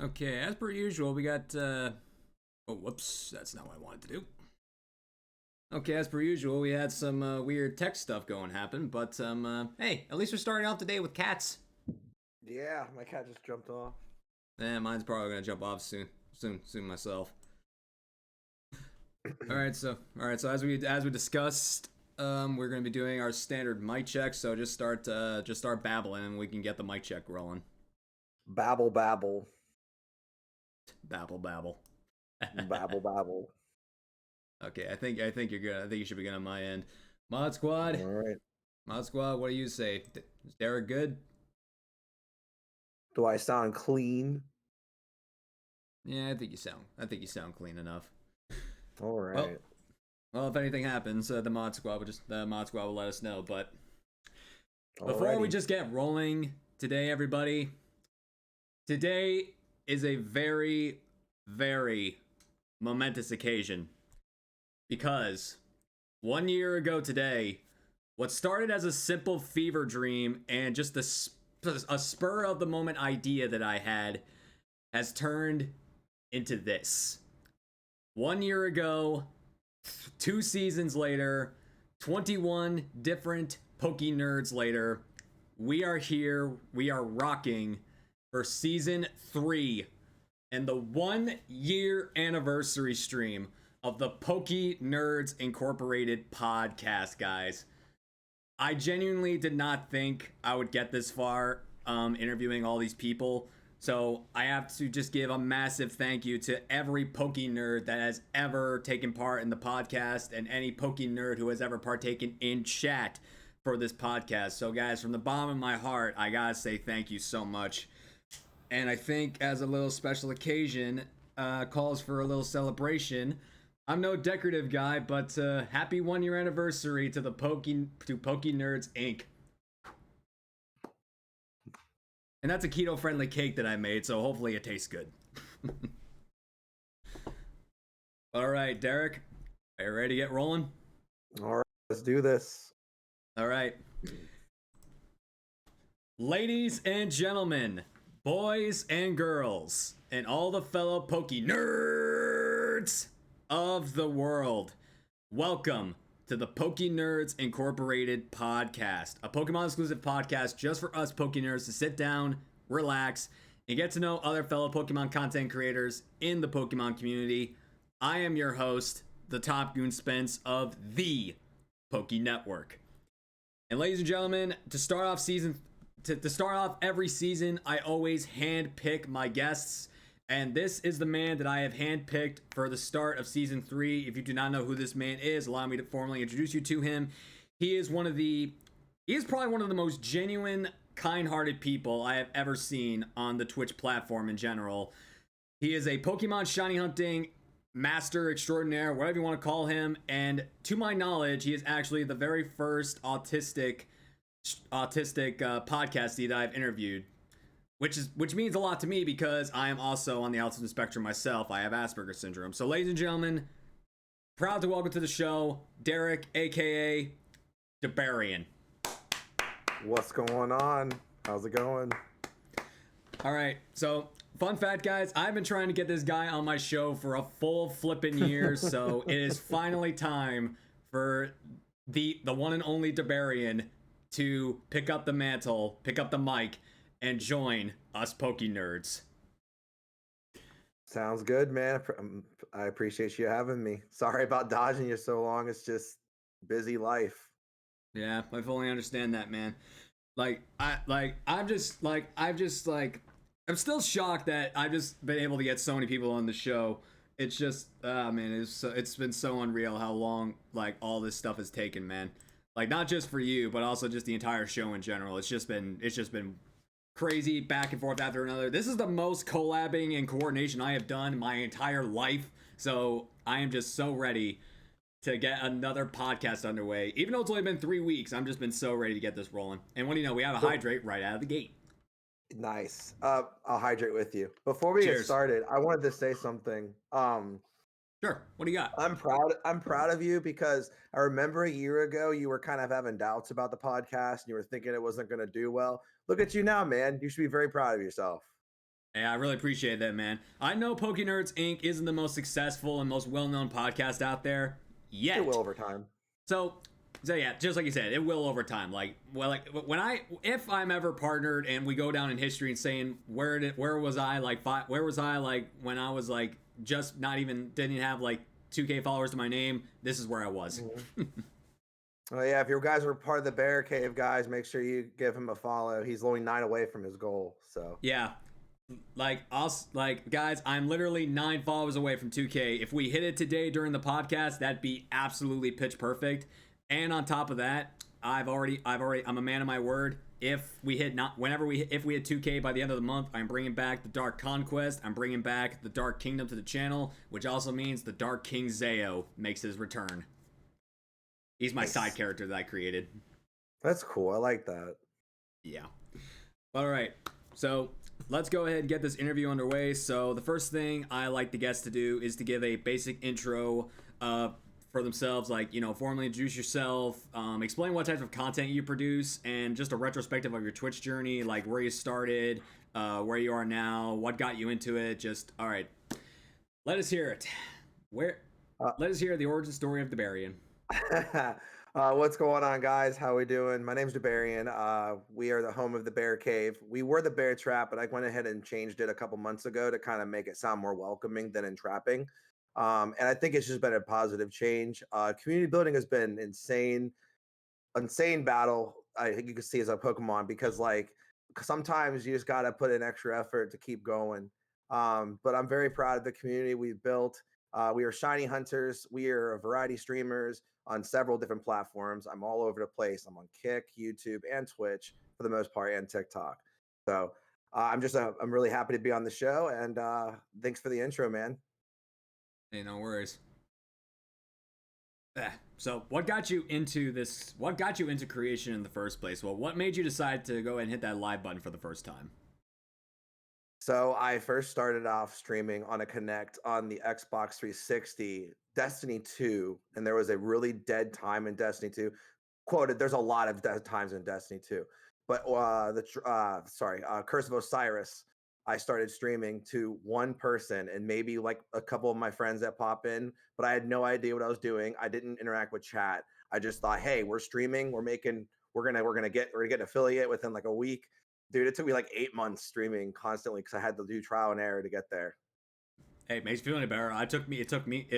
Okay, as per usual, we got. Oh, whoops, that's not what I wanted to do. Okay, as per usual, we had some weird tech stuff happen, but hey, at least we're starting off the day with cats. Yeah, my cat just jumped off. Mine's probably gonna jump off soon myself. All right, so as we discussed, we're gonna be doing our standard mic check. So just start babbling, and we can get the mic check rolling. Babble, babble, Babble, babble. babble, babble. Okay, I think you're good. I think you should be good on my end. Mod squad, All right. Mod squad. What do you say? Is Derek good? Do I sound clean? Yeah, I think you sound clean enough. All Well, right. well, if anything happens, the mod squad will let us know. But before we Alrighty. just get rolling today, everybody, today is a very, very momentous occasion because 1 year ago today, what started as a simple fever dream and just a spur of the moment idea that I had has turned into this. 1 year ago, 2 seasons later, 21 different Poké Nerds later, we are here, we are rocking for season 3 and the 1 year anniversary stream of the Poké Nerds Incorporated podcast, guys. I genuinely did not think I would get this far interviewing all these people. So I have to just give a massive thank you to every Poké nerd that has ever taken part in the podcast and any Poké nerd who has ever partaken in chat for this podcast. So guys, from the bottom of my heart, I gotta say thank you so much. And I think as a little special occasion calls for a little celebration, I'm no decorative guy, but happy 1 year anniversary to Poké Nerds Inc. And that's a keto friendly cake that I made, so hopefully it tastes good. All right, Derek, are you ready to get rolling? All right. Let's do this. All right. Ladies and gentlemen, boys and girls, and all the fellow Poké nerds of the world, welcome to the Poké Nerds Incorporated podcast, a Pokemon exclusive podcast just for us Poké nerds to sit down, relax, and get to know other fellow Pokemon content creators in the Pokemon community. I am your host, the Top Goon Spence of the Poké Network. And ladies and gentlemen, to start off every season, I always hand pick my guests. And this is the man that I have handpicked for the start of season 3. If you do not know who this man is, allow me to formally introduce you to him. He is probably one of the most genuine, kind-hearted people I have ever seen on the Twitch platform in general. He is a Pokemon shiny hunting master extraordinaire, whatever you want to call him. And to my knowledge, he is actually the very first autistic podcastee that I've interviewed, which means a lot to me because I am also on the autism spectrum myself. I have Asperger's syndrome. So, ladies and gentlemen, proud to welcome to the show Derek, aka Derbearian. What's going on? How's it going? All right, so fun fact, guys, I've been trying to get this guy on my show for a full flippin' year, so it is finally time for the one and only Derbearian to pick up the mantle, pick up the mic, and join us Poké nerds. Sounds good, man. I appreciate you having me. Sorry about dodging you so long. It's just busy life. Yeah, I fully understand that, man. I'm still shocked that I've just been able to get so many people on the show. It's just, man, it's been so unreal how long like all this stuff has taken, man. Like not just for you, but also just the entire show in general. It's just been crazy back and forth after another. This is the most collabing and coordination I have done my entire life. So I am just so ready to get another podcast underway. Even though it's only been 3 weeks, I'm just been so ready to get this rolling. And what do you know, we have a hydrate right out of the gate. Nice. I'll hydrate with you. Before we Cheers. get started, I wanted to say something. Sure. What do you got? I'm proud of you because I remember a year ago you were kind of having doubts about the podcast and you were thinking it wasn't going to do well. Look at you now, man. You should be very proud of yourself. Yeah, I really appreciate that, man. I know Poké Nerds Inc. isn't the most successful and most well-known podcast out there It will yet. over time. So, so yeah, just like you said, it will over time. Like, well, like if I'm ever partnered and we go down in history and saying where was I like where was I like when I was like just not even didn't have like 2K followers to my name, this is where I was. Mhm. Oh yeah, if you guys are part of the Bear Cave, guys, make sure you give him a follow. He's only 9 away from his goal. So Yeah, like guys, I'm literally 9 followers away from 2K. If we hit it today during the podcast, that'd be absolutely pitch perfect. And on top of that, I'm a man of my word. If we hit not whenever we if we hit 2K by the end of the month, I'm bringing back the Dark Conquest. I'm bringing back the Dark Kingdom to the channel, which also means the Dark King Zeo makes his return. He's my side nice. character that I created. That's cool. I like that. Yeah. All right. So let's go ahead and get this interview underway. So the first thing I like the guests to do is to give a basic intro for themselves, like, formally introduce yourself, explain what types of content you produce, and just a retrospective of your Twitch journey, like where you started, where you are now, what got you into it. Just, all right, let us hear it. Where? Uh, Let us hear the origin story of Derbearian. what's going on, guys? How we doing? My name's Derbearian. We are the home of the Bear Cave. We were the Bear Trap, but I went ahead and changed it a couple months ago to kind of make it sound more welcoming than entrapping. And I think it's just been a positive change. Community building has been insane battle. I think you can see as a Pokemon because like sometimes you just gotta put in extra effort to keep going. But I'm very proud of the community we've built. We are shiny hunters. We are a variety streamers on several different platforms. I'm all over the place. I'm on Kick, YouTube, and Twitch for the most part, and TikTok. So I'm really happy to be on the show. And thanks for the intro, man. Hey, no worries. So, what got you into this? What got you into creation in the first place? Well, what made you decide to go ahead and hit that live button for the first time? So I first started off streaming on a Connect on the Xbox 360, Destiny 2, and there was a really dead time in Destiny 2. Quoted, there's a lot of dead times in Destiny 2. But Curse of Osiris, I started streaming to one person and maybe like a couple of my friends that pop in, but I had no idea what I was doing. I didn't interact with chat. I just thought, hey, we're streaming, we're gonna get an affiliate within like a week. Dude, it took me like 8 months streaming constantly because I had to do trial and error to get there. Hey, makes you feel any better. It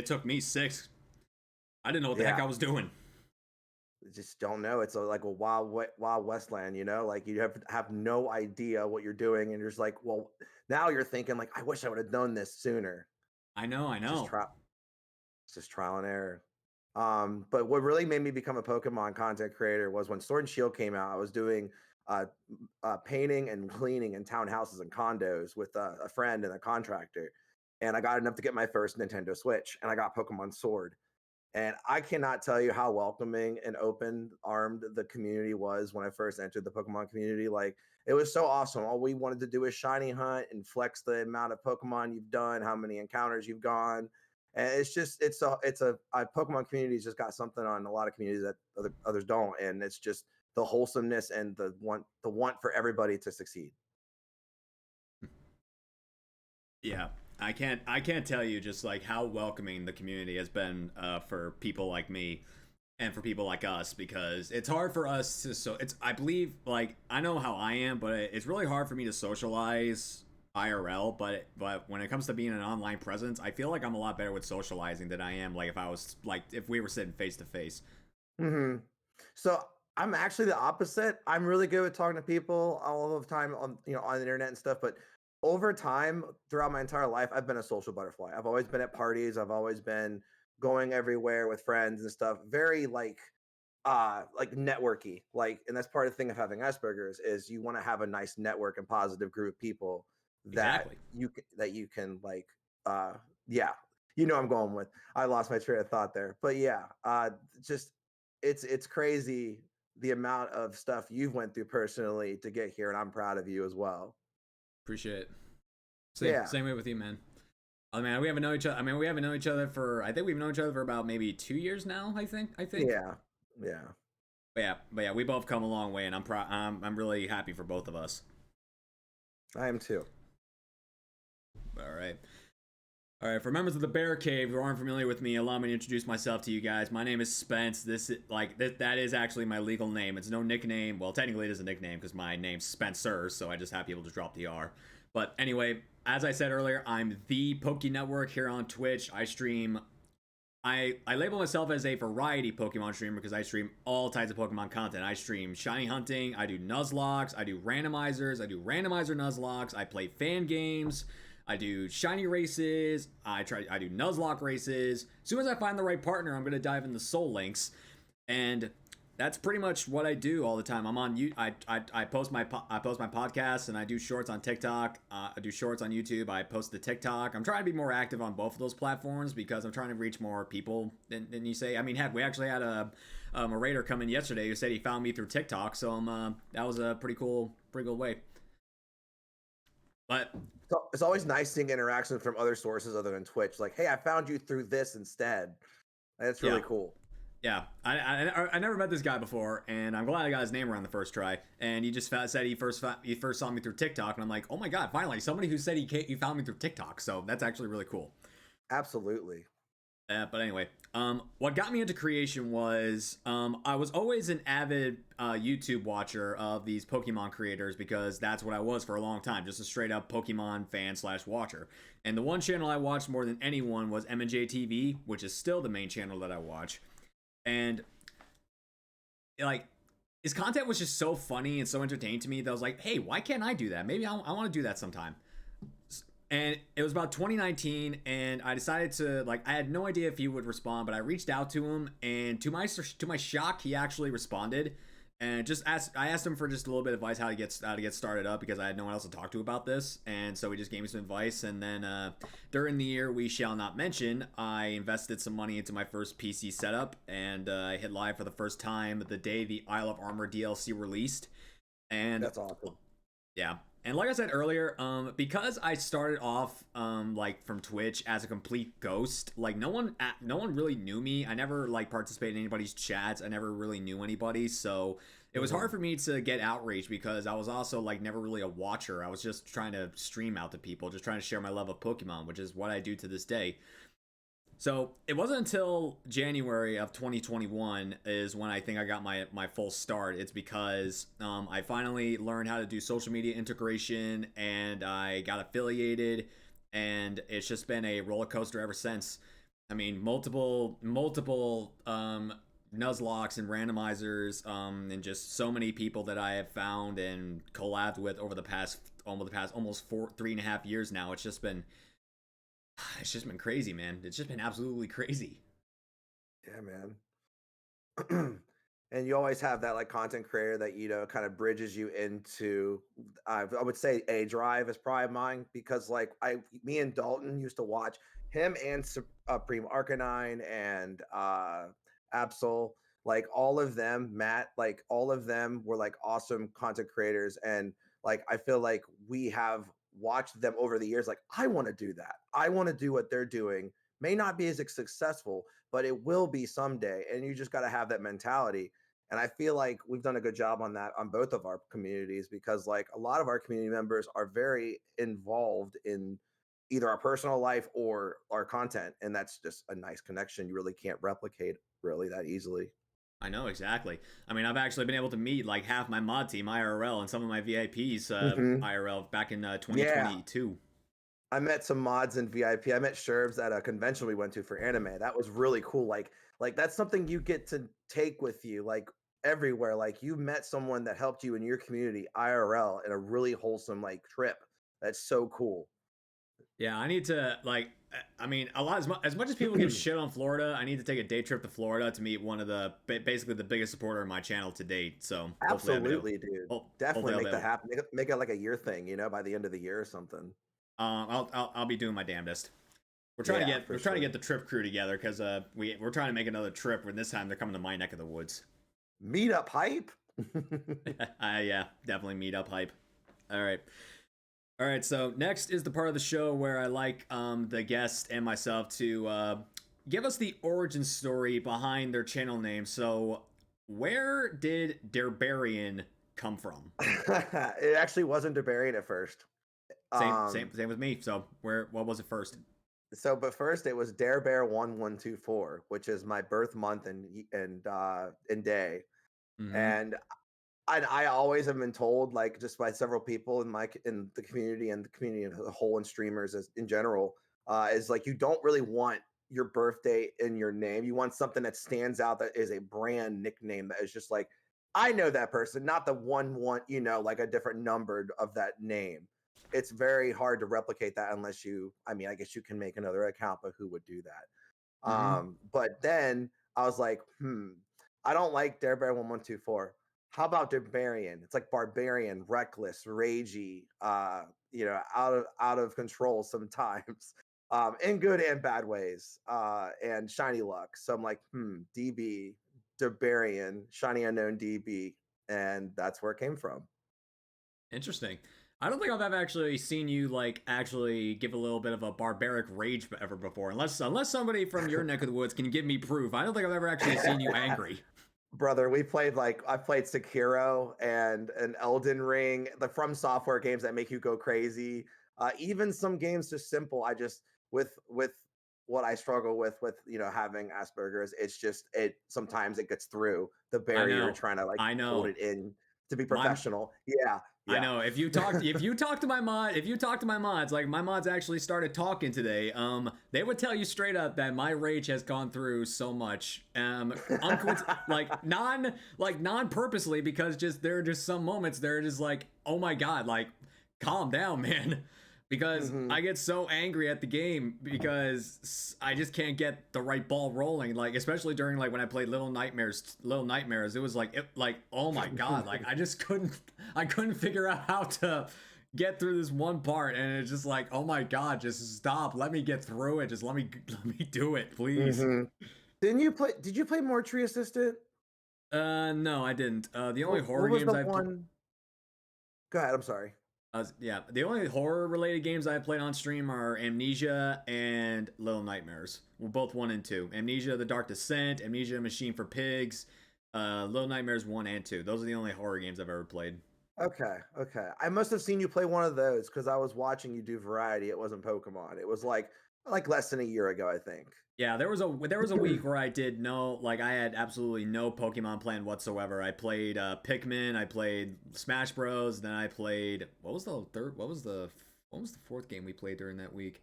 took me six. I didn't know what the heck Yeah, I was doing. just don't know. It's like a wild westland, you know. Like you have no idea what you're doing, and you're just like, well, now you're thinking like, I wish I would have known this sooner. I Just know. try, it's just trial and error. But what really made me become a Pokemon content creator was when Sword and Shield came out. I was doing uh, painting and cleaning in townhouses and condos with a friend and a contractor, and I got enough to get my first Nintendo Switch, and I got Pokemon Sword. And I cannot tell you how welcoming and open armed the community was when I first entered the Pokemon community. Like it was so awesome. All we wanted to do is shiny hunt and flex the amount of Pokemon you've done, how many encounters you've gone. And it's a Pokemon community's just got something on a lot of communities that others don't. And it's just the wholesomeness and the want for everybody to succeed. Yeah, I can't tell you just like how welcoming the community has been for people like me and for people like us because it's hard for us to it's I believe like I know how I am, but it's really hard for me to socialize IRL. But when it comes to being an online presence, I feel like I'm a lot better with socializing than I am like if we were sitting face to face. Hmm. So I'm actually the opposite. I'm really good with talking to people all the time on on the internet and stuff. But over time, throughout my entire life, I've been a social butterfly. I've always been at parties. I've always been going everywhere with friends and stuff. Very like networky. Like, and that's part of the thing of having Asperger's is you want to have a nice network and positive group of people that Exactly. you can like uh yeah. You know I'm going with. I lost my train of thought there. But yeah, just it's crazy the amount of stuff you've went through personally to get here, and I'm proud of you as well. Appreciate it. Yeah, Same way with you, man. I mean, we haven't known each other. I mean, we haven't known each other for. I think we've known each other for about maybe 2 years now. I think. yeah, yeah. But yeah, we both come a long way, and I'm proud. I'm really happy for both of us. I am too. All right. All right, for members of the Bear Cave who aren't familiar with me, allow me to introduce myself to you guys. My name is Spence. That is actually my legal name. It's no nickname. Well, technically it is a nickname because my name's Spencer, so I just have people to drop the R. But anyway, as I said earlier, I'm the Poké Network here on Twitch. I stream. I label myself as a variety Pokemon streamer because I stream all types of Pokemon content. I stream shiny hunting, I do Nuzlocks, I do randomizers, I do randomizer Nuzlocks, I play fan games, I do shiny races, I do Nuzlocke races. As soon as I find the right partner, I'm gonna dive into Soul Links, and that's pretty much what I do all the time. I'm on I post my podcasts, and I do shorts on TikTok. I do shorts on YouTube. I post the TikTok. I'm trying to be more active on both of those platforms because I'm trying to reach more people than you say. I mean, heck, we actually had a raider come in yesterday who said he found me through TikTok. So that was a pretty cool way. But so it's always nice seeing interactions from other sources other than Twitch. Like, hey, I found you through this instead. That's really cool. Yeah, I never met this guy before, and I'm glad I got his name around the first try. And he just said he first saw me through TikTok, and I'm like, oh my god, finally somebody who said he found me through TikTok. So that's actually really cool. Absolutely. But anyway, what got me into creation was I was always an avid YouTube watcher of these Pokemon creators because that's what I was for a long time, just a straight up Pokemon fan / watcher. And the one channel I watched more than anyone was M&J TV, which is still the main channel that I watch. And like his content was just so funny and so entertaining to me that I was like, hey, why can't I do that? Maybe I want to do that sometime. And it was about 2019, and I decided to, like, I had no idea if he would respond, but I reached out to him, and to my shock, he actually responded. And I asked him for just a little bit of advice how to get started up because I had no one else to talk to about this, and so he just gave me some advice. And then during the year we shall not mention, I invested some money into my first PC setup, and I hit live for the first time the day the Isle of Armor DLC released. And that's awesome. Yeah. And like I said earlier, because I started off like from Twitch as a complete ghost, like no one really knew me. I never like participated in anybody's chats. I never really knew anybody, so it was hard for me to get outreach because I was also like never really a watcher. I was just trying to stream out to people, just trying to share my love of Pokemon, which is what I do to this day. So it wasn't until January of 2021 is when I think I got my full start. It's because I finally learned how to do social media integration and I got affiliated, and it's just been a roller coaster ever since. I mean, multiple Nuzlocks and randomizers, and just so many people that I have found and collabed with over the past almost 3.5 years now. It's just been crazy, man. It's just been absolutely crazy. Yeah, man. And you always have that like content creator that, you know, kind of bridges you into, I would say A Drive is probably mine because like me and Dalton used to watch him and Supreme Arcanine and Absol, like all of them, Matt, like all of them were like awesome content creators. And like, I feel like we have watched them over the years. Like, I want to do that. I want to do what they're doing. May not be as successful, but it will be someday. And you just got to have that mentality. And I feel like we've done a good job on that on both of our communities because like a lot of our community members are very involved in either our personal life or our content. And that's just a nice connection. You really can't replicate really that easily. I know, exactly. I mean, I've actually been able to meet like half my mod team IRL and some of my VIPs IRL back in 2022. Yeah. I met some mods in VIP. I met Sherbs at a convention we went to for anime. That was really cool. Like that's something you get to take with you like everywhere. Like you met someone that helped you in your community IRL in a really wholesome like trip. That's so cool. Yeah, I need to like. I mean, as much as people give shit on Florida, I need to take a day trip to Florida to meet one of the basically the biggest supporter of my channel to date. So absolutely, dude, definitely make that happen. Make it like a year thing, you know, by the end of the year or something. I'll be doing my damnedest. We're trying to get the trip crew together because we're trying to make another trip. Where this time they're coming to my neck of the woods. Meetup hype. Yeah, definitely meetup hype. All right, so next is the part of the show where I like the guest and myself to give us the origin story behind their channel name. So, where did Derbearian come from? It actually wasn't Derbearian at first. Same with me. So what was it first? But first it was Derbear1124, which is my birth month and day. Mm-hmm. And I always have been told, like, just by several people in the community and the community as a whole and streamers in general, is like, you don't really want your birthday in your name. You want something that stands out, that is a brand nickname that is just like, I know that person, not the like a different number of that name. It's very hard to replicate that unless I mean, I guess you can make another account, but who would do that? Mm-hmm. But then I was like, I don't like Derbear1124. How about Derbearian? It's like barbarian, reckless, ragey, out of control sometimes, in good and bad ways, and shiny luck. So I'm like, DB, Derbearian, shiny unknown DB, and that's where it came from. Interesting. I don't think I've ever actually seen you like actually give a little bit of a barbaric rage ever before, unless somebody from your neck of the woods can give me proof. I don't think I've ever actually seen you angry. Brother, I played Sekiro and an Elden Ring, the From Software games that make you go crazy. Even some games just simple. I just with what I struggle with having Asperger's, it sometimes it gets through the I barrier know. trying to like I hold know. it in to be My professional. Yeah, I yeah. know. If you talk to my mods, like my mods actually started talking today. They would tell you straight up that my rage has gone through so much. Non purposely, because just there are just some moments they're just like, oh my god, like calm down, man. Because hmm I get so angry at the game because I just can't get the right ball rolling. Like, especially during like when I played Little Nightmares, it was like oh my god, like I couldn't figure out how to get through this one part, and it's just like, oh my god, just stop, let me get through it, just let me do it, please. hmm Did you play more Tree Assistant? No, I didn't. The only horror What was games the I've one? Go ahead. I'm sorry. yeah, the only horror related games I've played on stream are Amnesia and Little Nightmares. Well, both 1 and 2. Amnesia: The Dark Descent, Amnesia: Machine for Pigs, Little Nightmares 1 and 2. Those are the only horror games I've ever played. Okay, okay. I must have seen you play one of those because I was watching you do variety. It wasn't Pokemon. It was like less than a year ago, I think. Yeah, there was a week where I did I had absolutely no Pokemon plan whatsoever. I played Pikmin, I played Smash Bros, then I played what was the fourth game we played during that week?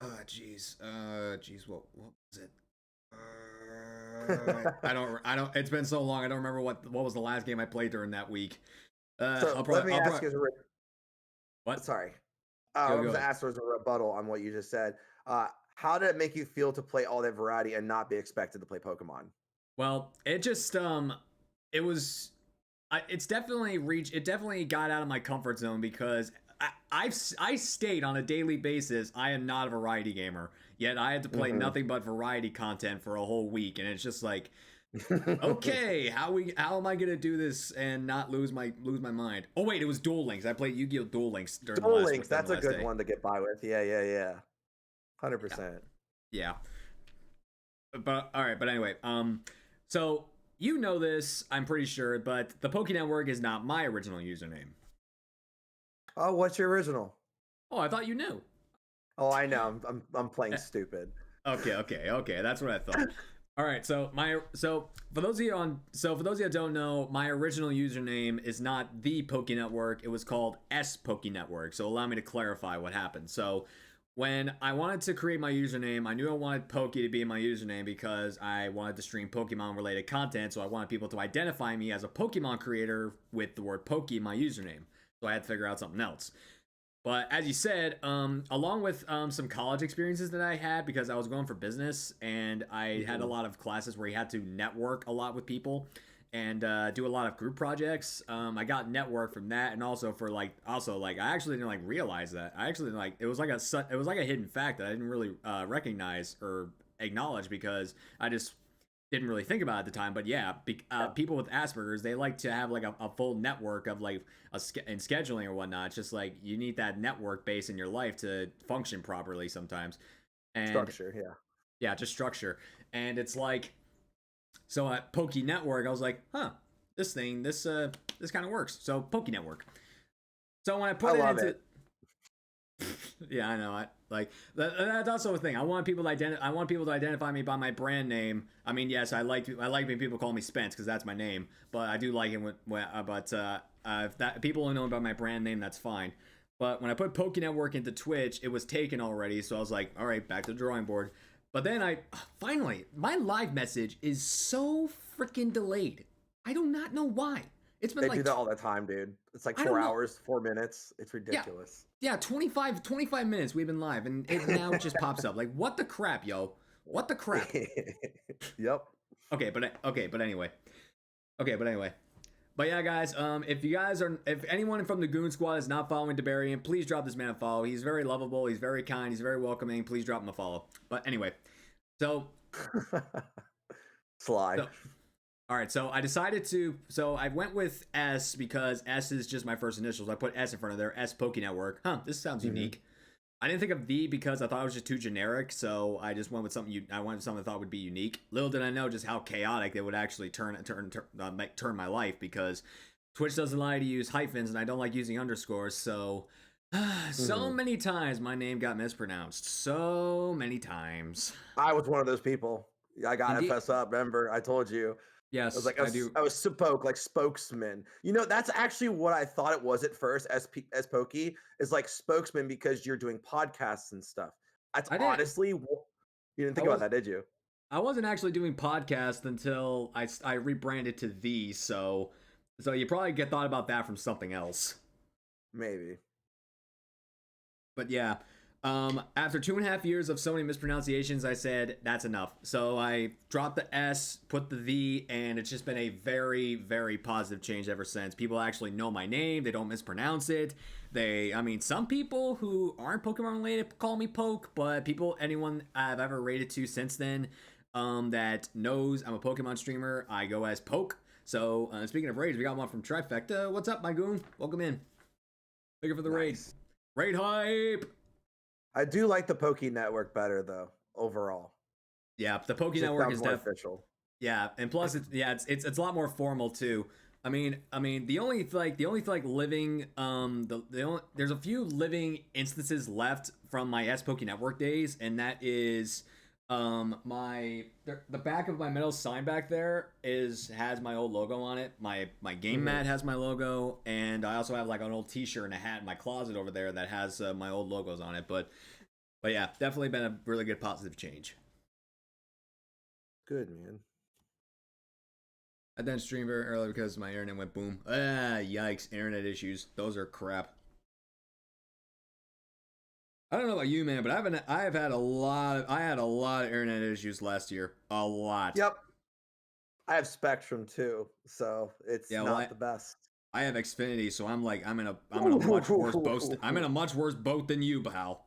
Jeez, what was it? I don't. It's been so long. I don't remember what was the last game I played during that week. So let me I'll ask probably you what? sorry. Go I go was ahead. asked as a rebuttal on what you just said. How did it make you feel to play all that variety and not be expected to play Pokemon? Well, it just it was it definitely got out of my comfort zone because I state on a daily basis I am not a variety gamer. Yet I had to play hmm nothing but variety content for a whole week, and it's just like, okay, how am I gonna do this and not lose my mind? Oh wait, it was Duel Links. I played Yu-Gi-Oh! Duel Links Duel Links, during that's the a last good day. one to get by with. Yeah, yeah, yeah. Yeah, 100%. yeah. But all right, but anyway, so you know this, I'm pretty sure, but the Poké Network is not my original username. Oh, what's your original? Oh, I thought you knew. Oh, I know. I'm playing stupid. Okay. That's what I thought. All right, for those of you that don't know, my original username is not the Poké Network. It was called S Poké Network. So allow me to clarify what happened. So when I wanted to create my username, I knew I wanted Poké to be my username because I wanted to stream Pokemon related content. So I wanted people to identify me as a Pokemon creator with the word Poké in my username. So I had to figure out something else. But as you said, along with some college experiences that I had because I was going for business and I had a hmm lot of classes where you had to network a lot with people and do a lot of group projects. I got network from that, and also I actually didn't like realize that. I actually like it was like a hidden fact that I didn't really recognize or acknowledge because I just didn't really think about it at the time. But yeah, Yeah, people with Asperger's, they like to have like a full network of like in scheduling or whatnot. It's just like you need that network base in your life to function properly sometimes. And structure. Yeah. yeah, just structure. And it's like, so at Poke Network, I was like, huh, this kind of works. So Poke Network. So when I I put it love into it. Yeah, I know. That's also a thing. I want people to identify me by my brand name. I mean, yes, I like when people call me Spence because that's my name. But I do like it if that people don't know about my brand name, that's fine. But when I put Poké Network into Twitch, it was taken already. So I was like, all right, back to the drawing board. But then finally, my live message is so freaking delayed. I do not know why. It's been They like do that all the time, dude. It's like I 4 don't know. hours, 4 minutes. It's ridiculous. Yeah, 25 minutes we've been live, and it now just pops up. Like, what the crap, yo? What the crap? Yep. Okay, but anyway. But yeah, guys, if anyone from the Goon Squad is not following Derbearian, please drop this man a follow. He's very lovable, he's very kind, he's very welcoming. Please drop him a follow. But anyway, so Sly. All right, so I went with S because S is just my first initials. I put S in front of there, S Poké Network. This sounds unique. I didn't think of V because I thought it was just too generic, so I just went with something I thought would be unique. Little did I know just how chaotic it would actually turn my life, because Twitch doesn't allow you to use hyphens and I don't like using underscores, so so many times my name got mispronounced. So many times. I was one of those people. I gotta fess up. Remember, I told you. Yes, I was like, I do. I was spoke like spokesman. You know, that's actually what I thought it was at first. As Pokey is like spokesman because you're doing podcasts and stuff. That's honestly, you didn't think about that, did you? I wasn't actually doing podcasts until I rebranded to The. So you probably thought about that from something else. Maybe. But yeah. After 2.5 years of so many mispronunciations, I said that's enough. So I dropped the S, put the, and it's just been a very, very positive change ever since. People actually know my name; they don't mispronounce it. Some people who aren't Pokemon related call me Poke, but anyone I've ever rated to since then, that knows I'm a Pokemon streamer, I go as Poke. So speaking of raids, we got one from Trifecta. What's up, my goon? Welcome in. Looking for the raid. Raid hype. I do like the Poké Network better though, overall. Yeah, the Poké Network is definitely official. Yeah, and plus it's a lot more formal too. I mean the only living there's a few living instances left from my S Poké Network days, and that is the back of my metal sign back there has my old logo on it. My game mat has my logo, and I also have like an old t-shirt and a hat in my closet over there that has my old logos on it. But yeah, definitely been a really good positive change. Good, man. I didn't stream very early because my internet went boom. Yikes, internet issues. Those are crap. I don't know about you, man, but I had a lot of internet issues last year. A lot. Yep. I have Spectrum too, so it's not the best. I have Xfinity, so I'm in a much worse boat. I'm in a much worse boat than you, pal.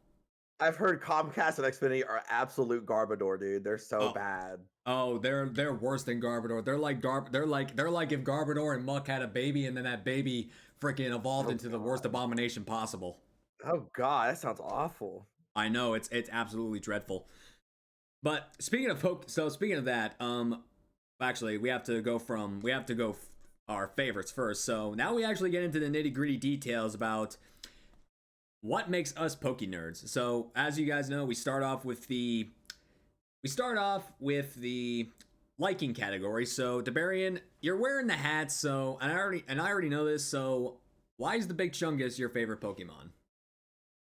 I've heard Comcast and Xfinity are absolute garbador, dude. They're so bad. Oh, they're worse than Garbodor. They're like if Garbodor and Muck had a baby, and then that baby freaking evolved into the worst abomination possible. Oh God, that sounds awful. I know, it's absolutely dreadful. But speaking of that, actually we have to go our favorites first. So now we actually get into the nitty-gritty details about what makes us Poké Nerds. So as you guys know, we start off with the liking category. So Derbearian, you're wearing the hat, so and I already know this, so why is the Big Chungus your favorite Pokemon?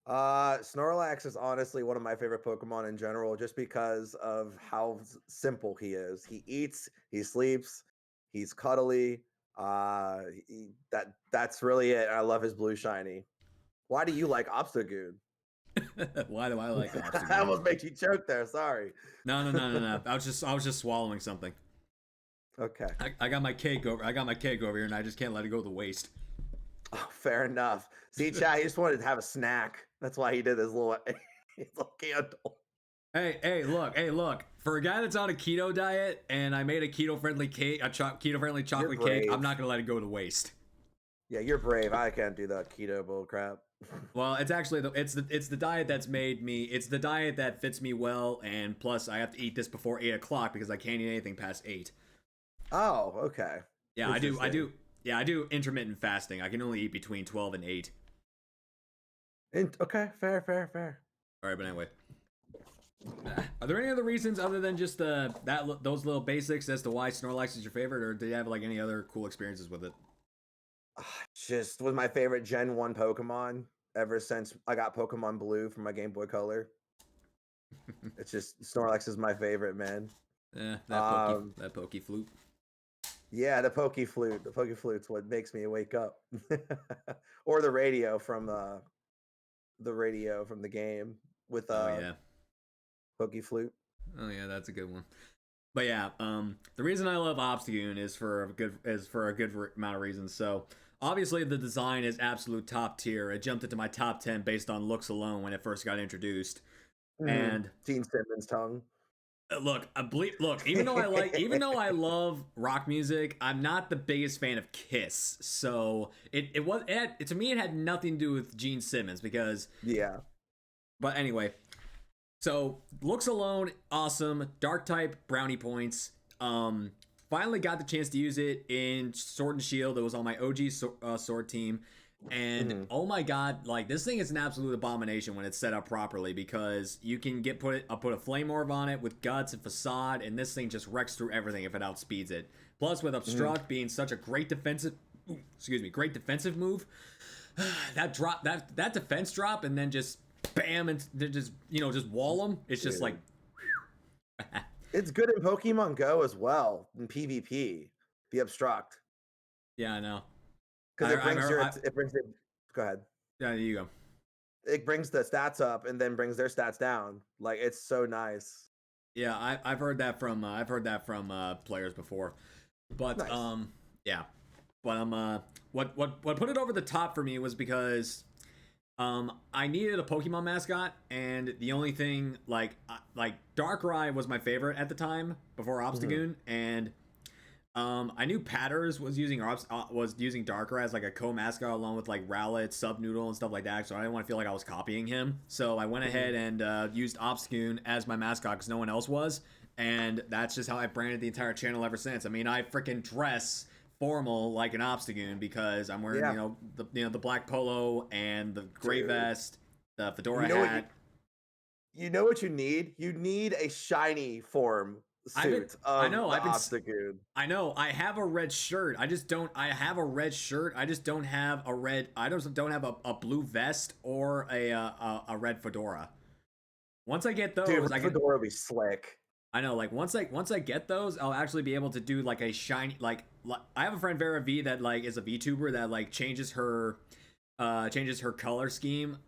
Snorlax is honestly one of my favorite Pokemon in general, just because of how simple he is. He eats, he sleeps, he's cuddly. That's really it. I love his blue shiny. Why do you like Obstagoon? Why do I like Obstagoon? I almost made you choke there. Sorry. No. I was just swallowing something. Okay. I got my cake over here, and I just can't let it go to waste. Oh, fair enough. See, Chad, he just wanted to have a snack. That's why he did his little candle. Hey, look. For a guy that's on a keto diet, and I made a keto-friendly chocolate cake, I'm not gonna let it go to waste. Yeah, you're brave. I can't do that keto bull crap. Well, it's actually it's the diet that's made me. It's the diet that fits me well, and plus I have to eat this before 8 o'clock because I can't eat anything past 8. Oh, okay. Yeah, I do. Yeah, I do intermittent fasting. I can only eat between 12 and 8. Okay, fair. All right, but anyway, are there any other reasons other than just those little basics as to why Snorlax is your favorite, or do you have like any other cool experiences with it? Just was my favorite Gen 1 Pokemon ever since I got Pokemon Blue from my Game Boy Color. It's just Snorlax is my favorite, man. Yeah, Um, that pokey flute. yeah, the Poké Flute. The Poké Flute's what makes me wake up. Or the radio from the game with Oh yeah, Poké Flute. oh yeah, that's a good one. But yeah, the reason I love Obstagoon is for a good amount of reasons. So obviously the design is absolute top tier. It jumped into my top 10 based on looks alone when it first got introduced. And Gene Simmons tongue. look, look, even though I love rock music, I'm not the biggest fan of Kiss. So to me it had nothing to do with Gene Simmons because Yeah. but anyway, so looks alone, awesome. Dark type, brownie points. Finally got the chance to use it in Sword and Shield. It was on my OG sword team, and oh my god, like this thing is an absolute abomination when it's set up properly because you can put a flame orb on it with guts and facade, and this thing just wrecks through everything if it outspeeds it. Plus, with obstruct being such a great defensive move, that defense drop and then just bam and just just wall them. It's just like it's good in Pokemon Go as well in PvP. The obstruct. yeah, I know. Because it brings it. Go ahead. Yeah, there you go. It brings the stats up and then brings their stats down. Like it's so nice. Yeah, I've heard that from players before, but Nice. yeah, but what put it over the top for me was because I needed a Pokemon mascot, and the only thing like Darkrai was my favorite at the time before Obstagoon, and I knew Patters was using Darkrai as like a co-mascot along with like Rowlet, Subnoodle, and stuff like that. So I didn't want to feel like I was copying him. So I went ahead and used Obstagoon as my mascot because no one else was, and that's just how I branded the entire channel ever since. I mean, I freaking dress formal like an Obstagoon because I'm wearing the black polo and the gray vest, the fedora hat. You know what you need? You need a shiny form suit of the Obstagoon. I know. I have a red shirt. I just don't. I have a red shirt. I just don't have a red. I don't have a blue vest or a red fedora. Once I get those, fedora will be slick. I know. Like once I get those, I'll actually be able to do like a shiny like I have a friend Vera V that like is a VTuber that like changes her color scheme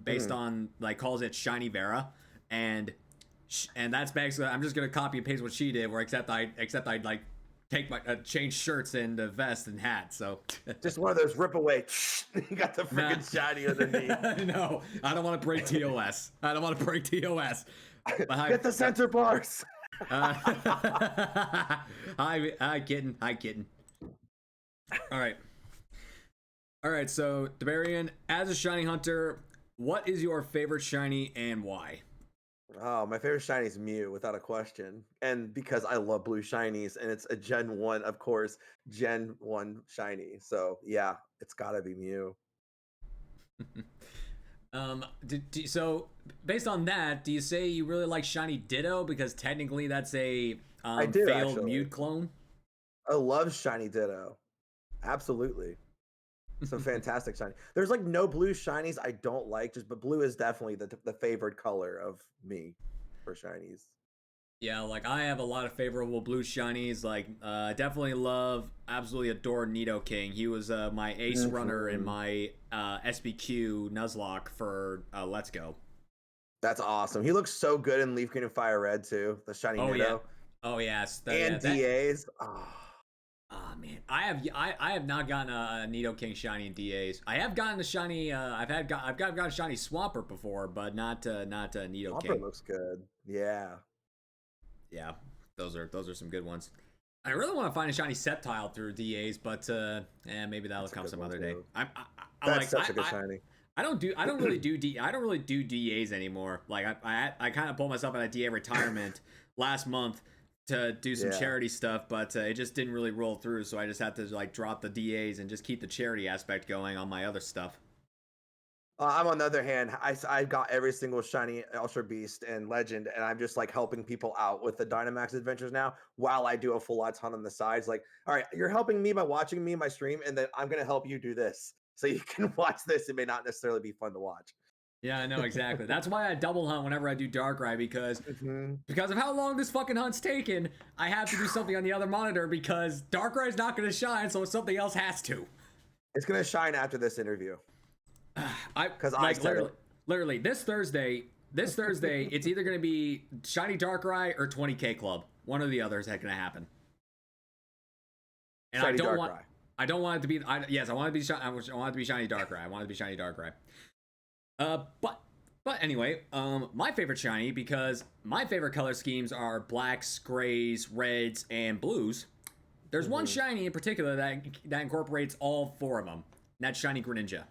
based on like calls it shiny Vera and that's basically I'm just gonna copy and paste what she did, where except I'd like take my change shirts and vest and hat. So just one of those rip away. You got the freaking shiny underneath. No, I don't want to break TOS. Get the center bars. Hi, kitten. All right. So Derbearian, as a shiny hunter, what is your favorite shiny and why? Oh, my favorite shiny is Mew, without a question. And because I love blue shinies, and it's a Gen 1, of course, Gen 1 shiny. So, yeah, it's gotta be Mew. So, based on that, do you say you really like shiny Ditto? Because technically that's a failed Mew clone. I love shiny Ditto. Absolutely. Some fantastic shiny. There's like no blue shinies I don't like, but blue is definitely the favored color of me for shinies. Yeah, like I have a lot of favorable blue shinies. Like, definitely absolutely adore Nidoking. He was my ace runner in my SBQ Nuzlocke for Let's Go. That's awesome. He looks so good in Leaf Green and Fire Red too. The shiny Nido. Yeah. Oh yes. DAs. Oh man, I have not gotten a Nidoking shiny in DAs. I have gotten a shiny. I've gotten a shiny Swampert before, but not Nidoking. Swampert looks good. Yeah. Yeah, those are some good ones. I really want to find a shiny Sceptile through DAs, but maybe that'll come some other day. That's such a good shiny. I don't really do DAs anymore. Like I kind of pulled myself out of DA retirement last month to do some charity stuff, but it just didn't really roll through, so I just had to like drop the DAs and just keep the charity aspect going on my other stuff. I'm on the other hand, I got every single shiny Ultra Beast and Legend, and I'm just like helping people out with the Dynamax adventures now while I do a full lot ton on the sides. Like, all right, you're helping me by watching me in my stream, and then I'm gonna help you do this. So you can watch this. It may not necessarily be fun to watch. Yeah, I know exactly. That's why I double hunt whenever I do Darkrai because of how long this fucking hunt's taken. I have to do something on the other monitor because Darkrai's not going to shine, so something else has to. It's gonna shine after this interview. Because literally this Thursday, it's either going to be Shiny Darkrai or 20K Club. One or the other is going to happen. And Shiny I don't want it to be. Yes, I want it to be. I want it to be Shiny Darkrai. I want it to be Shiny Darkrai. But anyway, my favorite shiny, because my favorite color schemes are blacks, grays, reds, and blues. There's one shiny in particular that incorporates all four of them. And that's Shiny Greninja.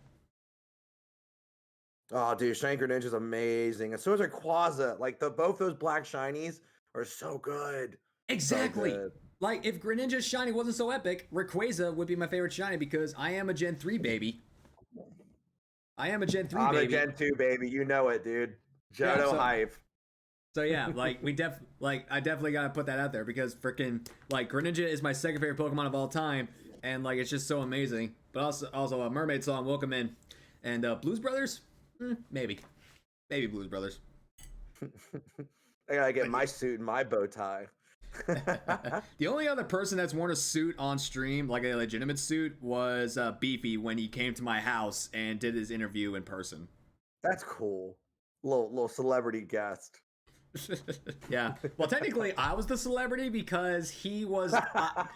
Oh, dude, Shiny Greninja is amazing, and so is Rayquaza. Like both those black shinies are so good. Exactly. So good. Like if Greninja's shiny wasn't so epic, Rayquaza would be my favorite shiny because I am a Gen 3 baby. I'm a Gen 2 baby. You know it, dude. Johto hype. So yeah, like I definitely gotta put that out there because freaking like Greninja is my second favorite Pokemon of all time, and like it's just so amazing. But also a Mermaid Song, welcome in, and Blues Brothers, maybe Blues Brothers. I gotta get my suit and my bow tie. The only other person that's worn a suit on stream, like a legitimate suit, was Beefy when he came to my house and did his interview in person. That's cool. Little celebrity guest. Yeah. Well, technically, I was the celebrity because he was.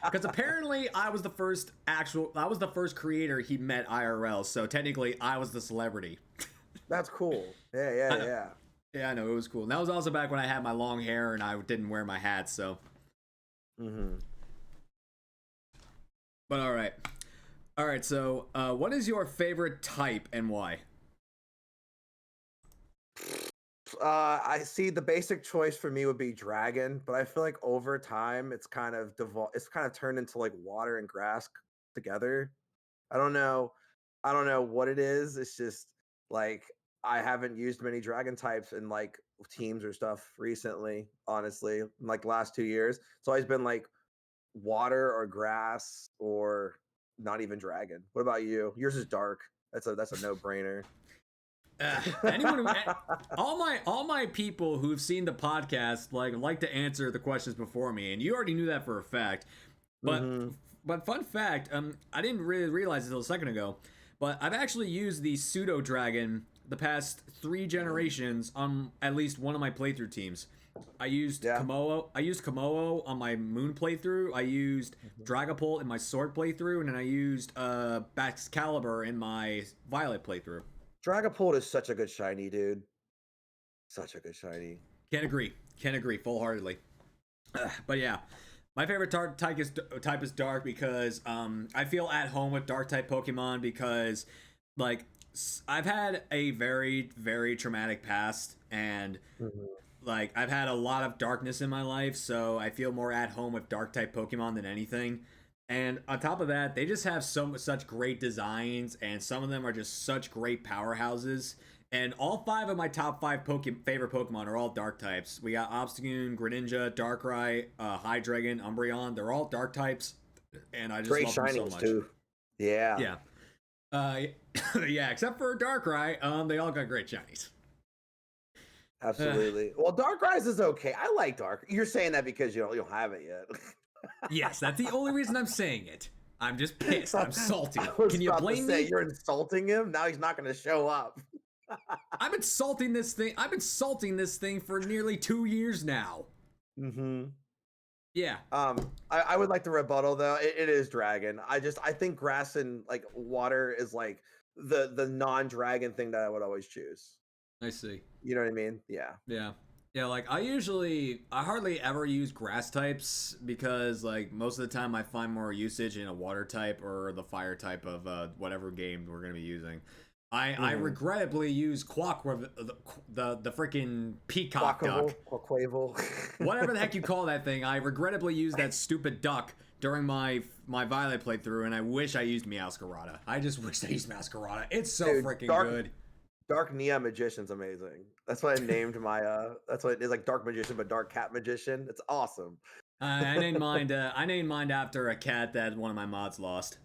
Because apparently, I was the first creator he met IRL. So technically, I was the celebrity. That's cool. Yeah. Yeah, I know, it was cool. And that was also back when I had my long hair and I didn't wear my hat, so. But all right. So, what is your favorite type and why? I see the basic choice for me would be dragon, but I feel like over time it's kind of turned into like water and grass together. I don't know what it is. It's just like I haven't used many dragon types in like teams or stuff recently, honestly, in like the last 2 years. It's always been like water or grass or not even dragon. What about you? Yours is dark. That's a no-brainer. All my people who've seen the podcast like to answer the questions before me, and you already knew that for a fact. But fun fact, I didn't really realize until a second ago, but I've actually used the pseudo dragon the past 3 generations on at least one of my playthrough teams. I used Komodo on my Moon playthrough. I used Dragapult in my Sword playthrough, and then I used Baxcalibur in my Violet playthrough. Dragapult is such a good shiny, dude. Such a good shiny. Can't agree full-heartedly. But yeah, my favorite type is dark because I feel at home with dark type Pokemon because like I've had a very, very traumatic past, and like I've had a lot of darkness in my life, so I feel more at home with dark type Pokemon than anything. And on top of that, they just have such great designs, and some of them are just such great powerhouses. And all 5 of my top 5 favorite Pokemon are all dark types. We got Obstagoon, Greninja, Darkrai, Hydreigon, Umbreon. They're all dark types, and I just love them so much. Too. Yeah. Yeah, except for Darkrai, they all got great shinies. Absolutely. Well, Darkrai's is okay. I like Dark. You're saying that because you don't have it yet. Yes, that's the only reason I'm saying it. I'm just pissed. I'm salty. Can you blame me? You're insulting him. Now he's not going to show up. I've been salting this thing for nearly 2 years now. Yeah. I would like to rebuttal though. It is dragon. I think grass and like water is like the non-dragon thing that I would always choose. I see. You know what I mean? Yeah. Yeah, like I hardly ever use grass types because like most of the time I find more usage in a water type or the fire type of whatever game we're gonna be using. I regrettably use Quaquaval, the freaking peacock duck. Quaquaval. Whatever the heck you call that thing. I regrettably used that stupid duck during my Violet playthrough, and I wish I used Meowscarada. I just wish I used Meowscarada. It's so freaking good. Dark Nia Magician's amazing. That's what I named my that's what it is, like Dark Magician but Dark Cat Magician. It's awesome. I named mine. I named mine after a cat that one of my mods lost.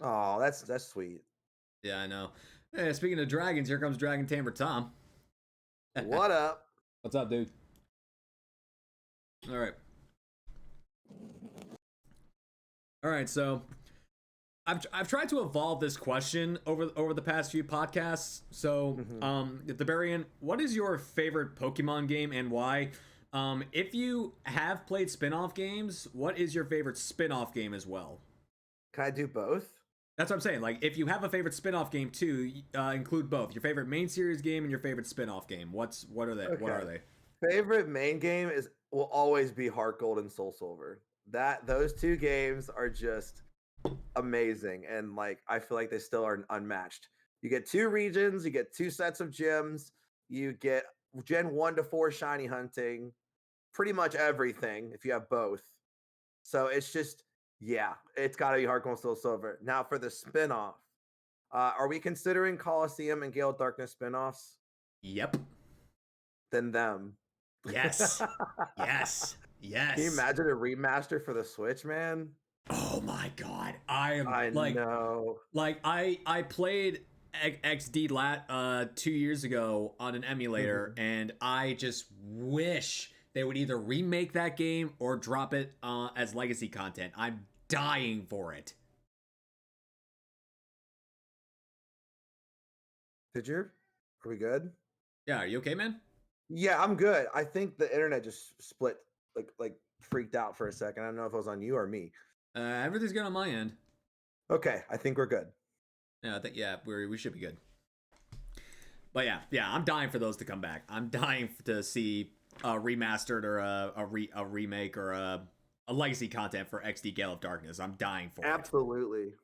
Oh, that's sweet. Yeah, I know. Hey, speaking of dragons, here comes Dragon Tamer Tom. What up? What's up, dude? All right. All right. So I've tried to evolve this question over the past few podcasts. So, Derbearian, what is your favorite Pokemon game and why? If you have played spin-off games, what is your favorite spin-off game as well? Can I do both? That's what I'm saying. Like, if you have a favorite spin-off game too, include both. Your favorite main series game and your favorite spin-off game. What are they? Okay. What are they? Favorite main game will always be Heart Gold and Soul Silver. Those two games are just amazing, and like I feel like they still are unmatched. You get 2 regions, you get 2 sets of gyms, you get Gen 1 to 4 shiny hunting, pretty much everything if you have both. So it's just, yeah, it's got to be Heart Gold and Soul Silver. Now for the spin-off, are we considering Coliseum and Gale of Darkness spin-offs? Yep. Then them. Yes. Yes. Yes. Can you imagine a remaster for the Switch, man? Oh my god. I know. Like I played XD 2 years ago on an emulator, and I just wish they would either remake that game or drop it as legacy content. I'm dying for it. Did you? Are we good? Yeah, are you okay, man? Yeah, I'm good. I think the internet just split, like freaked out for a second. I don't know if it was on you or me. Everything's good on my end. Okay, I think we're good. Yeah, I think we should be good. But yeah, I'm dying for those to come back. I'm dying to see a remastered or a remake or a legacy content for XD Gale of Darkness. I'm dying for it. Absolutely.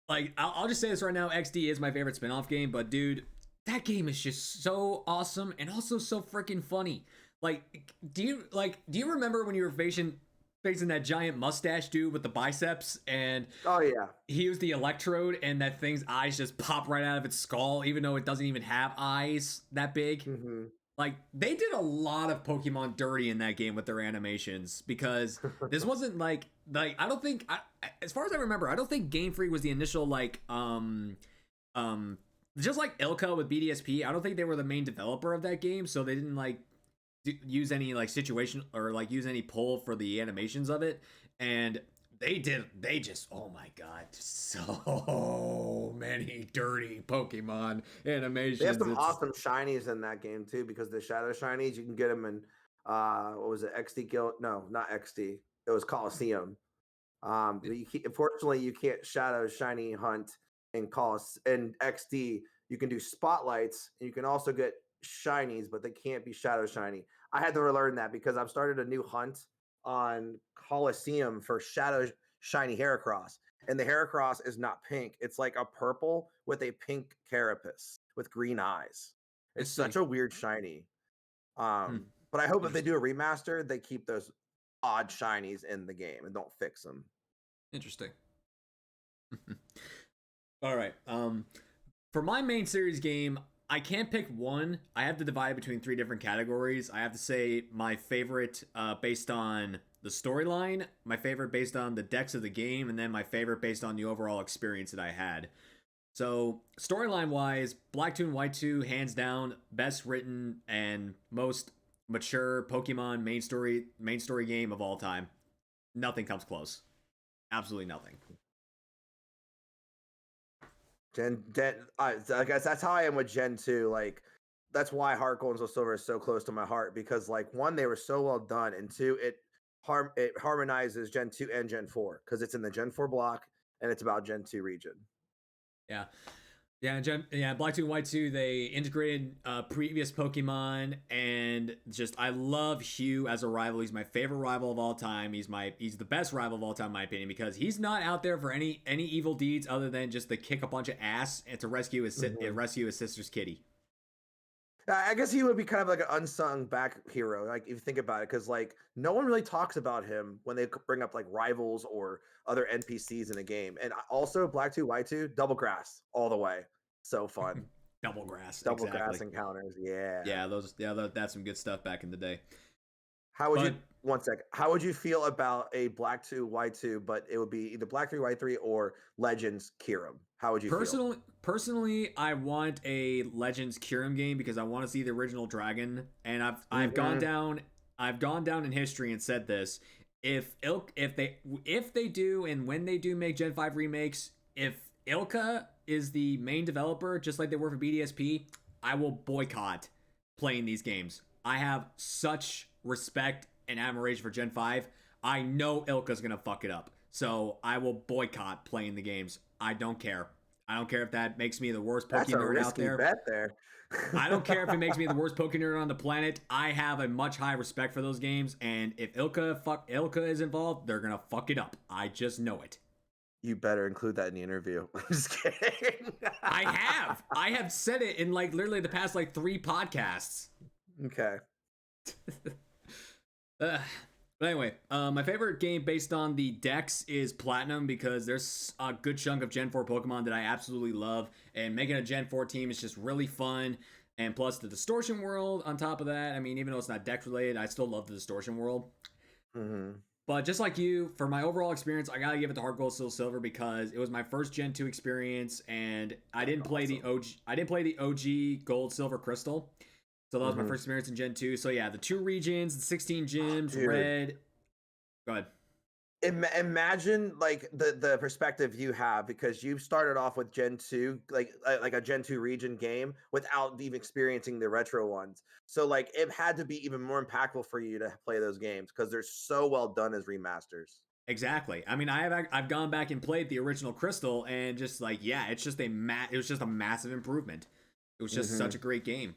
Like, I'll just say this right now, XD is my favorite spin-off game, but dude, that game is just so awesome and also so freaking funny. Like, do you remember when you were facing that giant mustache dude with the biceps, and oh yeah, he used the electrode and that thing's eyes just pop right out of its skull, even though it doesn't even have eyes that big? Like, they did a lot of Pokemon dirty in that game with their animations, because this wasn't like I don't think, as far as I remember, I don't think Game Freak was the initial just like Ilka with BDSP. I don't think they were the main developer of that game, so they didn't like use any like situation or like use any pull for the animations of it. And they just, oh my god, so many dirty Pokemon animations. They have some awesome shinies in that game too, because the shadow shinies, you can get them in what was it, XD Guild? No, not XD, it was Coliseum. But unfortunately you can't shadow shiny hunt in XD. You can do spotlights, and you can also get shinies, but they can't be shadow shiny. I had to relearn that because I've started a new hunt on Coliseum for shadow shiny Heracross, and the Heracross is not pink. It's like a purple with a pink carapace with green eyes. It's such a weird shiny. But I hope if they do a remaster, they keep those odd shinies in the game and don't fix them. Interesting. All right. For my main series game, I can't pick one. I have to divide between 3 different categories. I have to say my favorite based on the storyline, my favorite based on the decks of the game, and then my favorite based on the overall experience that I had. So, storyline-wise, Black 2 and White 2, hands down, best written and most mature Pokemon main story game of all time. Nothing comes close. Absolutely nothing. I guess that's how I am with Gen 2. Like, that's why Heart Gold and Soul Silver is so close to my heart, because like 1, they were so well done, and 2, it harmonizes Gen 2 and Gen 4 because it's in the Gen 4 block and it's about Gen 2 region. Yeah, Black 2 and White 2, they integrated previous Pokemon, and just, I love Hugh as a rival. He's my favorite rival of all time. He's the best rival of all time, in my opinion, because he's not out there for any evil deeds other than just to kick a bunch of ass and to rescue his sister's kitty. I guess he would be kind of like an unsung back hero, like if you think about it, because like no one really talks about him when they bring up like rivals or other NPCs in a game. And also Black 2 White 2, double grass all the way. So fun. Double grass, Double grass exactly. encounters, yeah. That's some good stuff back in the day. How would But you 1 sec? How would you feel about a Black 2 White 2, but it would be either Black 3 White 3 or Legends Kirim? How would you feel? personally, I want a Legends Kyurem game because I want to see the original dragon, and I've gone down in history and said this. If they do and when they do make Gen 5 remakes, if Ilka is the main developer, just like they were for BDSP, I will boycott playing these games. I have such respect and admiration for Gen 5. I know Ilka's gonna fuck it up. So I will boycott playing the games. I don't care. I don't care if that makes me the worst Poké nerd out there. Bet there. I don't care if it makes me the worst Poké nerd on the planet. I have a much high respect for those games, and if Ilka is involved, they're gonna fuck it up. I just know it. You better include that in the interview. I'm just kidding. I have said it in like literally the past like 3 podcasts. Okay. But anyway, my favorite game based on the decks is Platinum because there's a good chunk of Gen 4 Pokemon that I absolutely love, and making a Gen 4 team is just really fun. And plus the Distortion world on top of that. I mean, even though it's not deck related, I still love the Distortion world. Mm-hmm. But just like you, for my overall experience, I gotta give it to Heart Gold Soul Silver because it was my first Gen 2 experience, and I didn't play the OG. I didn't play the OG Gold, Silver, Crystal. So that was my first experience in Gen 2. So yeah, the 2 regions, the 16 gyms, red. Go ahead. Imagine like the perspective you have because you started off with Gen 2, like a Gen 2 region game without even experiencing the retro ones. So like it had to be even more impactful for you to play those games because they're so well done as remasters. Exactly. I mean, I've gone back and played the original Crystal, and just like it's just it was just a massive improvement. It was just such a great game.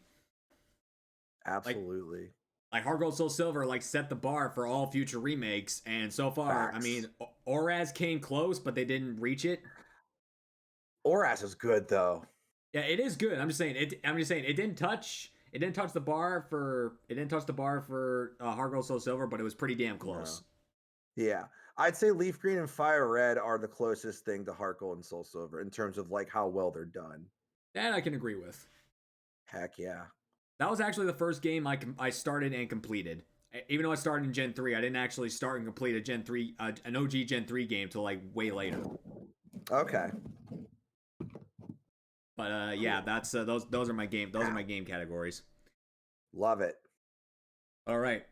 Absolutely. Like Heart Gold Soul Silver like set the bar for all future remakes, and so far, Facts. I mean, Oraz came close, but they didn't reach it. Oraz is good though. Yeah, it is good. I'm just saying it didn't touch the bar for Heart Gold Soul Silver, but it was pretty damn close. No. Yeah. I'd say Leaf Green and Fire Red are the closest thing to Heart Gold and Soul Silver in terms of like how well they're done. That I can agree with. Heck yeah. That was actually the first game I started and completed. Even though I started in Gen 3, I didn't actually start and complete a Gen 3, an OG Gen 3 game till like way later. Okay. But yeah, that's those are my game categories. Love it. All right,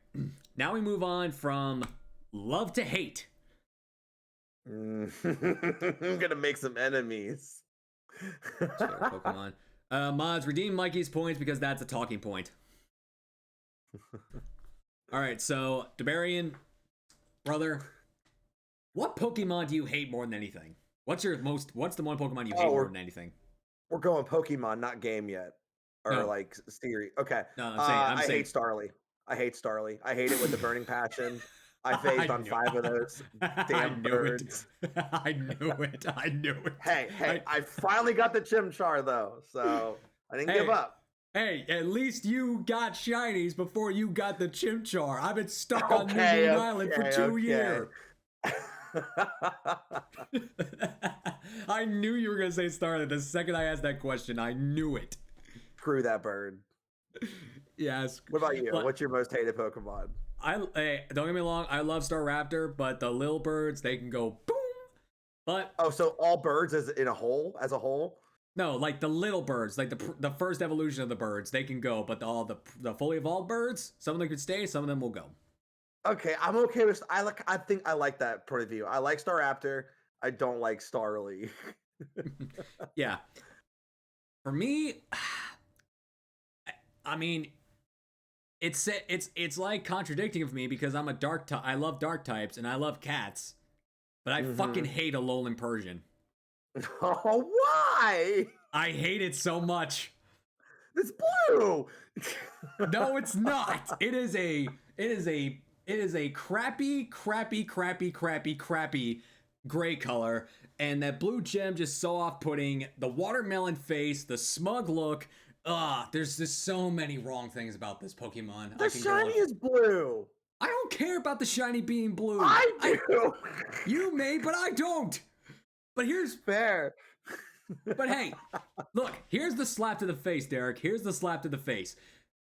now we move on from love to hate. I'm gonna make some enemies. Pokemon. Mods, redeem Mikey's points because that's a talking point. All right, so Derbearian, brother, what Pokemon do you hate more than anything? What's the one Pokemon you hate more than anything? We're going Pokemon, not game yet. Or like series. Okay. No, I hate Starly. I hate Starly. I hate it with the burning passion. I phased on 5 of those damn birds. I knew it. Hey, I finally got the Chimchar though, so I didn't give up. Hey, at least you got shinies before you got the Chimchar. I've been stuck on New Moon Island for 2 years. I knew you were going to say Starly. The second I asked that question, I knew it. Screw that bird. Yes. What about you? What's your most hated Pokemon? Hey, don't get me wrong, I love Staraptor, but the little birds, they can go boom. But so all birds as a whole? No, like the little birds, like the first evolution of the birds, they can go, but all the fully evolved birds, some of them could stay, some of them will go. Okay, I'm okay with. I think I like that point of view. I like Staraptor. I don't like Starly. Yeah. For me, I mean, it's like contradicting for me because I'm a I love dark types and I love cats, but I fucking hate Alolan Persian. Oh, why? I hate it so much. It's blue. No, it's not. It is a crappy gray color, and that blue gem just so off-putting. The watermelon face, the smug look, There's just so many wrong things about this Pokemon. The shiny is blue. I don't care about the shiny being blue. I do. You may, but I don't. But here's fair. But hey, look, here's the slap to the face, Derek. Here's the slap to the face.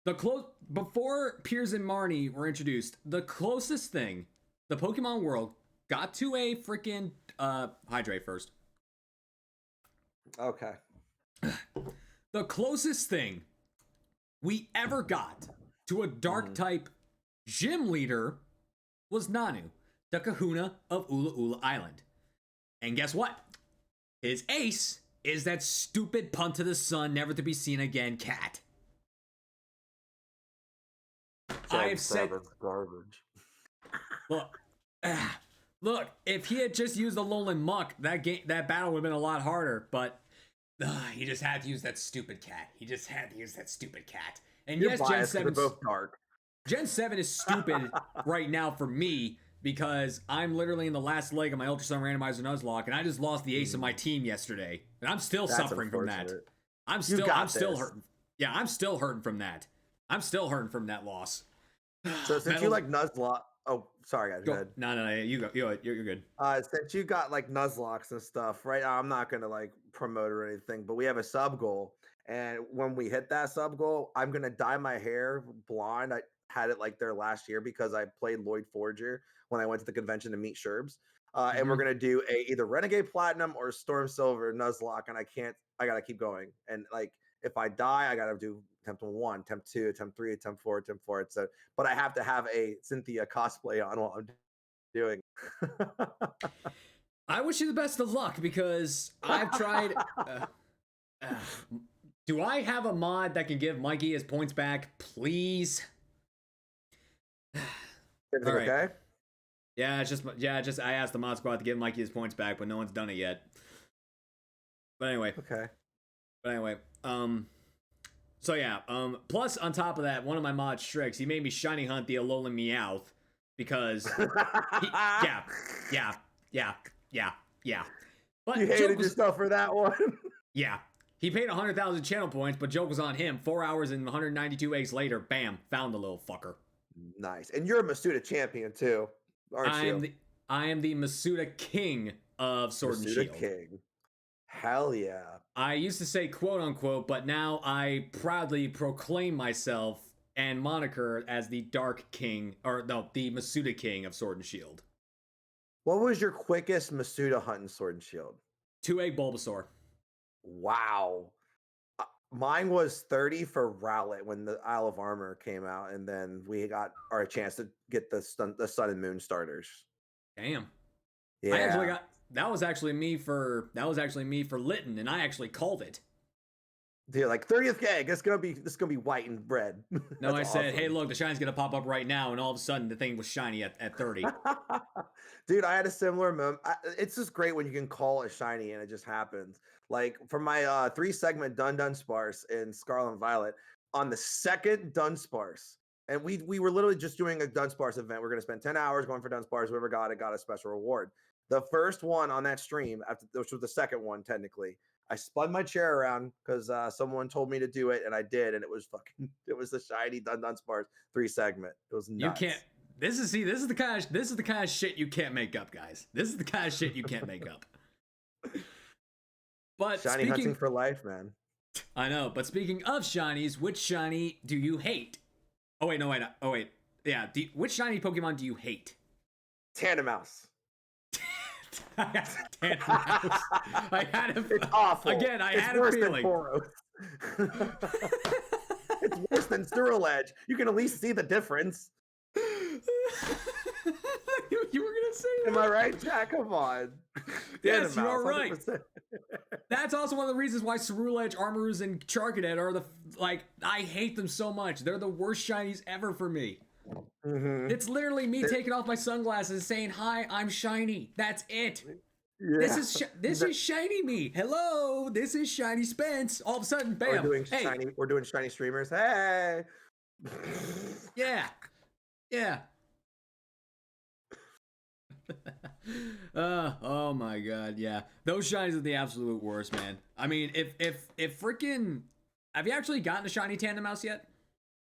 Before Piers and Marnie were introduced, the closest thing the Pokemon world got to a freaking hydrate first. Okay. The closest thing we ever got to a dark type gym leader was Nanu, the Kahuna of Ula Ula Island. And guess what? His ace is that stupid punt to the sun, never to be seen again cat. I've said garbage. Look, if he had just used the Alolan Muck, that battle would have been a lot harder, but he just had to use that stupid cat. And You're yes, biased, Gen 7 they're both dark. Gen 7 is stupid right now for me because I'm literally in the last leg of my Ultra Sun Randomizer Nuzlocke, and I just lost the ace of my team yesterday, and I'm still suffering from that. I'm still hurting. Yeah, I'm still hurting from that. I'm still hurting from that loss. So since you like Nuzlocke, oh, sorry guys, go ahead. No, you go. You're good. Since you got like Nuzlocks and stuff, right? I'm not gonna like promote or anything, but we have a sub goal, and when we hit that sub goal, I'm gonna dye my hair blonde. I had it like there last year because I played Lloyd Forger when I went to the convention to meet Sherbs. And we're gonna do either Renegade Platinum or Storm Silver Nuzlocke, and I gotta keep going. And like if I die, I gotta do attempt 1, attempt 2, attempt 3, attempt 4, attempt 4. So, but I have to have a Cynthia cosplay on while I'm doing. I wish you the best of luck because I've tried. Do I have a mod that can give Mikey his points back, please? All right. Okay. Yeah, I asked the mod squad to give Mikey his points back, but no one's done it yet. But anyway. Okay. So yeah, plus on top of that, one of my mod Strix, he made me shiny hunt the Alolan Meowth because yeah. But you hated yourself for that one. Yeah. He paid 100,000 channel points, but joke was on him. 4 hours and 192 eggs later, bam, found the little fucker. Nice. And you're a Masuda champion too, aren't you? I am the Masuda King of Sword and Shield. King. Hell yeah. I used to say quote unquote, but now I proudly proclaim myself and moniker as the Dark King, the Masuda King of Sword and Shield. What was your quickest Masuda hunt in Sword and Shield? 2-egg Bulbasaur. Wow. Mine was 30 for Rowlet when the Isle of Armor came out, and then we got our chance to get the Sun and Moon starters. Damn. Yeah. That was actually me for Litten, and I actually called it. Dude, like 30th egg, this is gonna be white and red. No, I said, hey, look, the shiny's gonna pop up right now, and all of a sudden the thing was shiny at 30. Dude, I had a similar moment. It's just great when you can call a shiny and it just happens. Like for my 3-segment Dunsparce in Scarlet and Violet, on the second Dunsparce, and we were literally just doing a Dunsparce event. We're gonna spend 10 hours going for Dunsparce. Whoever got it got a special reward. The first one on that stream, which was the second one technically, I spun my chair around because someone told me to do it, and I did, and it was the shiny Dunsparce 3-segment. It was nuts. You can't. This is the kind of shit you can't make up, guys. This is the kind of shit you can't make up. But shiny hunting for life, man. I know, but speaking of shinies, which shiny do you hate? Oh wait, no wait. Oh wait, yeah. Which shiny Pokemon do you hate? Tandemaus. Tandemaus. I had a. It's awful. Again, I had a feeling. It's worse than Sterilage. You can at least see the difference. You were gonna say that. Am I right, Jack? Come on. Yes, you are right. That's also one of the reasons why Cerulege, Armarouge, and Charcadet are I hate them so much. They're the worst shinies ever for me. Mm-hmm. It's literally me taking off my sunglasses and saying, "Hi, I'm shiny." That's it. Yeah. This is shiny me. Hello, this is shiny Spence. All of a sudden, bam. We're doing shiny streamers. Hey. Yeah. Oh my god, yeah. Those shinies are the absolute worst, man. I mean, if freaking Have you actually gotten a shiny Tandem Mouse yet?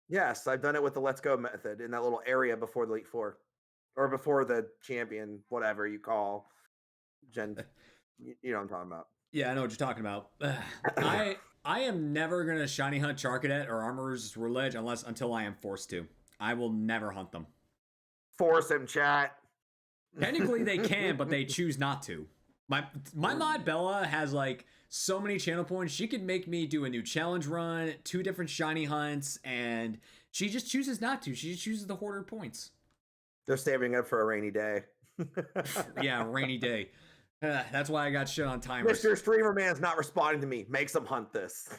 Yes, I've done it with the Let's Go method in that little area before the Elite Four, or before the champion, whatever you call Gen. You know what I'm talking about. Yeah, I know what you're talking about. I am never gonna shiny hunt Charcadet or Armorer's Roulette until I am forced to. I will never hunt them. Force him, chat. Technically, they can, but they choose not to. My mod Bella has like so many channel points. She could make me do a new challenge run, 2 different shiny hunts, and she just chooses not to. She just chooses the hoarder points. They're saving up for a rainy day. Yeah, rainy day. That's why I got shit on timers. Mr. Streamer Man's not responding to me. Make some hunt this.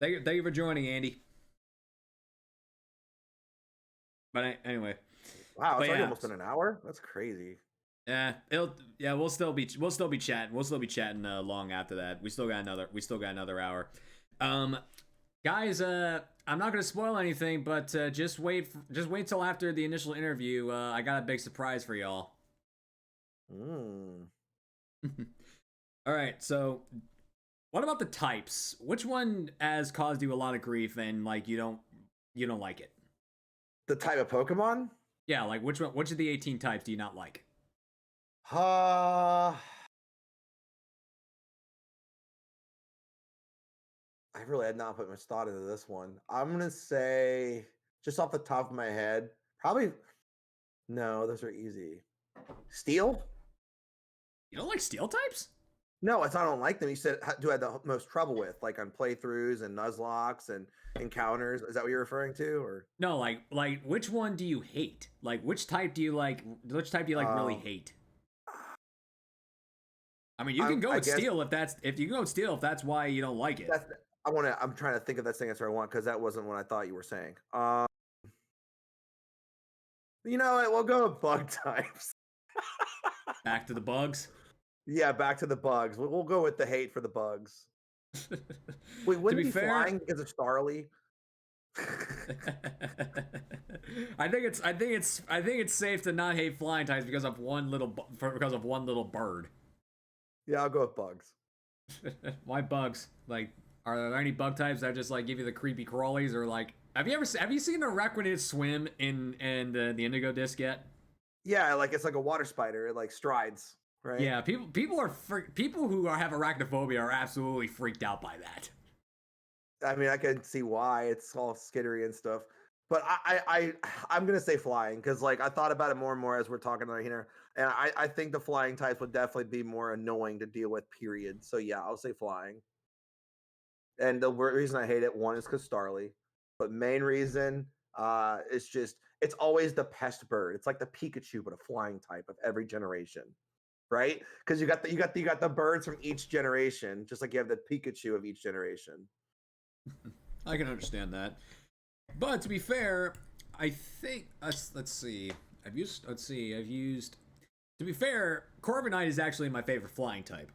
Thank you for joining, Andy. But anyway. Wow, it's already almost been an hour. That's crazy. Yeah, we'll still be chatting. We'll still be chatting long after that. We still got another hour. Guys, I'm not gonna spoil anything, but just wait till after the initial interview. I got a big surprise for y'all. All right, so what about the types? Which one has caused you a lot of grief and like you don't like it? The type of Pokemon? Yeah, like which of the 18 types do you not like? I really had not put much thought into this one. I'm gonna say, just off the top of my head, probably no. Those are easy. Steel? You don't like steel types? No, it's I don't like them. You said do I have the most trouble with, like on playthroughs and Nuzlocks and encounters. Is that what you're referring to, or no? Like which one do you hate? Like which type do you like? Which type do you like really hate? I mean, you can go with steel if you go with steel if that's why you don't like it. I'm trying to think of that answer I want because that wasn't what I thought you were saying. You know what? We'll go with bug types. Back to the bugs. Yeah, back to the bugs. We'll go with the hate for the bugs. Wait, wouldn't it be flying because of Starly? I think it's safe to not hate flying types because of one little bird. Yeah, I'll go with bugs. Why bugs? Like, are there any bug types that just like give you the creepy crawlies, or like have you seen a Araquanid swim in the Indigo Disc yet? Yeah, like it's like a water spider. It like strides, right? Yeah, people who have arachnophobia are absolutely freaked out by that. I mean, I can see why. It's all skittery and stuff. But I'm gonna say flying because like I thought about it more and more as we're talking right here, and I think the flying types would definitely be more annoying to deal with. Period. So yeah, I'll say flying. And the reason I hate it, one is because Starly, but main reason is just it's always the pest bird. It's like the Pikachu, but a flying type of every generation, right? Because you got the birds from each generation, just like you have the Pikachu of each generation. I can understand that. But to be fair, I think let's see. I've used to be fair, Corviknight is actually my favorite flying type.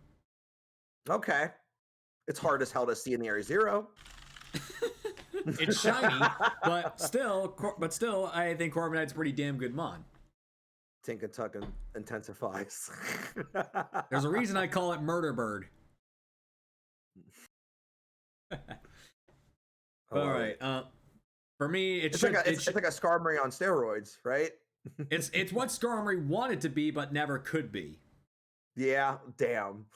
Okay. It's hard as hell to see in the Area Zero. It's shiny, but still I think Corviknight's a pretty damn good mon. Tinkentuck intensifies. There's a reason I call it Murder Bird. All right. For me, it's like a Skarmory on steroids, right? it's what Skarmory wanted to be, but never could be. Yeah, damn.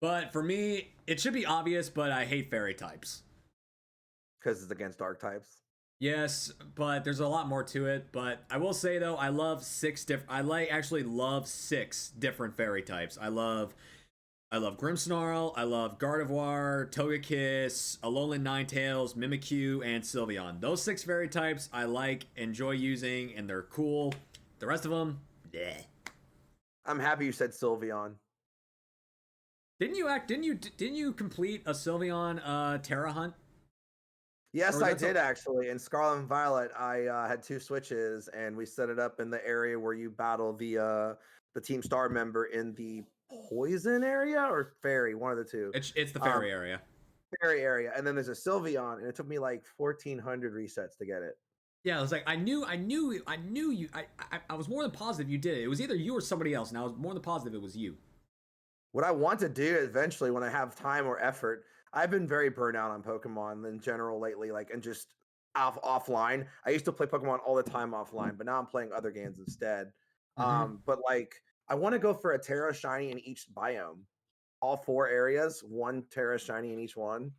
But for me, it should be obvious, but I hate fairy types. Because it's against dark types? Yes, but there's a lot more to it. But I will say, though, I love actually love 6 different fairy types. I love Grimmsnarl, I love Gardevoir, Togekiss, Alolan Ninetales, Mimikyu, and Sylveon. Those 6 fairy types I enjoy using, and they're cool. The rest of them, bleh. I'm happy you said Sylveon. Didn't you complete a Sylveon Terra hunt? Yes, I did actually. In Scarlet and Violet, I had 2 switches, and we set it up in the area where you battle the Team Star member in the Poison area or Fairy, one of the two. It's the Fairy area. Fairy area, and then there's a Sylveon, and it took me like 1,400 resets to get it. Yeah, I was like, I knew you. I was more than positive you did it. It was either you or somebody else, and I was more than positive it was you. What I want to do eventually when I have time or effort, I've been very burnt out on Pokemon in general lately, like and just offline. I used to play Pokemon all the time offline, but now I'm playing other games instead. Mm-hmm. But like I want to go for a Terra Shiny in each biome. All 4 areas, 1 Terra Shiny in each one.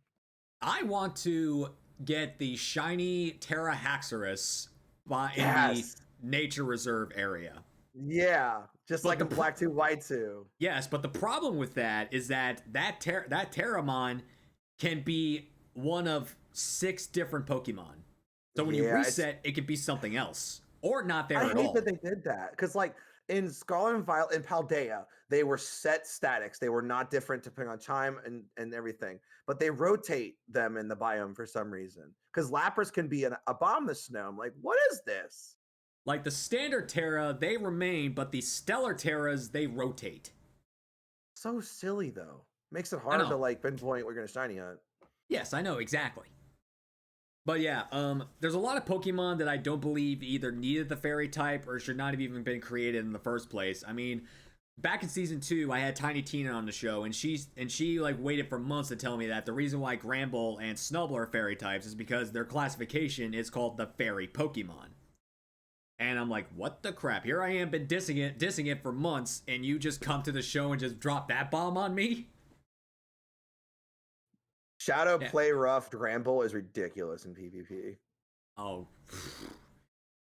I want to get the shiny Terra Haxorus in the Yes. nature reserve area. Yeah. Just But like the in Black 2, White 2. yes, but the problem with that is that Terramon can be one of 6 different Pokemon. So when you Yeah, it's reset, it could be something else or not there I at hate that all. they did that because, like, in Scarlet and Violet and Paldea, they were set statics. They were not different depending on time and everything, but they rotate them in the biome for some reason. Because Lapras can be a bomb the snow. I'm like, what is this? Like the standard Terra, they remain, but the stellar Terras, they rotate. So silly though. Makes it I hard to know. like pinpoint we're gonna shiny hunt. Yes, I know exactly. But yeah, there's a lot of Pokemon that I don't believe either needed the fairy type or should not have even been created in the first place. I mean, back in season 2, I had Tiny Tina on the show, and she like waited for months to tell me that the reason why Granbull and Snubbull are fairy types is because their classification is called the fairy Pokemon. And I'm like, what the crap? Here I am, been dissing it for months, and you just come to the show and just drop that bomb on me? Shadow Yeah. play rough Gramble is ridiculous in PvP. Oh,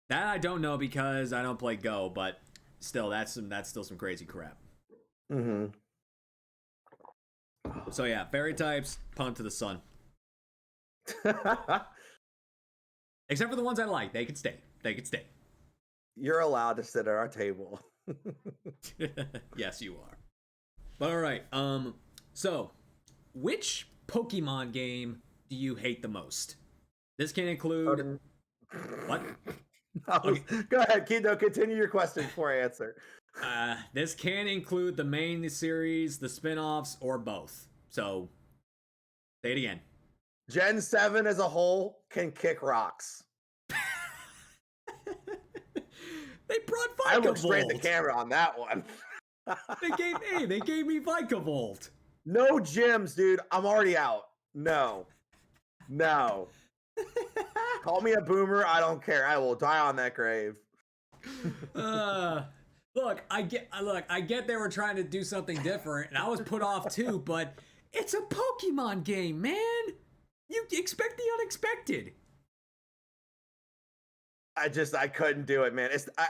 that I don't know because I don't play Go, but still, that's still some crazy crap. Mm-hmm. So yeah, fairy types, punt to the sun. Except for the ones I like, they can stay. They can stay. You're allowed to sit at our table. Yes, you are. All right. So, which Pokemon game do you hate the most? This can include what? Okay. Go ahead, Kido. Continue your question before I answer. This can include the main series, the spin-offs, or both. So, say it again. Gen 7 as a whole can kick rocks. They brought Vikavolt. I looked straight at the camera on that one. They gave me Vikavolt. No gyms, dude. I'm already out. No. Call me a boomer. I don't care. I will die on that grave. Look, I get they were trying to do something different, and I was put off too, but it's a Pokemon game, man. You expect the unexpected. I couldn't do it, man.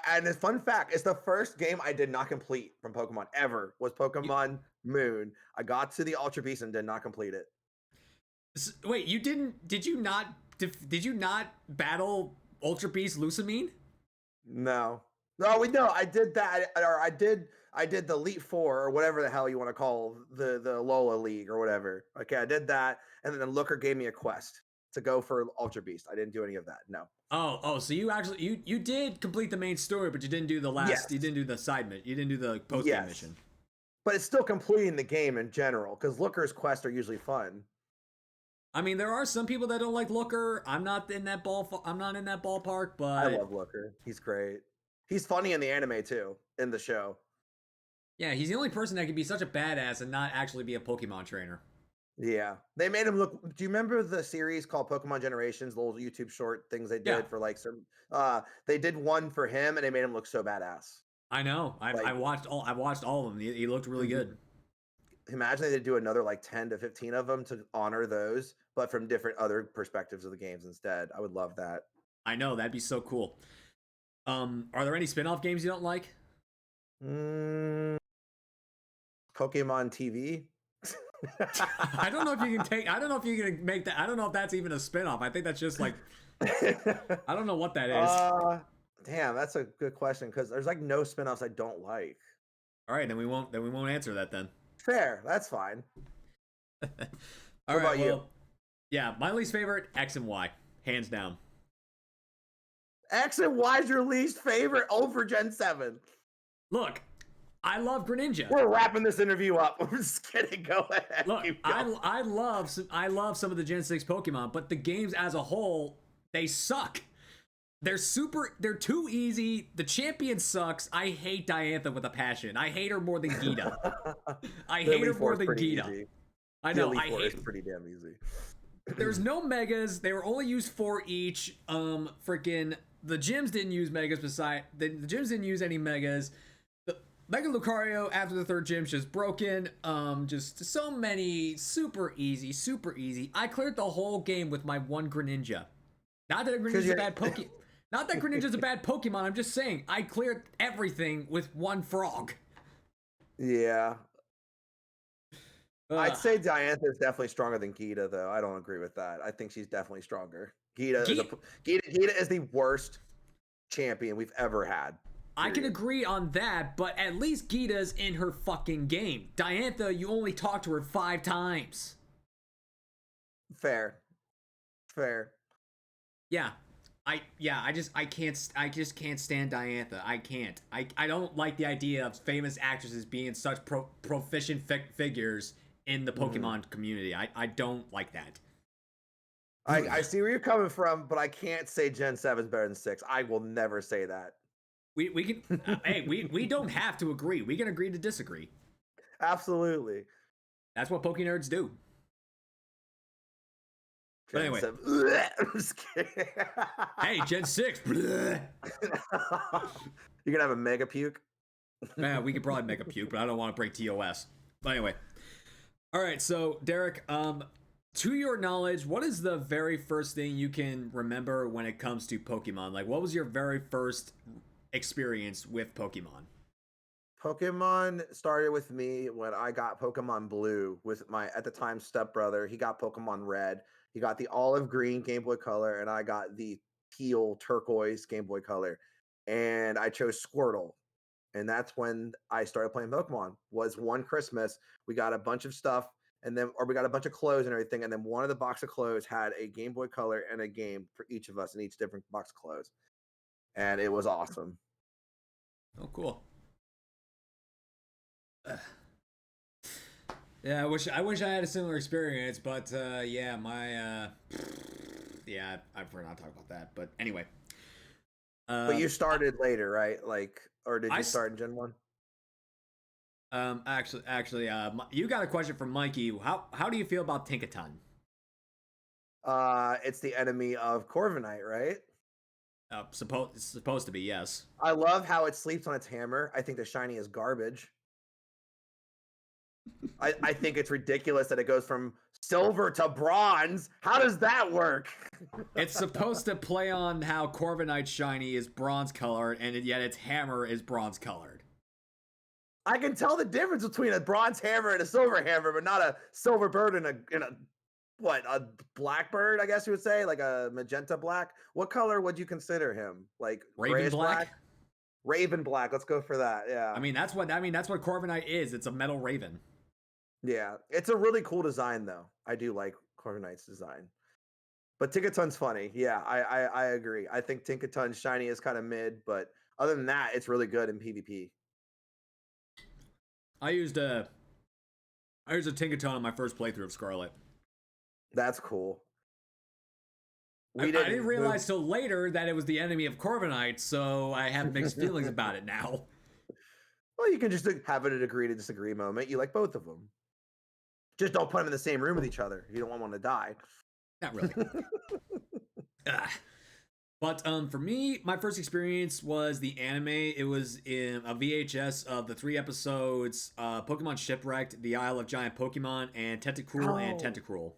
And a fun fact, it's the first game I did not complete from Pokemon ever was Pokemon Moon. I got to the Ultra Beast and did not complete it. Wait, you didn't? Did you not battle Ultra Beast Lusamine? No. I did that, or I did the Elite Four or whatever the hell you want to call the Lola League or whatever. Okay, I did that, and then Looker gave me a quest to go for Ultra Beast. I didn't do any of that. No. Oh, so you actually you did complete the main story, but you didn't do the last. Yes. You didn't do the side mission. You didn't do the post game mission. But it's still completing the game in general because Looker's quests are usually fun. I mean, there are some people that don't like Looker. I'm not in that ballpark, but I love Looker. He's great. He's funny in the anime too, in the show. Yeah, he's the only person that can be such a badass and not actually be a Pokemon trainer. Yeah, they made him look. Do you remember the series called Pokemon Generations? The little YouTube short things they did for like some. They did one for him, and they made him look so badass. I know. I watched all of them. He looked really good. Imagine they do another like 10 to 15 of them to honor those, but from different other perspectives of the games instead. I would love that. I know, that'd be so cool. Are there any spin-off games you don't like? Pokemon TV. I don't know if you can make that. I don't know if that's even a spin-off. I think that's just like I don't know what that is. Damn, that's a good question because there's like no spin-offs I don't like. All right, then we won't answer that then. Fair, that's fine. All right, well, yeah, my least favorite, X and Y, hands down. X and Y is your least favorite over Gen 7. Look, I love Greninja. We're wrapping this interview up. I'm just kidding. Go ahead. Look, I love some of the Gen 6 Pokemon, but the games as a whole, they suck. They're too easy. The champion sucks. I hate Diantha with a passion. I hate her more than Gita. I hate her more than Gita. Easy. I know. I hate. It's pretty damn easy. There's no megas. They were only used 4 each. Freaking the gyms didn't use megas. The gyms didn't use any megas. The Mega Lucario after the 3rd gym's just broken. Just so many super easy. I cleared the whole game with my 1 Greninja. Not that Greninja's a bad Pokemon. Not that Greninja's a bad Pokemon. I'm just saying I cleared everything with 1 frog. Yeah. I'd say Diantha is definitely stronger than Gita, though. I don't agree with that. I think she's definitely stronger. Gita is the worst champion we've ever had. I can agree on that, but at least Gita's in her fucking game. Diantha, you only talk to her 5 times. Fair. Yeah. I just can't stand Diantha. I can't. I don't like the idea of famous actresses being such proficient figures in the Pokemon community. I don't like that. I see where you're coming from, but I can't say Gen 7 is better than 6. I will never say that. We can hey, we don't have to agree. We can agree to disagree. Absolutely. That's what Poké Nerds do. But anyway. I'm just kidding. Hey, Gen 6. You're gonna have a mega puke? Man, we could probably make a puke, but I don't want to break TOS. But anyway. Alright, so Derek, to your knowledge, what is the very first thing you can remember when it comes to Pokemon? Like, what was your very first experience with Pokemon? Pokemon started with me when I got Pokemon Blue with my, at the time, stepbrother. He got Pokemon Red. He got the olive green Game Boy Color, and I got the teal turquoise Game Boy Color. And I chose Squirtle. And that's when I started playing Pokemon. Was one Christmas, we got a bunch of stuff, and then, or we got a bunch of clothes and everything, and then one of the box of clothes had a Game Boy Color and a game for each of us in each different box of clothes. And it was awesome. Oh, cool. Yeah, I wish I had a similar experience, but yeah, my yeah, I prefer not to talk about that. But anyway, but you started later, right? Like, or did you start in Gen 1? Actually, you got a question from Mikey. How do you feel about Tinkaton? It's the enemy of Corviknight, right? Supposed to be, yes. I love how it sleeps on its hammer. I think the shiny is garbage. I think it's ridiculous that it goes from silver to bronze. How does that work? It's supposed to play on how Corviknight's shiny is bronze colored, and yet its hammer is bronze colored. I can tell the difference between a bronze hammer and a silver hammer, but not a silver bird and a blackbird, I guess you would say, like a magenta black. What color would you consider him? Like Raven black? Raven black. Let's go for that. Yeah. I mean that's what Corviknight is. It's a metal raven. Yeah, it's a really cool design though. I do like Corviknight's design. But Tinkaton's funny. Yeah, I agree. I think Tinkaton's shiny is kind of mid, but other than that, it's really good in PvP. I used a Tinkaton on my first playthrough of Scarlet. That's cool. I didn't realize till later that it was the enemy of Corviknight, so I have mixed feelings about it now. Well, you can just have it an agree to disagree moment. You like both of them. Just don't put them in the same room with each other. You don't want one to die. Not really. But for me, my first experience was the anime. It was in a VHS of the 3 episodes, Pokemon Shipwrecked, The Isle of Giant Pokemon, and Tentacruel and Tentacruel.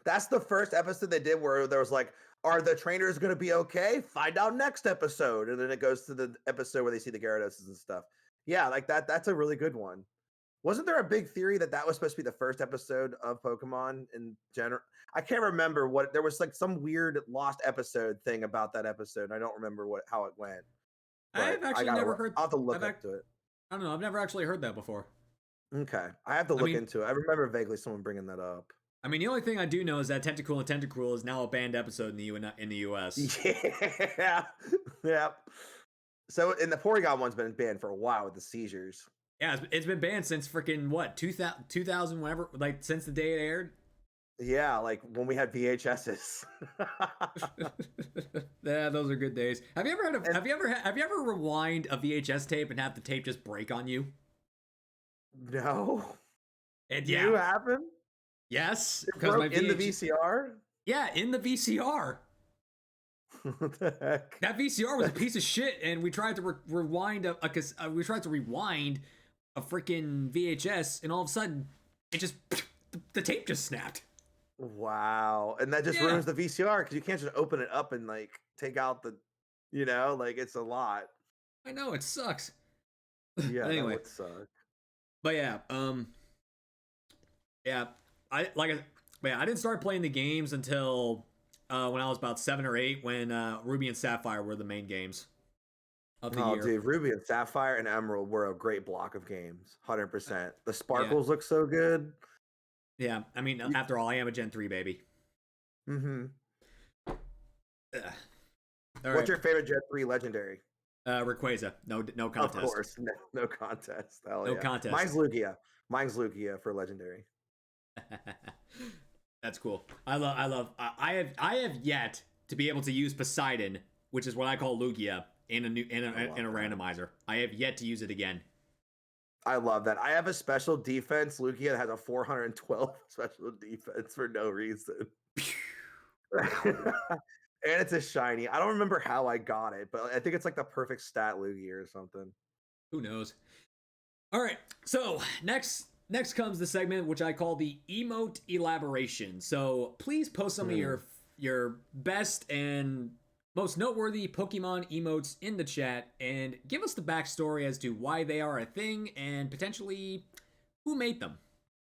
That's the first episode they did where there was like, are the trainers going to be okay? Find out next episode. And then it goes to the episode where they see the Gyarados and stuff. Yeah, like that. That's a really good one. Wasn't there a big theory that was supposed to be the first episode of Pokemon in general? I can't remember what, there was like some weird lost episode thing about that episode. I don't remember how it went. I've actually never heard. I'll have to look into it. I don't know. I've never actually heard that before. Okay. I have to look into it. I remember vaguely someone bringing that up. I mean, the only thing I do know is that Tentacruel and Tentacruel is now a banned episode in the US. Yeah. Yeah. So, and the Porygon one's been banned for a while with the seizures. Yeah, it's been banned since freaking what, 2000, whenever, like since the day it aired. Yeah, like when we had VHSs. Yeah, those are good days. Have you ever had a, And have you ever rewind a VHS tape and have the tape just break on you? no, And you yeah, happen? yes, It because my broke in the VH VCR? yeah, in the VCR. What the heck? That VCR was a piece of shit, and we tried to rewind we tried to rewind a freaking VHS, and all of a sudden, it just the tape just snapped. Wow. And that just Yeah, ruins the VCR because you can't just open it up and like take out the, like it's a lot. I know it sucks. Yeah, that Anyway, would suck. but yeah, yeah, I like I, yeah, I didn't start playing the games until when I was about 7 or 8, when Ruby and Sapphire were the main games of the Oh, year. dude, Ruby and Sapphire and Emerald were a great block of games. 100%. The Yeah, sparkles look so good. yeah. I mean, You, after all, I am a Gen 3 baby. mm-hmm. Ugh. All What's right, your favorite Gen 3 legendary? Rayquaza, no Of contest, course. No contest. Hell no yeah. contest. Mine's Lugia. Mine's Lugia for legendary. That's cool. I have yet to be able to use Poseidon, which is what I call Lugia, in a new I love in a that. randomizer. I have yet to use it again. I love that. I have a special defense. Lugia that has a 412 special defense for no reason. And it's a shiny. I don't remember how I got it, but I think it's like the perfect stat Lugia or something. Who knows? All right. So next comes the segment which I call the emote elaboration. So please post some of Hmm. your best and most noteworthy Pokemon emotes in the chat and give us the backstory as to why they are a thing and potentially who made them.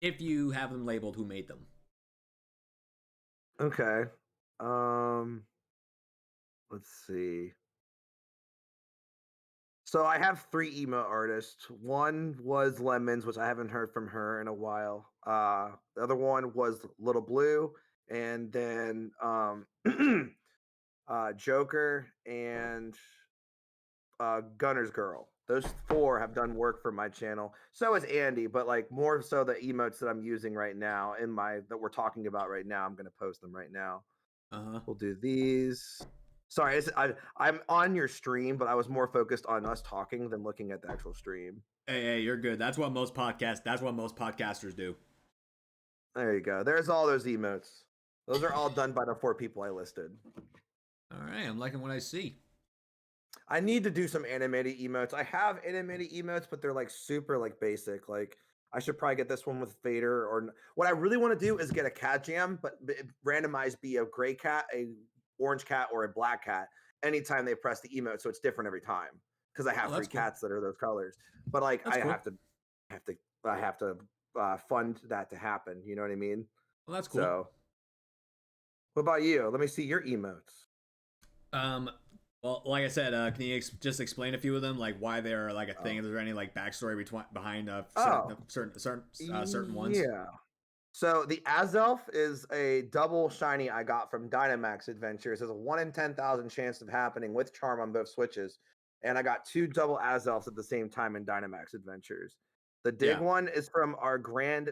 If you have them labeled, who made them. Okay. Um, let's see. So I have three emo artists. One was Lemons, which I haven't heard from her in a while. The other one was Little Blue, and then Joker and Gunner's Girl. Those four have done work for my channel. So is Andy, but like more so the emotes that I'm using right now that we're talking about right now. I'm gonna post them right now. Uh-huh. We'll do these. Sorry, I'm on your stream, but I was more focused on us talking than looking at the actual stream. Hey, you're good. That's what most podcasters do. There you go. There's all those emotes. Those are all done by the four people I listed. All right, I'm liking what I see. I need to do some animated emotes. I have animated emotes, but they're like super like basic. Like I should probably get this one with Vader or what I really want to do is get a cat jam, but randomized be a gray cat, a orange cat, or a black cat anytime they press the emote, so it's different every time. Because I Oh, have three that's cool. cats that are those colors. But like That's cool. I have to fund that to happen. You know what I mean? Well, that's cool. So what about you? Let me see your emotes. Um, well, like I said, can you just explain a few of them, like why they're like a thing? Is there any like backstory behind Oh, certain ones? yeah. So the Azelf is a double shiny I got from Dynamax Adventures. There's a 1 in 10,000 chance of happening with Charm on both switches. And I got two double Azelfs at the same time in Dynamax Adventures. The Dig Yeah. one is from our Grand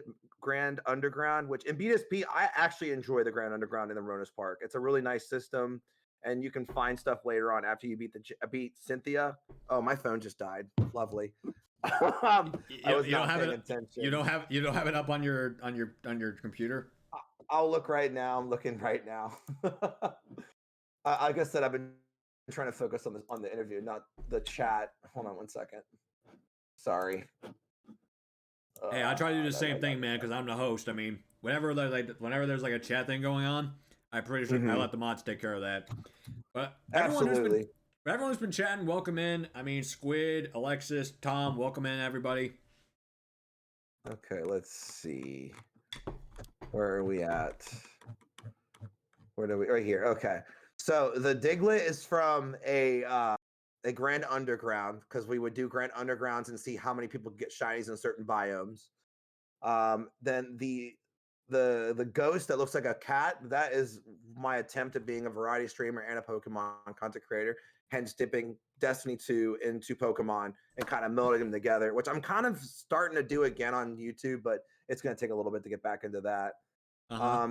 Underground, which in BSP, I actually enjoy the Grand Underground in the Ronas Park. It's a really nice system, and you can find stuff later on after you beat Cynthia. Oh, my phone just died. Lovely. I was You don't not have paying it. attention. You don't have it up on your computer. I'll look right now. I'm looking right now. Like I said, I've been trying to focus on the interview, not the chat. Hold on one second. Sorry. Hey, I try to do the same thing, man, because I'm the host. I mean, whenever there's like a chat thing going on, I'm pretty sure I let the mods take care of that. But Absolutely. everyone who's been chatting, welcome in. I mean, Squid, Alexis, Tom, welcome in, everybody. Okay, let's see. Where are we at? Right here? Okay. So the Diglett is from a Grand Underground because we would do Grand Undergrounds and see how many people get shinies in certain biomes. Then the ghost that looks like a cat, that is my attempt at being a variety streamer and a Pokemon content creator, hence dipping Destiny 2 into Pokemon and kind of melding them together, which I'm kind of starting to do again on YouTube, but it's going to take a little bit to get back into that. Uh-huh.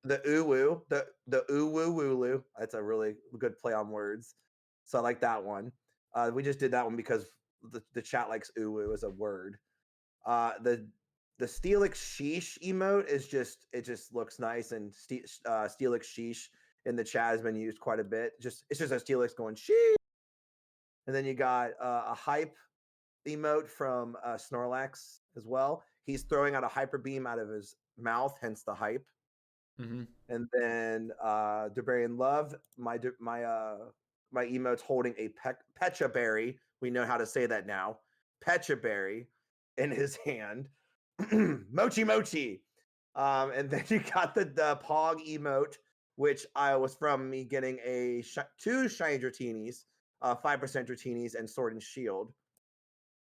The uwu, the uwu wulu. That's a really good play on words. So I like that one. We just did that one because the chat likes uwu as a word. The Steelix Sheesh emote is it just looks nice, and Steelix Sheesh in the chat has been used quite a bit. It's just a Steelix going sheesh. And then you got a hype emote from Snorlax as well. He's throwing out a hyper beam out of his mouth, hence the hype. Mm-hmm. And then Derbearian Love, my emote's holding a Pecha berry. We know how to say that now. Pecha berry in his hand. Mochi mochi. And then you got the Pog emote, which I was from me getting two shiny Dratini's, 5% Dratini's, and Sword and Shield.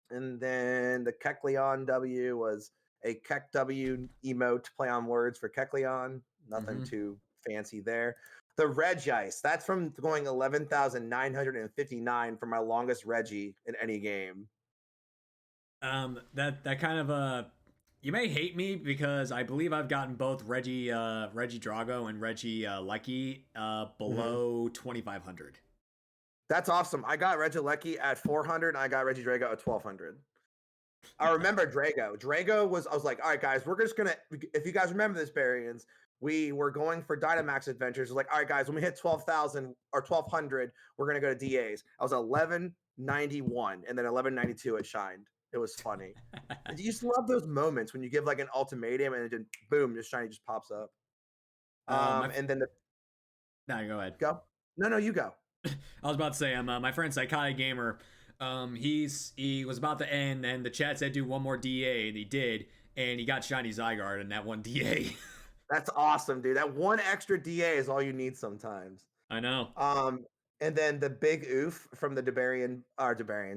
And then the Kecleon W was a Keck W emote, play on words for Kecleon. Nothing too fancy there. The Regice, that's from going 11,959 for my longest Reggie in any game. That kind of you may hate me because I believe I've gotten both Reggie Drago and Reggie Lucky below 2,500. That's awesome. I got Regieleki at 400 and I got Reggie Drago at 1,200. I remember Drago. I was like, all right, guys, we're just going to, if you guys remember this, Barians, we were going for Dynamax adventures. Like, all right, guys, when we hit 12,000 or 1,200, we're going to go to DAs. I was 1191 and then 1192 it shined. It was funny. You just love those moments when you give like an ultimatum and then boom, just shiny just pops up. And then no, go ahead. Go. No, you go. I was about to say, my friend Psychotic Gamer, he was about to end, and the chat said do one more DA, and he did, and he got shiny Zygarde in that one DA. That's awesome, dude. That one extra DA is all you need sometimes. I know. And then the big oof from the Derbearian,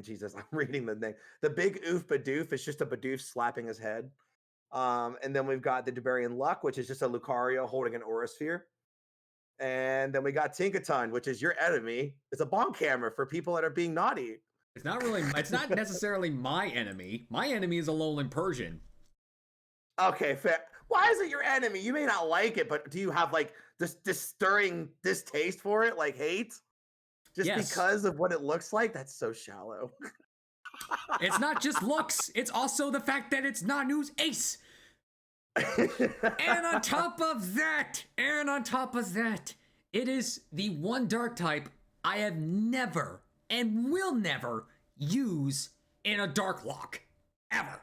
Jesus, I'm reading the name. The big oof Bidoof is just a Bidoof slapping his head. And then we've got the Derbearian Luck, which is just a Lucario holding an Aura Sphere. And then we got Tinkaton, which is your enemy. It's a bonk hammer for people that are being naughty. It's not necessarily my enemy. My enemy is a Alolan Persian. Okay, fair. Why is it your enemy? You may not like it, but do you have like this stirring distaste for it, like hate? Just because of what it looks like? That's so shallow. It's not just looks. It's also the fact that it's Nanu's ace. And on top of that, it is the one dark type I have never and will never use in a dark lock. Ever.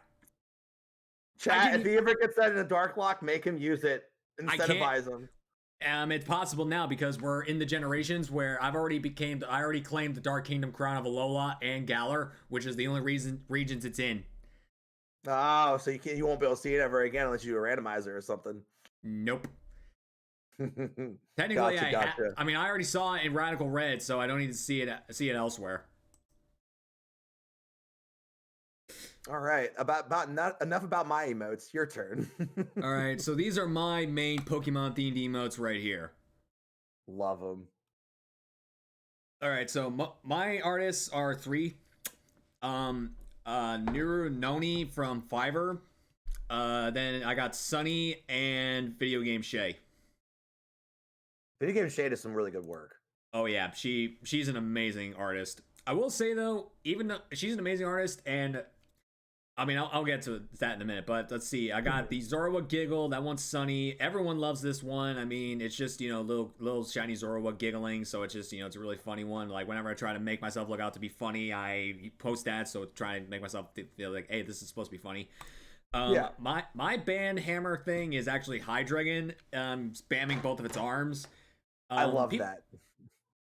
Chat, if he ever gets that in a dark lock, make him use it. Incentivize him. It's possible now because we're in the generations where I already claimed the Dark Kingdom crown of Alola and Galar, which is the only regions it's in. Oh, so you won't be able to see it ever again unless you do a randomizer or something. Nope. Technically, gotcha. I mean, I already saw it in Radical Red, so I don't need to see it elsewhere. All right, enough about my emotes. Your turn. All right, so these are my main Pokemon themed emotes right here. Love them. All right, so my artists are three. Nuru Noni from Fiverr. Then I got Sunny and Video Game Shay. Video Game Shay does some really good work. Oh yeah, she's an amazing artist. I will say though, even though she's an amazing artist, and I mean I'll get to that in a minute, but let's see. I got the Zorua Giggle. That one's Sunny. Everyone loves this one. I mean, it's just little shiny Zorua giggling, so it's just it's a really funny one. Like whenever I try to make myself look out to be funny, I post that, so try and make myself feel like, hey, this is supposed to be funny. Yeah. My band hammer thing is actually Hydreigon, spamming both of its arms. I love that.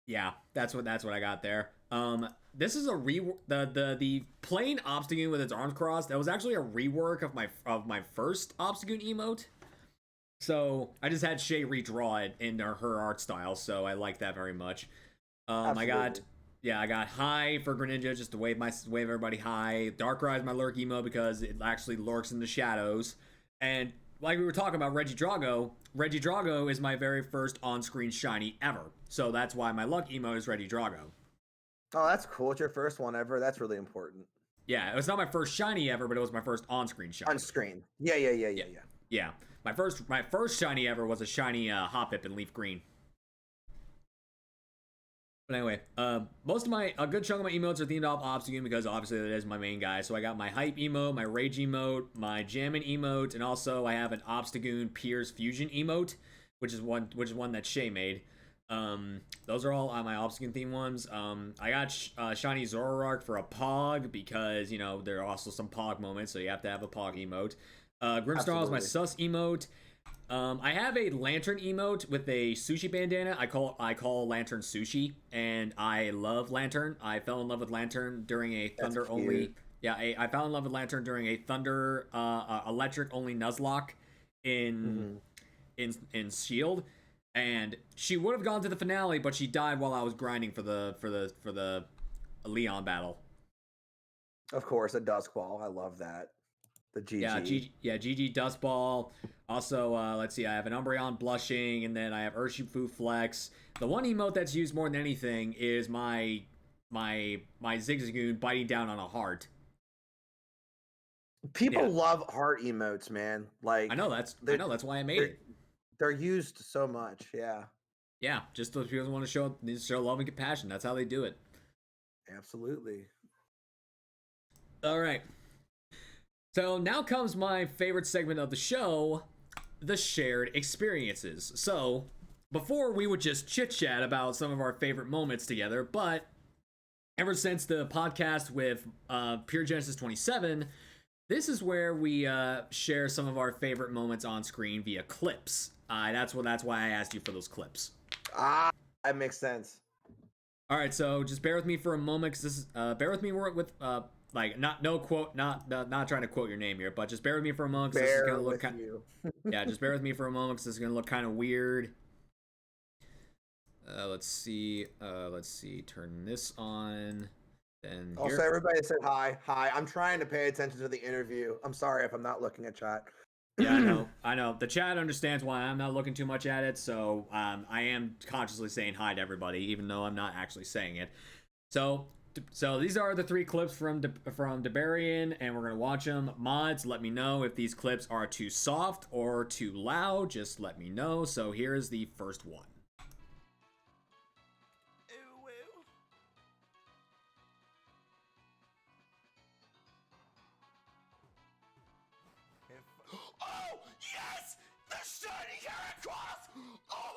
Yeah, that's what I got there. This is the plain Obstagoon with its arms crossed. That was actually a rework of my first Obstagoon emote. So I just had Shay redraw it in her art style. So I like that very much. I got High for Greninja just to wave everybody high. Darkrai is my lurk emote because it actually lurks in the shadows. And like we were talking about Reggie Drago is my very first on-screen shiny ever. So that's why my luck emote is Reggie Drago. Oh, that's cool. It's your first one ever. That's really important. Yeah, it was not my first shiny ever, but it was my first on-screen shiny. On screen. Yeah. Yeah, my first shiny ever was a shiny Hoppip in leaf green. But anyway, a good chunk of my emotes are themed off Obstagoon because obviously that is my main guy. So I got my Hype emote, my Rage emote, my Jammin' emote, and also I have an Obstagoon Piers Fusion emote, which is one that Shay made. Those are all my Obstagoon theme ones. I got Shiny Zoroark for a Pog because, you know, there are also some Pog moments, so you have to have a Pog emote. Grimsnarl is my Sus emote. I have a Lantern emote with a sushi bandana. I call Lantern Sushi, and I love Lantern. I fell in love with Lantern during a Thunder only. Yeah, I fell in love with Lantern during a Thunder electric only Nuzlocke in Shield, and she would have gone to the finale, but she died while I was grinding for the Leon battle. Of course, a Duskball. I love that. The GG. GG Dustball. Also, let's see, I have an Umbreon Blushing, and then I have Urshifu Flex. The one emote that's used more than anything is my Zigzagoon biting down on a heart. People love heart emotes, man. Like I know that's why I made it. They're used so much, yeah. Yeah, just those people want to show love and compassion. That's how they do it. Absolutely. All right. So now comes my favorite segment of the show, the shared experiences. So before we would just chit chat about some of our favorite moments together, but ever since the podcast with Pure Genesis 27, this is where we share some of our favorite moments on screen via clips. That's why I asked you for those clips. That makes sense. All right, so just bear with me for a moment, because this is bear with me with like not trying to quote your name here, but just bear with me for a moment. This is gonna look kind of, yeah, just bear with me for a moment, because this is gonna look kind of weird. Let's see. Turn this on. Then also, everybody said hi. I'm trying to pay attention to the interview. I'm sorry if I'm not looking at chat. Yeah, I know. The chat understands why I'm not looking too much at it, so I am consciously saying hi to everybody, even though I'm not actually saying it. So these are the 3 clips from Derbearian, and we're gonna watch them. Mods, let me know if these clips are too soft or too loud. Just let me know. So here's the first one. Oh, yes! The shiny Heracross! Oh,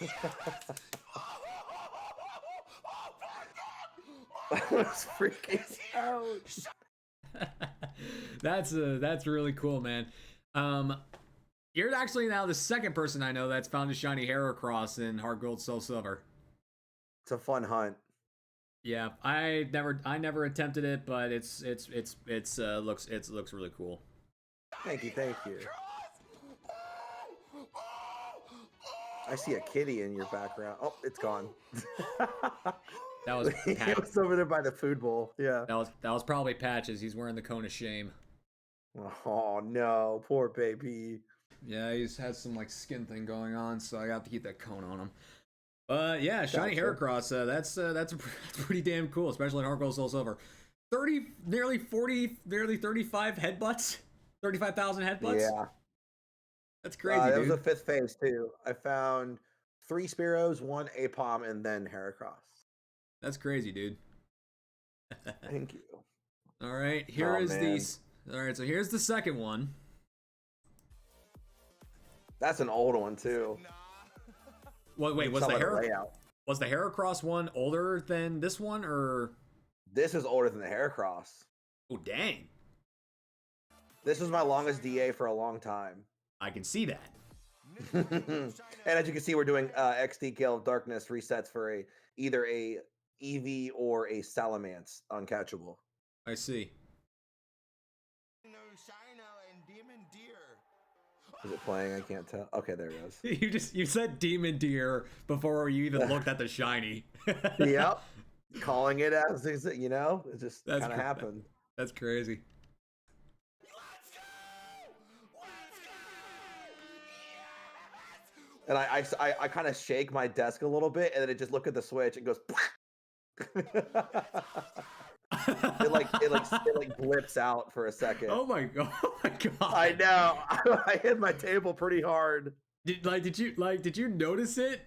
yes! Oh my God! That's freaking out. That's really cool, man. You're actually now the second person I know that's found a shiny Heracross in Heart Gold Soul Silver. It's a fun hunt. Yeah, I never attempted it, but it looks really cool. Thank you. I see a kitty in your background. Oh, it's gone. That was he was over there by the food bowl. Yeah. That was probably Patches. He's wearing the cone of shame. Oh no, poor baby. Yeah, he's has some like skin thing going on, so I got to keep that cone on him. Yeah, shiny Heracross. That's pretty damn cool, especially in Heart Gold Soul Silver. 35 headbutts. 35,000 headbutts. Yeah. That's crazy, that dude. was the 5th phase too. I found 3 Spearows, 1 Apom, and then Heracross. That's crazy, dude. Thank you. All right, here's the second one. That's an old one too. Well, wait, was the Heracross one older than this one, or? This is older than the Heracross. Oh, dang. This was my longest DA for a long time. I can see that. And as you can see, we're doing XD Gale of Darkness resets for either a Eevee or a Salamence uncatchable. I see. Is it playing? I can't tell. Okay, there it goes. You said Demon Deer before you even looked at the shiny. Yep. Calling it as it just kind of happened. That's crazy. And I kind of shake my desk a little bit, and then it just look at the switch and goes. it blips out for a second. Oh my god! Oh my god! I know. I hit my table pretty hard. Did you notice it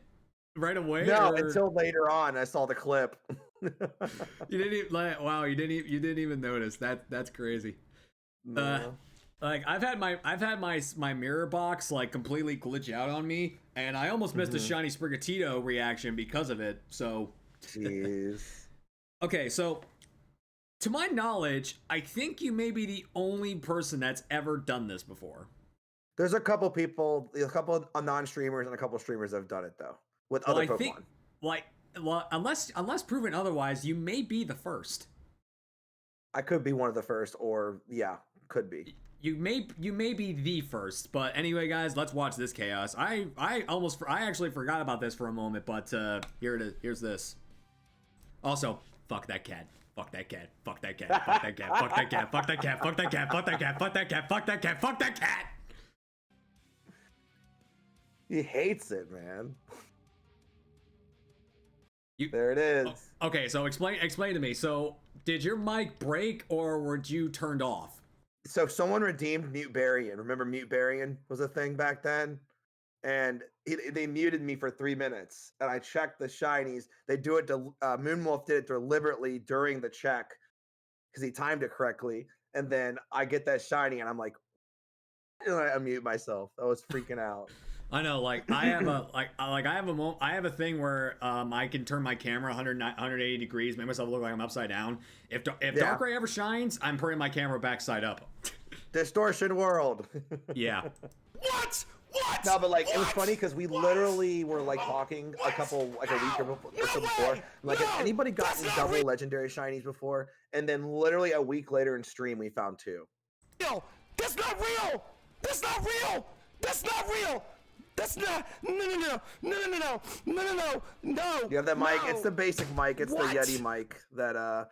right away? No, or... until later on, I saw the clip. You didn't even wow! You didn't even notice that. That's crazy. No. Like I've had my mirror box like completely glitch out on me, and I almost missed a shiny Sprigatito reaction because of it. So, jeez. Okay, so to my knowledge, I think you may be the only person that's ever done this before. There's a couple people, a couple of non-streamers, and a couple of streamers that have done it though with other Pokemon. Unless proven otherwise, you may be the first. I could be one of the first, or yeah, could be. You may be the first, but anyway, guys, let's watch this chaos. I actually forgot about this for a moment, but here it is. Here's this. Also, fuck that cat. Fuck that cat. Fuck that cat. Fuck that cat. Fuck that cat. Fuck that cat. Fuck that cat. Fuck that cat. Fuck that cat. Fuck that cat. Fuck that cat. He hates it, man. There it is. Okay, so explain to me. So, did your mic break or were you turned off? So someone redeemed Derbearian. Remember Derbearian was a thing back then? And they muted me for 3 minutes. And I checked the shinies. They do it to Moonwolf did it deliberately during the check because he timed it correctly. And then I get that shiny and I'm like, and I unmute myself. I was freaking out. I know, like I have a thing where I can turn my camera 180 degrees, make myself look like I'm upside down. If Darkrai ever shines, I'm putting my camera back side up. Distortion world. Yeah. What? No, but like it was funny because we literally were like talking a week or so before. Like, has anybody gotten double legendary shinies before? And then literally a week later in stream, we found 2. Real. That's not real. That's not real. That's not real. That's not. No. You have that mic? It's the basic mic. It's the Yeti mic that I'll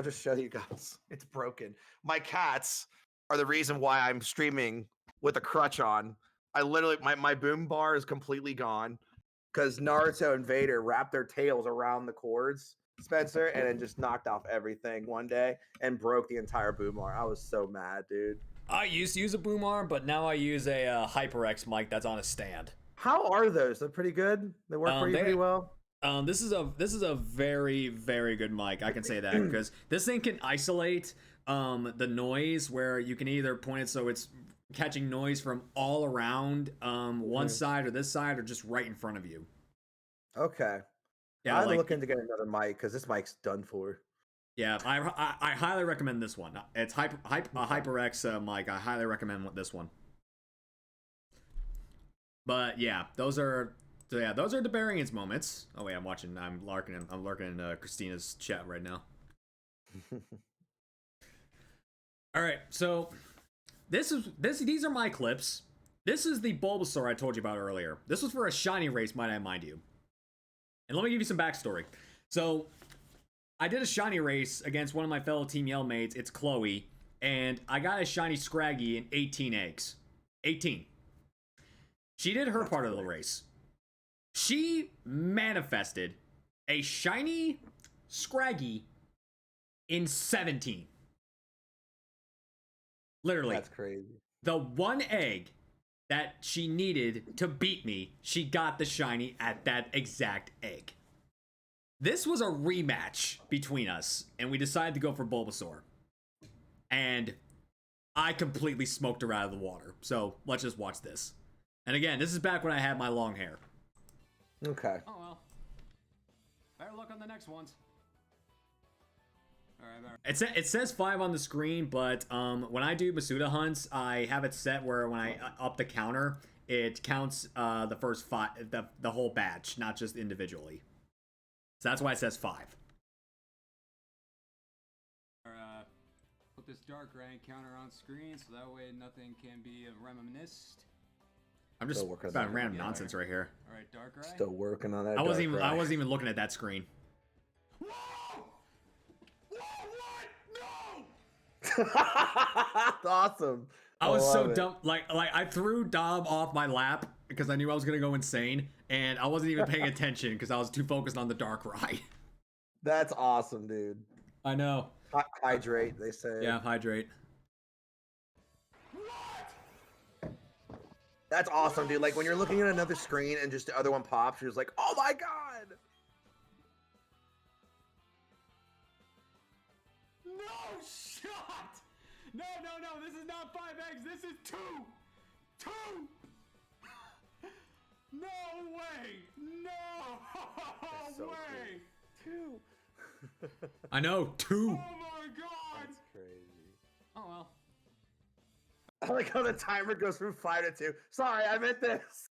just show you guys. It's broken. My cats are the reason why I'm streaming with a crutch on. I literally my boom bar is completely gone because Naruto and Vader wrapped their tails around the cords, Spencer, and then just knocked off everything one day and broke the entire boom bar. I was so mad, dude. I used to use a boom arm, but now I use a HyperX mic that's on a stand. How are those? They're pretty good. They work pretty well. This is a very, very good mic. I can say that because this thing can isolate the noise where you can either point it so it's catching noise from all around one side or this side or just right in front of you. Okay. Yeah, I'm looking to get another mic because this mic's done for. Yeah, I highly recommend this one. It's HyperX mic. I highly recommend this one. But yeah, those are Derbearian's moments. Oh wait, I'm lurking in Christina's chat right now. All right, so these are my clips. This is the Bulbasaur I told you about earlier. This was for a shiny race, might I mind you. And let me give you some backstory. So I did a shiny race against one of my fellow Team Yell mates. It's Chloe, and I got a shiny Scraggy in 18 eggs. 18. She did her part of the race. She manifested a shiny Scraggy in 17. Literally. That's crazy. The one egg that she needed to beat me, she got the shiny at that exact egg. This was a rematch between us, and we decided to go for Bulbasaur. And I completely smoked her out of the water. So let's just watch this. And again, this is back when I had my long hair. Okay. Oh well. Better luck on the next ones. Alright. It says 5 on the screen, but when I do Masuda hunts, I have it set where when I up the counter, it counts the first 5, the whole batch, not just individually. So that's why it says 5. Put this Darkrai counter on screen so that way nothing can be reminisced. I'm just about random nonsense right here. All right, Darkrai. Still working on that. I wasn't even looking at that screen. Whoa! Whoa! What? No! That's awesome. I was so dumb. Like I threw Dom off my lap because I knew I was gonna go insane, and I wasn't even paying attention because I was too focused on the Darkrai. That's awesome, dude. I know. Hydrate, they say. Yeah, hydrate. That's awesome, dude. Like when you're looking at another screen and just the other one pops, you're just like, oh my god. No shot! No, this is not 5 eggs, this is 2! 2! No way! No so way! Cool. 2. I know, 2. Oh my god! That's crazy. Oh well. I like how the timer goes from 5 to 2. Sorry, I meant this.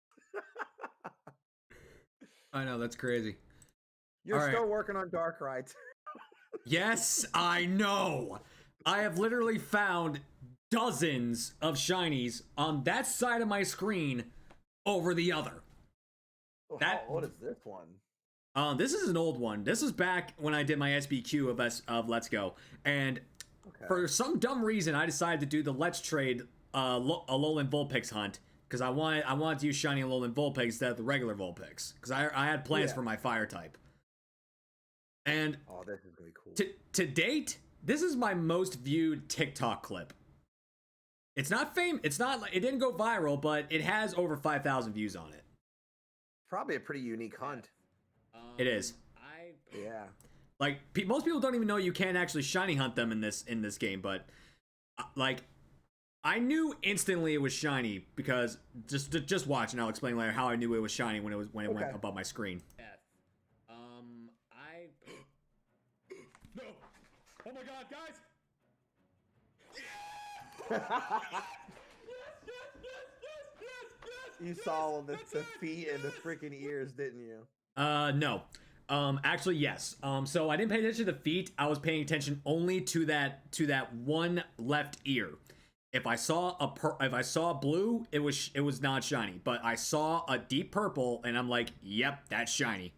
I know, that's crazy. You're All right. still working on Dark Ride. Yes, I know. I have literally found dozens of shinies on that side of my screen over the other. Oh, That- how old is this one? This is an old one. This is back when I did my SBQ of Let's Go, and Okay. for some dumb reason, I decided to do the Let's Trade Alolan Vulpix hunt because I wanted to use shiny Alolan Vulpix instead of the regular Vulpix because I had plans for my fire type. And Oh, this is really cool. to date, this is my most viewed TikTok clip. It's not it didn't go viral, but it has over 5,000 views on it. Probably a pretty unique hunt. It is. Yeah. Like most people don't even know you can actually shiny hunt them in this game, but like I knew instantly it was shiny because just watch and I'll explain later how I knew it was shiny when it went above my screen. No! Oh my god, guys! You saw the feet and the freaking ears, didn't you? No. Actually, yes. So I didn't pay attention to the feet. I was paying attention only to that one left ear. If I saw blue, it was not shiny. But I saw a deep purple, and I'm like, yep, that's shiny.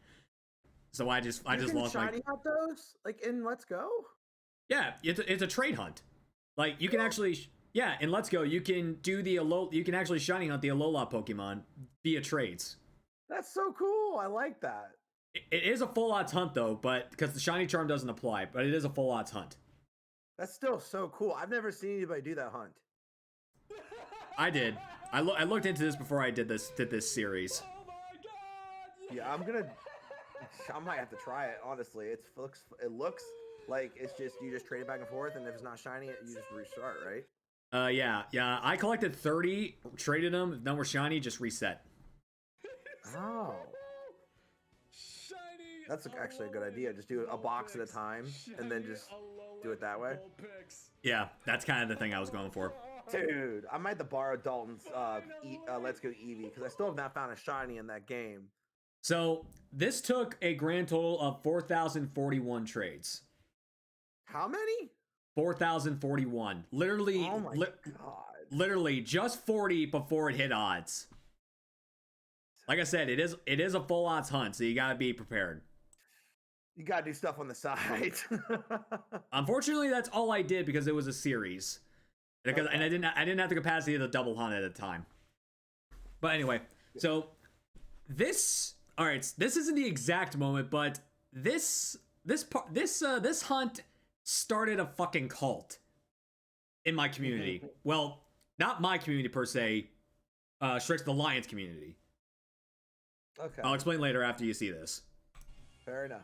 So I just lost my shiny hunt those like in Let's Go. Yeah, it's a trade hunt. Like you can actually in Let's Go you can do you can actually shiny hunt the Alola Pokemon via trades. That's so cool. I like that. It is a full odds hunt though, but because the shiny charm doesn't apply, but it is a full odds hunt. That's still so cool. I've never seen anybody do that hunt. I did. I looked into this before I did this series. Oh my god! Yeah, I might have to try it. Honestly, it looks like it's just you just trade it back and forth, and if it's not shiny, you just restart, right? Yeah. I collected 30, traded them. If none were shiny, just reset. Oh, Shiny that's actually a good idea. Just do a box at a time, and then just do it that way. Yeah, that's kind of the thing I was going for. Dude, I might have to borrow Dalton's Let's Go Eevee because I still have not found a shiny in that game. So this took a grand total of 4,041 trades. How many? 4,041. Literally, Oh my god. literally just 40 before it hit odds. Like I said, it is a full odds hunt, so you gotta be prepared. You gotta do stuff on the side. Unfortunately, that's all I did because it was a series, and I didn't have the capacity to double hunt at a time. But anyway, so this isn't the exact moment, but this hunt started a fucking cult in my community. Well, not my community per se. Shrix the Lions community. Okay. I'll explain later after you see this. Fair enough.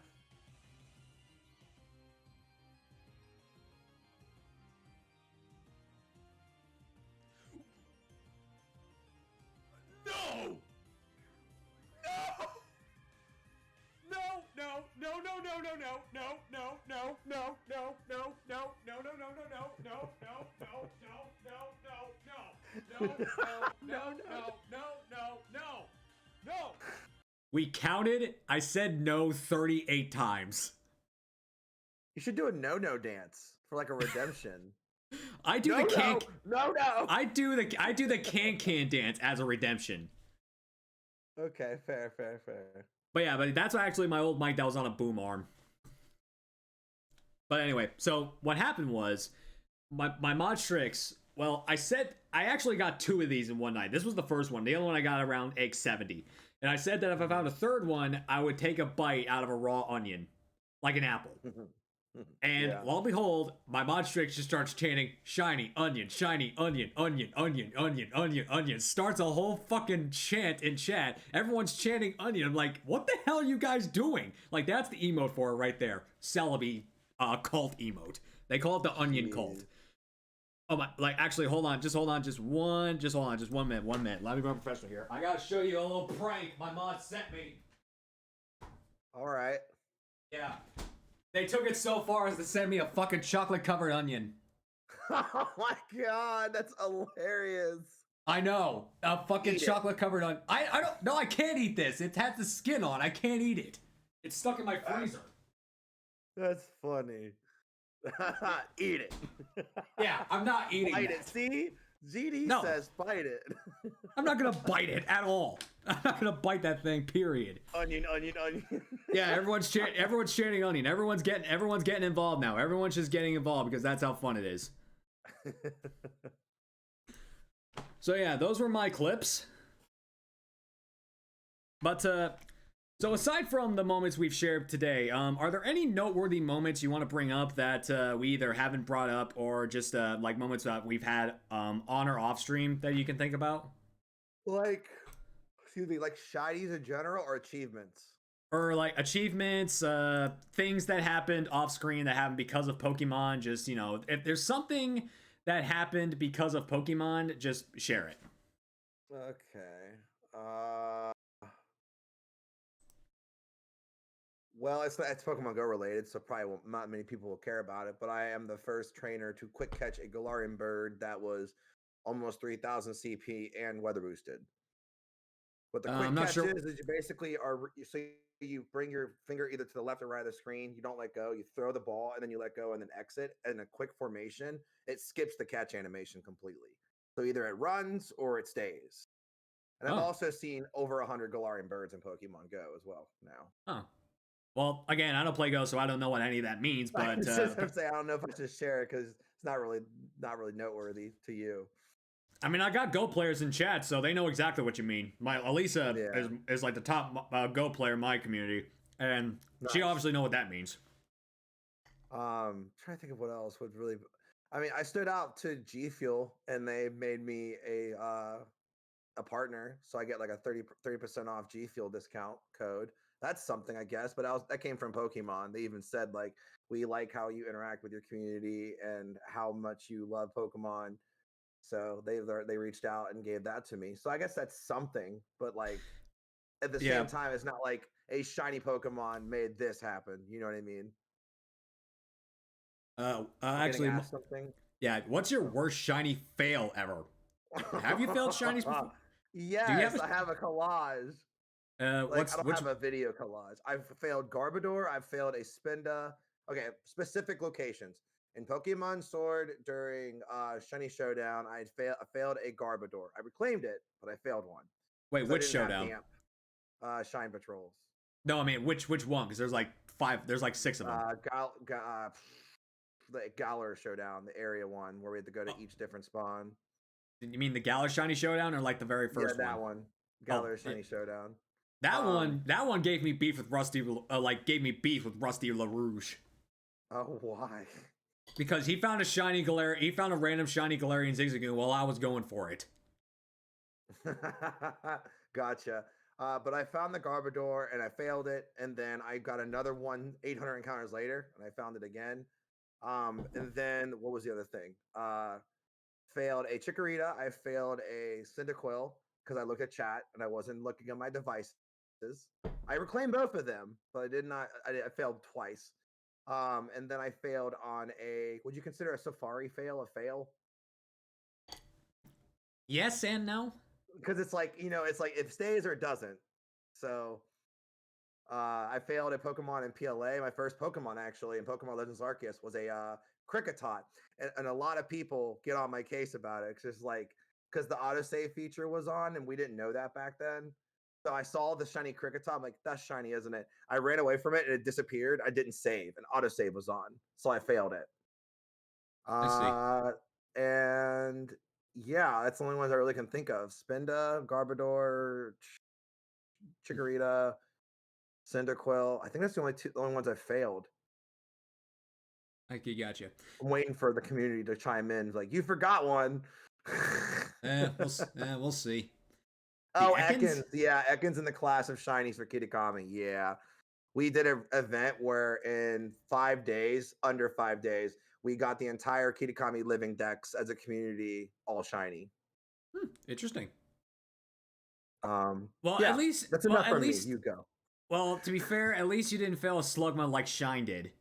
No! No! We counted. I said no 38 times. You should do a no dance for like a redemption. I do the no. I do the can dance as a redemption. Okay, fair. But that's actually my old mic that was on a boom arm. But anyway, so what happened was my mod Strix. Well, I actually got 2 of these in one night. This was the first one. The other one I got around egg 70. And I said that if I found a third one, I would take a bite out of a raw onion. like an apple. And lo and behold, my mod strix just starts chanting shiny onion, onion, onion, onion, onion. Starts a whole fucking chant in chat. Everyone's chanting onion. I'm like, what the hell are you guys doing? Like, that's the emote for it right there. Celebi cult emote. They call it the onion cult. Oh my, like, actually, hold on, just one minute. Let me run professional here. I gotta show you a little prank my mod sent me. All right. Yeah. They took it so far as to send me a fucking chocolate covered onion. Oh my god, that's hilarious. I know. A fucking chocolate covered onion. I don't, no, I can't eat this. It has the skin on. I can't eat it. It's stuck in my freezer. That's funny. Eat it. Yeah, I'm not eating Bite that. it. See? GD says bite it. I'm not gonna bite it at all. I'm not gonna bite that thing, period. Onion. Yeah, everyone's chanting onion. Everyone's getting involved now. Everyone's just getting involved because that's how fun it is. So yeah, those were my clips. But so aside from the moments we've shared today, are there any noteworthy moments you want to bring up that we either haven't brought up or just like moments that we've had on or off stream that you can think about? Like, excuse me, like shinies in general or achievements? Or like achievements, things that happened off screen that happened because of Pokemon. Just, you know, if there's something that happened because of Pokemon, just share it. Okay. Well, it's Pokemon Go related, so probably not many people will care about it. But I am the first trainer to quick catch a Galarian bird that was almost 3,000 CP and weather boosted. What the quick catch is you basically so you bring your finger either to the left or right of the screen. You don't let go. You throw the ball and then you let go and then exit. And in a quick formation, it skips the catch animation completely. So either it runs or it stays. And I've also seen over 100 Galarian birds in Pokemon Go as well now. Oh. Well, again, I don't play Go, so I don't know what any of that means. But I don't know if I should share it because it's not really noteworthy to you. I mean, I got Go players in chat, so they know exactly what you mean. My Elisa is like the top Go player in my community, and she obviously know what that means. Trying to think of what else would really. I mean, I stood out to G Fuel, and they made me a partner, so I get like a 30% off G Fuel discount code. That's something, I guess, but that came from Pokemon. They even said like, we like how you interact with your community and how much you love Pokemon. So they reached out and gave that to me. So I guess that's something, but like at the same time, it's not like a shiny Pokemon made this happen. You know what I mean? Actually, something. Yeah. What's your worst shiny fail ever? Have you failed shinies before? Yes, I have a collage. I don't have a video collage. I've failed Garbodor. I've failed a Spinda. Okay, specific locations. In Pokemon Sword during Shiny Showdown, I failed a Garbodor. I reclaimed it, but I failed one. Wait, which showdown? Shine Patrols. No, I mean which one? Because there's like 5. There's like 6 of them. The Galar Showdown, the area one where we had to go to each different spawn. You mean the Galar Shiny Showdown or like the very first one? Yeah, that one. Galar Shiny Showdown. That one gave me beef with Rusty. Gave me beef with Rusty LaRouge. Oh, why? Because he found a random shiny Galarian Zigzagoon while I was going for it. Gotcha. But I found the Garbodor and I failed it, and then I got another one 800 encounters later, and I found it again. And then what was the other thing? Failed a Chikorita. I failed a Cyndaquil because I looked at chat and I wasn't looking at my devices. I reclaimed both of them, but I did not. I failed twice. And then I failed on a. Would you consider a Safari fail a fail? Yes and no. Because it's like it stays or it doesn't. So I failed a Pokemon in PLA. My first Pokemon actually in Pokemon Legends Arceus was a Kricketot, and a lot of people get on my case about it. It's just like because the autosave feature was on and we didn't know that back then. So I saw the shiny Kricketot. I'm like, that's shiny, isn't it? I ran away from it and it disappeared. I didn't save, and autosave was on, so I failed it. I see. And yeah, that's the only ones I really can think of. Spinda, Garbodor, Chikorita. Cyndaquil. I think that's the only ones I failed. Okay, gotcha. I'm waiting for the community to chime in. Like, you forgot one. We'll see. Oh, Ekans? Ekans. Yeah, Ekans in the class of shinies for Kitakami. Yeah. We did an event where in 5 days, under 5 days, we got the entire Kitakami living decks as a community all shiny. Interesting. Well, Well, yeah, at least that's enough for me. You go. Well, to be fair, at least you didn't fail a Slugma like Shine did.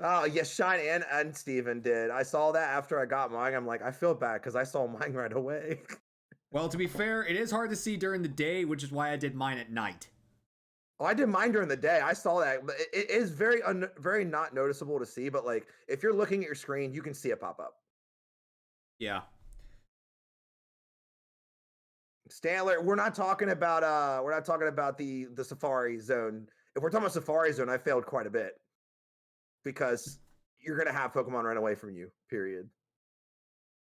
Oh, yes, Shine and Steven did. I saw that after I got mine. I'm like, I feel bad because I saw mine right away. Well, to be fair, it is hard to see during the day, which is why I did mine at night. Oh, I did mine during the day. I saw that. But it is very not noticeable to see. But like, if you're looking at your screen, you can see it pop up. Yeah. Stanler, we're not talking about the Safari Zone. If we're talking about Safari Zone, I failed quite a bit because you're gonna have Pokemon run away from you. Period.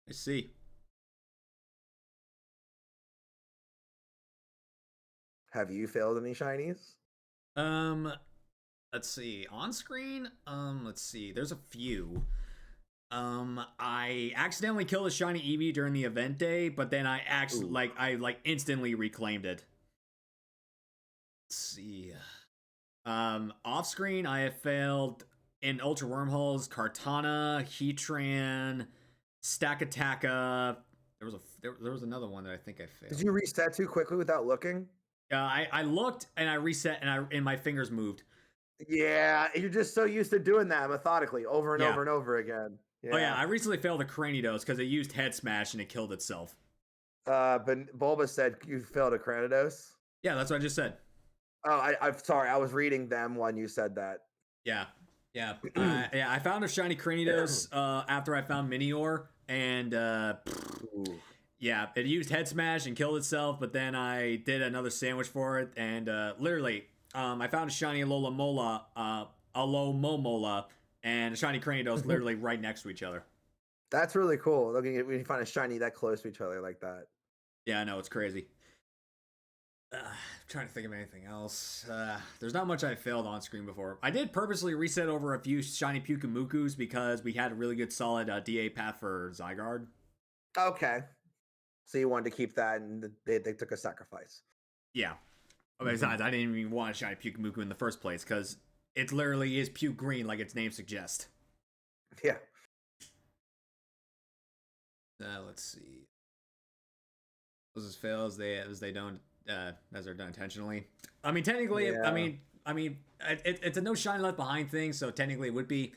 I see. Have you failed any shinies? Let's see. On screen, let's see. There's a few. I accidentally killed a shiny Eevee during the event day, but then I instantly reclaimed it. Let's see. Off screen, I have failed in Ultra Wormholes, Kartana, Heatran, Stakataka. There was another one that I think I failed. Did you reset too quickly without looking? I looked and I reset and my fingers moved. Yeah, you're just so used to doing that methodically over and Yeah. over and over again. Yeah. Oh yeah, I recently failed a Cranidos because it used Head Smash and it killed itself. But Bulba said you failed a Cranidos. Yeah, that's what I just said. Oh, I'm sorry. I was reading them when you said that. Yeah. I found a shiny Cranidos after I found Minior, and yeah, it used Head Smash and killed itself. But then I did another sandwich for it, and literally, I found a shiny Alomomola, and a shiny Cranidos literally right next to each other. That's really cool. Looking at when you find a shiny that close to each other like that. Yeah, I know, it's crazy. I'm trying to think of anything else. There's not much I failed on screen before. I did purposely reset over a few shiny Pyukumukus because we had a really good solid DA path for Zygarde. Okay. So you wanted to keep that, and they took a sacrifice. Yeah. Besides, I didn't even want a shiny Pyukumuku in the first place because it literally is puke green like its name suggests. Yeah. Let's see. Those as fail as they don't as they're done intentionally. I mean, technically, Yeah. I mean, it's a no shine left behind thing, so technically it would be.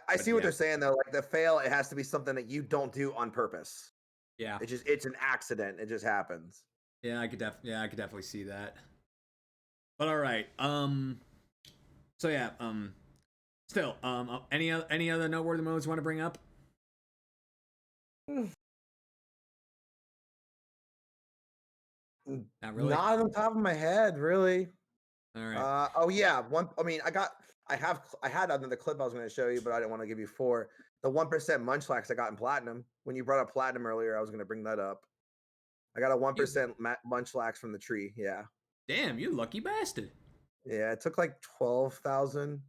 I see what they're saying though. Like the fail, it has to be something that you don't do on purpose. Yeah. It's an accident. It just happens. Yeah, I could definitely see that. But all right. So yeah. Still. Any other noteworthy moments you want to bring up? Not really. Not on top of my head, really. All right. Oh yeah, one. I mean, I had another clip I was going to show you, but I didn't want to give you 4. The 1% Munchlax I got in Platinum. When you brought up Platinum earlier, I was going to bring that up. I got a 1% Munchlax from the tree. Yeah. Damn, you lucky bastard. Yeah, it took like 12,000.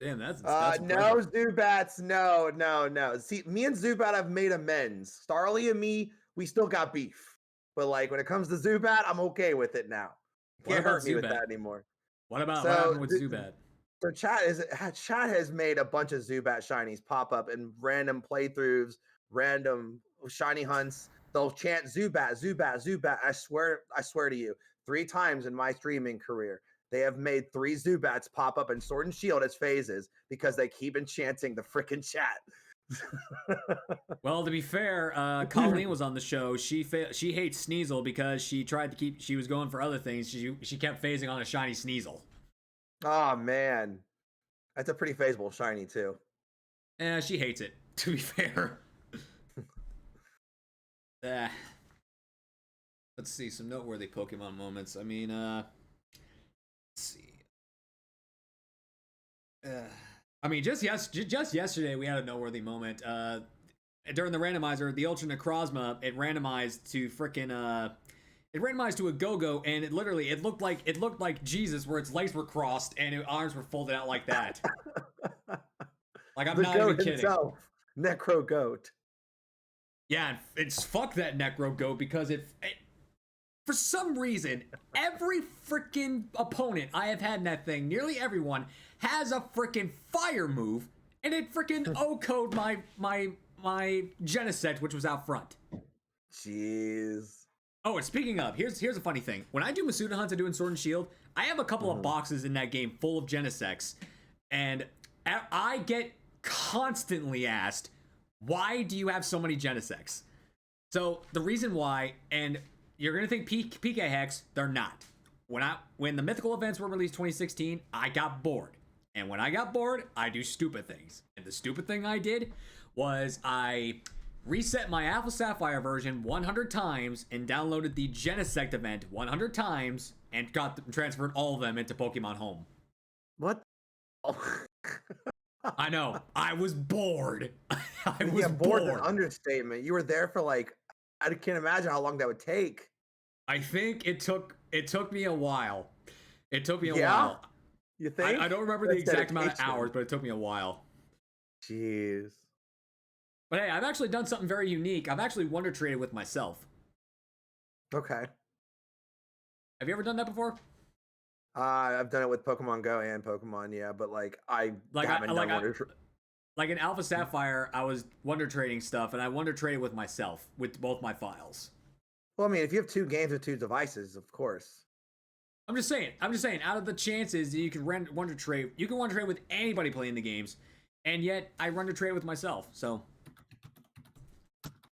Damn, that's no, Zubats. No. See, me and Zubat have made amends. Starly and me, we still got beef. But like when it comes to Zubat, I'm okay with it now. Can't hurt me with that anymore. What happened with Zubat? So chat has made a bunch of Zubat shinies pop up in random playthroughs, random shiny hunts. They'll chant Zubat. I swear to you, 3 times in my streaming career, they have made 3 Zubats pop up in Sword and Shield as phases because they keep enchanting the freaking chat. Well, to be fair, Colleen was on the show. She hates Sneasel because she was going for other things. She kept phasing on a shiny Sneasel. Oh man, that's a pretty phaseable shiny too. Yeah, she hates it. To be fair. Let's see some noteworthy Pokemon moments. I mean, let's see. I mean, just yesterday we had a noteworthy moment. During the randomizer, the Ultra Necrozma, it randomized to frickin' It randomized to a go-go, and it looked like Jesus, where its legs were crossed and its arms were folded out like that. Like I'm The not even goat kidding. himself, Necro Goat. Yeah, it's fuck that Necro Goat because it for some reason, every freaking opponent I have had in that thing, nearly everyone, has a freaking fire move, and it freaking O-code my Genesect, which was out front. Jeez. Oh, and speaking of, here's a funny thing. When I do Masuda hunts and doing Sword and Shield, I have a couple of boxes in that game full of Genesects, and I get constantly asked, why do you have so many Genesects? So the reason why, and you're gonna think PK Hex, they're not. When the mythical events were released 2016, I got bored. And when I got bored, I do stupid things. And the stupid thing I did was I reset my Alpha Sapphire version 100 times and downloaded the Genesect event 100 times and transferred all of them into Pokemon Home. What? I know. I was bored. I was Yeah, bored. bored. An understatement. You were there for like, I can't imagine how long that would take. I think it took me a while. It took me a Yeah? while. You think? I don't remember the exact amount of hours, but it took me a while. Jeez. But hey, I've actually done something very unique. I've actually Wonder Traded with myself. Okay. Have you ever done that before? I've done it with Pokemon Go and Pokemon, yeah, but like I haven't done Wonder like in Alpha Sapphire, I was Wonder Trading stuff, and I Wonder Traded with myself with both my files. Well, I mean, if you have two games with two devices, of course. I'm just saying. Out of the chances that you can Wonder Trade, you can Wonder Trade with anybody playing the games, and yet I Wonder Trade with myself. So,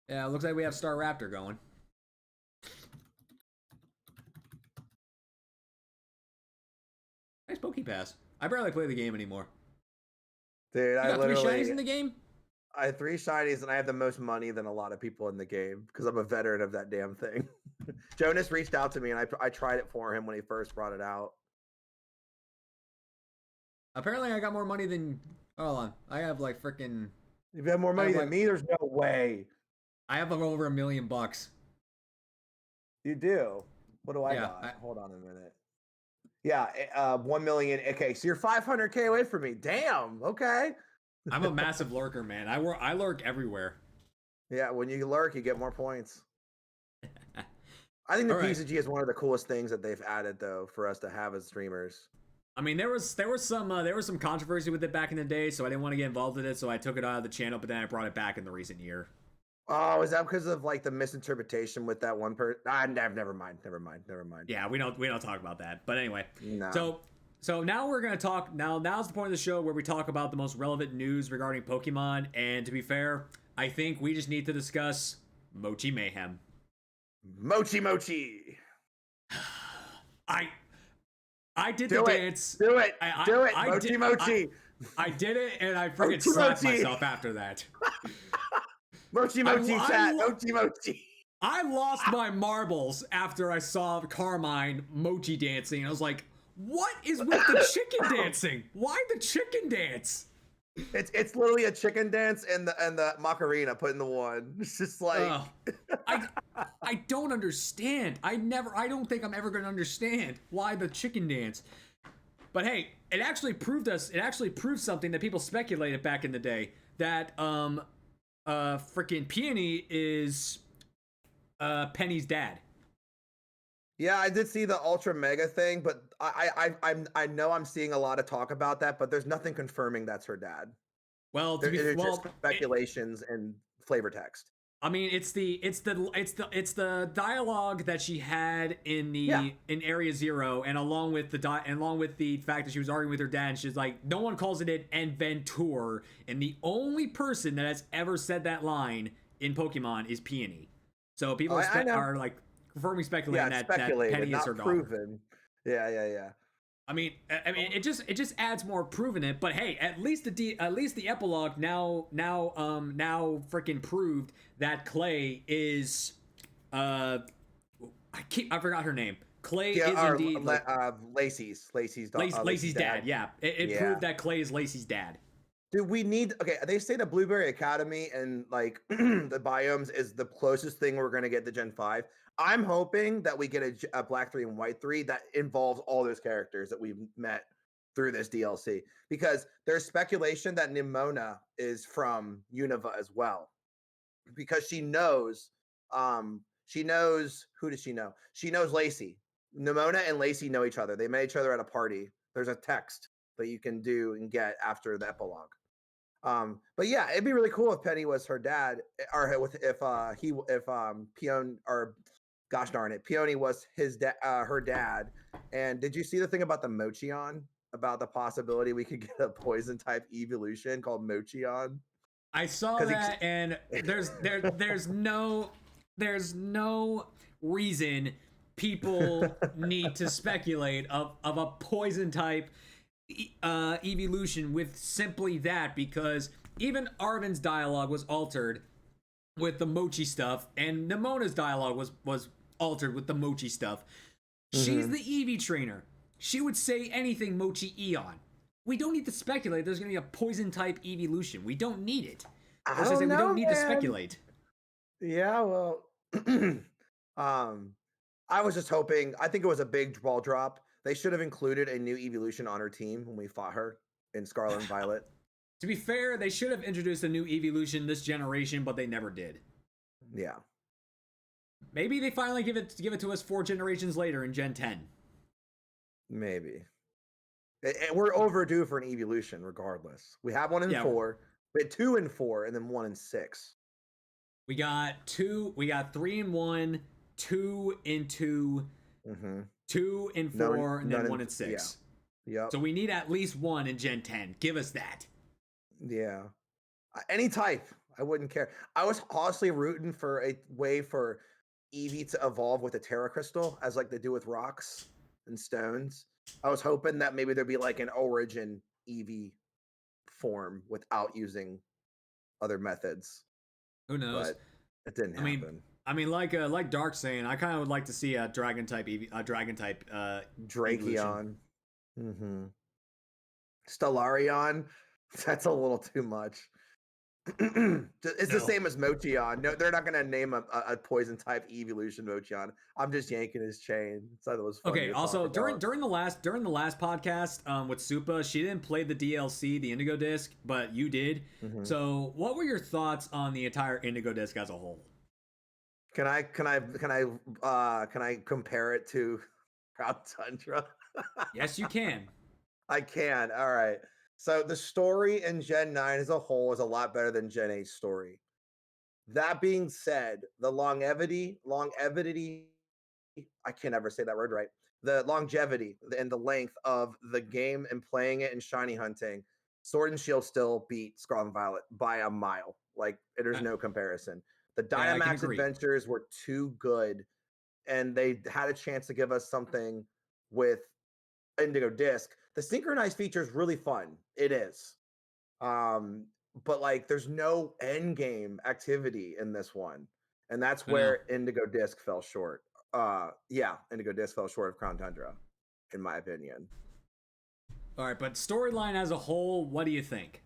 yeah, it looks like we have Star Raptor going. Nice Poké Pass. I barely play the game anymore. Dude, You I got 3 literally shinies in the game? I have 3 shinies and I have the most money than a lot of people in the game because I'm a veteran of that damn thing. Jonas reached out to me and I tried it for him when he first brought it out. Apparently, I got more money than. Hold on, I have like freaking. If you have more money than me, there's no way. I have over $1 million. You do. What do I got? Hold on a minute. Yeah, 1 million. Okay, so you're 500K away from me. Damn. Okay. I'm a massive lurker, man. I lurk everywhere. Yeah, when you lurk, you get more points. I think the PCG is one of the coolest things that they've added, though, for us to have as streamers. I mean, there was some controversy with it back in the day, so I didn't want to get involved in it, so I took it out of the channel. But then I brought it back in the recent year. Oh, is that because of like the misinterpretation with that one person? Never mind. Yeah, we don't talk about that. But anyway, no. So now we're gonna talk. Now's the point of the show where we talk about the most relevant news regarding Pokemon. And to be fair, I think we just need to discuss Mochi Mayhem. Mochi. I did the dance. Do it. Mochi. I did it, and I freaking slapped myself after that. Mochi chat. Mochi. I lost my marbles after I saw Carmine Mochi dancing. I was like, what is with the chicken dancing? Why the chicken dance? It's literally a chicken dance and the Macarena put in the one. It's just like I don't understand. I don't think I'm ever gonna understand why the chicken dance. But hey, it actually proved something that people speculated back in the day, that freaking Peony is Penny's dad. Yeah, I did see the Ultra Mega thing, but I know I'm seeing a lot of talk about that, but there's nothing confirming that's her dad. Well, there's just speculations and flavor text. I mean, it's the dialogue that she had in Area Zero, and along with the fact that she was arguing with her dad, and she's like, no one calls it an Ventour, and the only person that has ever said that line in Pokemon is Peony. So people are like confirming, speculating that Penny is her daughter. Proven. Yeah. I mean, it just adds more proving it. But hey, at least the epilogue now freaking proved that Clay is I forgot her name. Clay is indeed Lacey's daughter. Lacey's dad. Yeah, it proved that Clay is Lacey's dad. Dude, they say the Blueberry Academy and like the biomes is the closest thing we're gonna get to Gen 5. I'm hoping that we get a Black 3 and White 3 that involves all those characters that we've met through this DLC, because there's speculation that Nimona is from Unova as well, because she knows who does she know? She knows Lacey. Nimona and Lacey know each other. They met each other at a party. There's a text that you can do and get after the epilogue. But yeah, it'd be really cool if Penny was her dad, or if Peony, or gosh darn it, Peony was her dad. And did you see the thing about the Mochion? About the possibility we could get a poison type evolution called Mochion? I saw that, and there's no reason people need to speculate of a poison type evolution with simply that, because even Arvin's dialogue was altered with the Mochi stuff, and Nimona's dialogue was altered with the Mochi stuff. She's the Eevee trainer. She would say anything Mochi Eon. We don't need to speculate there's going to be a poison type evolution. We don't need it. We don't need to speculate. Yeah, well, I was just hoping. I think it was a big ball drop. They should have included a new evolution on her team when we fought her in Scarlet and Violet. To be fair, they should have introduced a new evolution this generation, but they never did. Yeah. Maybe they finally give it to us 4 generations later in Gen 10. Maybe. We're overdue for an evolution regardless. We have 1 in 4. We had 2 in 4, and then 1 in 6. We got 3 in 1, 2 in 2, 2 in 4, and then 1 in 6. Yeah. Yep. So we need at least 1 in Gen 10. Give us that. Yeah. Any type. I wouldn't care. I was honestly rooting for a way for Eevee to evolve with a Terra Crystal, as like they do with rocks and stones. I was hoping that maybe there'd be like an origin Eevee form without using other methods. Who knows? But it didn't happen. I mean, like Dark saying, I kind of would like to see a dragon type Drakeon. Stellarion. That's a little too much. It's the same as Mochion. No, they're not going to name a poison type evolution Mochion. I'm just yanking his chain. So that was funny. Okay. Also, during the last podcast with Supa, she didn't play the DLC, the Indigo Disc, but you did. So, what were your thoughts on the entire Indigo Disc as a whole? Can I compare it to Crown Tundra? Yes, you can. I can. All right. So the story in Gen 9 as a whole is a lot better than Gen 8's story. That being said, the longevity, I can't ever say that word right. The longevity and the length of the game and playing it and shiny hunting, Sword and Shield still beat Scarlet and Violet by a mile. Like, there's no comparison. The Dynamax adventures were too good, and they had a chance to give us something with Indigo Disc. The synchronized feature is really fun. It is. But like there's no end game activity in this one. And that's where Indigo Disc fell short. Indigo Disc fell short of Crown Tundra, in my opinion. All right, but storyline as a whole, what do you think?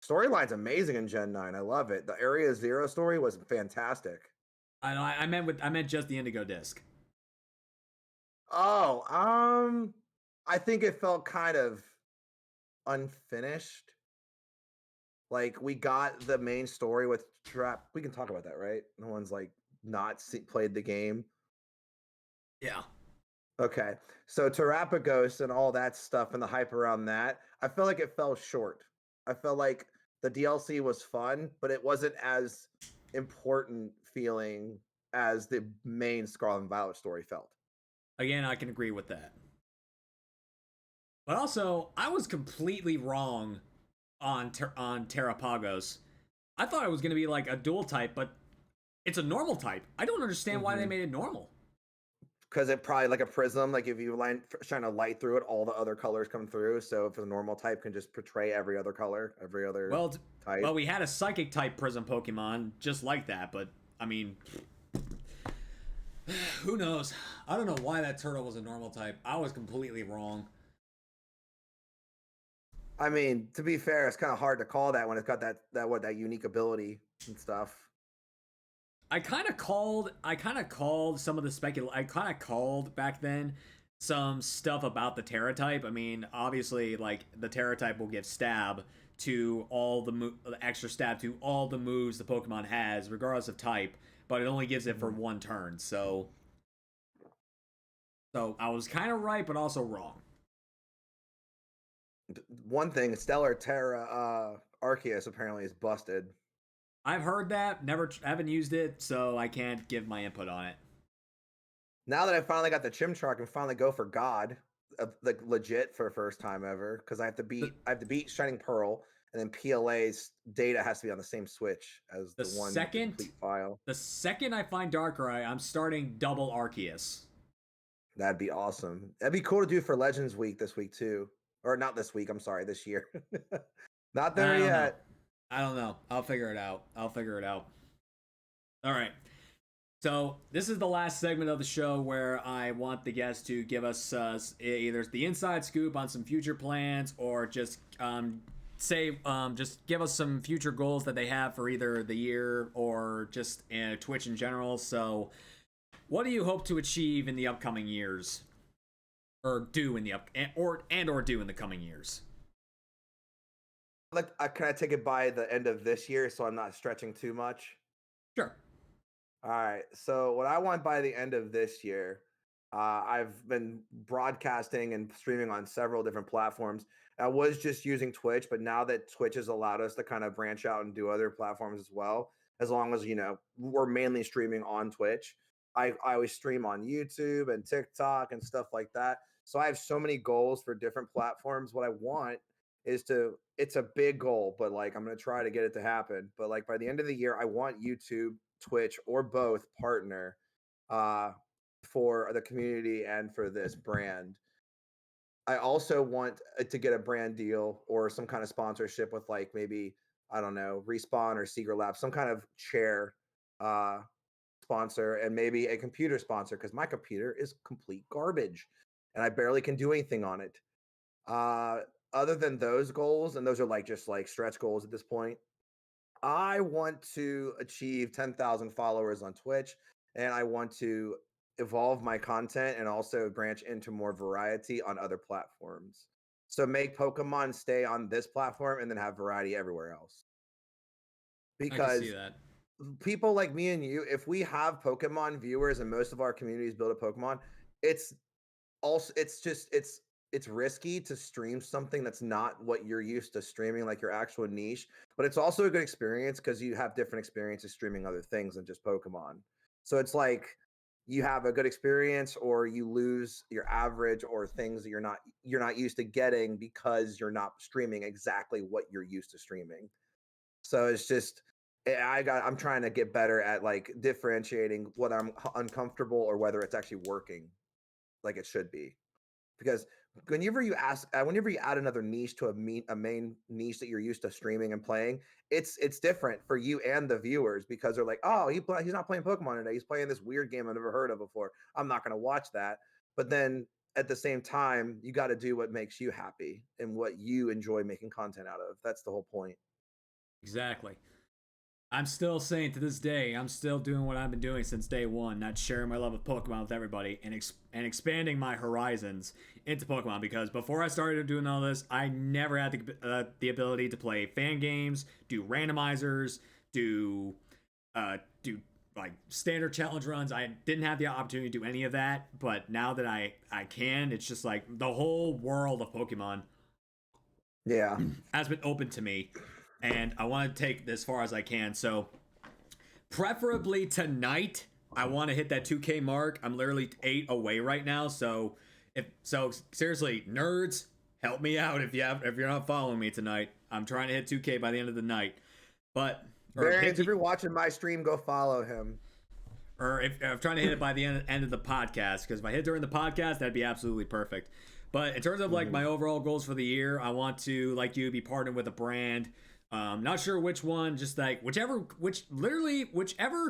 Storyline's amazing in Gen 9. I love it. The Area Zero story was fantastic. I meant just the Indigo Disc. Oh, I think it felt kind of unfinished. Like, we got the main story with Trap. We can talk about that, right? No one's like not played the game. Yeah. Okay. So Terrapagos and all that stuff and the hype around that, I feel like it fell short. I felt like the DLC was fun, but it wasn't as important feeling as the main Scarlet and Violet story felt. Again, I can agree with that. But also, I was completely wrong on Terrapagos. I thought it was going to be like a dual type, but it's a normal type. I don't understand why they made it normal. Because it probably like a prism, like if you shine a light through it, all the other colors come through. So if a normal type can just portray every other color, every other type. Well, we had a psychic type prism Pokemon just like that, but I mean, who knows? I don't know why that turtle was a normal type. I was completely wrong. I mean, to be fair, it's kind of hard to call that when it's got that unique ability and stuff. I kind of called some of the I kind of called back then some stuff about the Terra type. I mean, obviously, like the Terra type will give stab to all the extra stab to all the moves the Pokemon has, regardless of type, but it only gives it for one turn. So I was kind of right, but also wrong. One thing, Stellar Terra Arceus apparently is busted. I've heard that, never haven't used it, so I can't give my input on it. Now that I finally got the Chimchar, I can finally go for God, like legit for first time ever, because I have to beat Shining Pearl, and then PLA's data has to be on the same Switch as the one complete file. The second I find Darkrai, I'm starting double Arceus. That'd be awesome. That'd be cool to do for Legends Week this week too, or not this week. I'm sorry, this year. Not there yet. I don't know. I'll figure it out. All right. So this is the last segment of the show where I want the guests to give us either the inside scoop on some future plans or just just give us some future goals that they have for either the year or just Twitch in general. So what do you hope to achieve in the upcoming years, or do in the do in the coming years? Can I take it by the end of this year so I'm not stretching too much? Sure. All right. So what I want by the end of this year, I've been broadcasting and streaming on several different platforms. I was just using Twitch, but now that Twitch has allowed us to kind of branch out and do other platforms as well, as long as, we're mainly streaming on Twitch. I always stream on YouTube and TikTok and stuff like that. So I have so many goals for different platforms. What I want is it's a big goal, but like I'm going to try to get it to happen. But like by the end of the year, I want YouTube, Twitch, or both partner for the community and for this brand. I also want to get a brand deal or some kind of sponsorship with like maybe, I don't know, Respawn or Secret Lab, some kind of chair sponsor, and maybe a computer sponsor, because my computer is complete garbage and I barely can do anything on it. Other than those goals, and those are like just like stretch goals at this point, I want to achieve 10,000 followers on Twitch, and I want to evolve my content and also branch into more variety on other platforms. So make Pokemon stay on this platform and then have variety everywhere else. Because I can see that. People like me and you, if we have Pokemon viewers and most of our communities build a Pokemon, it's risky to stream something that's not what you're used to streaming, like your actual niche, but it's also a good experience because you have different experiences streaming other things than just Pokemon. So it's like you have a good experience or you lose your average or things that you're not used to getting because you're not streaming exactly what you're used to streaming. So it's just I'm trying to get better at like differentiating whether I'm uncomfortable or whether it's actually working like it should be. Because whenever you add another niche to a main niche that you're used to streaming and playing, it's different for you and the viewers, because they're like, oh, he's not playing Pokemon today. He's playing this weird game I've never heard of before. I'm not going to watch that. But then at the same time, you got to do what makes you happy and what you enjoy making content out of. That's the whole point. Exactly. I'm still saying to this day, I'm still doing what I've been doing since day one, not sharing my love of Pokemon with everybody and expanding my horizons into Pokemon, because before I started doing all this, I never had the ability to play fan games, do randomizers, do like standard challenge runs. I didn't have the opportunity to do any of that, but now that I can, it's just like the whole world of Pokemon has been open to me. And I want to take this as far as I can. So, preferably tonight, I want to hit that 2K mark. I'm literally 8 away right now. So, seriously, nerds, help me out if you're not following me tonight. I'm trying to hit 2K by the end of the night. But Variants, if you're watching my stream, go follow him. Or if I'm trying to hit it by the end of the podcast, because if I hit during the podcast, that'd be absolutely perfect. But in terms of like my overall goals for the year, I want to, like you, be partnered with a brand. Not sure which one, just like whichever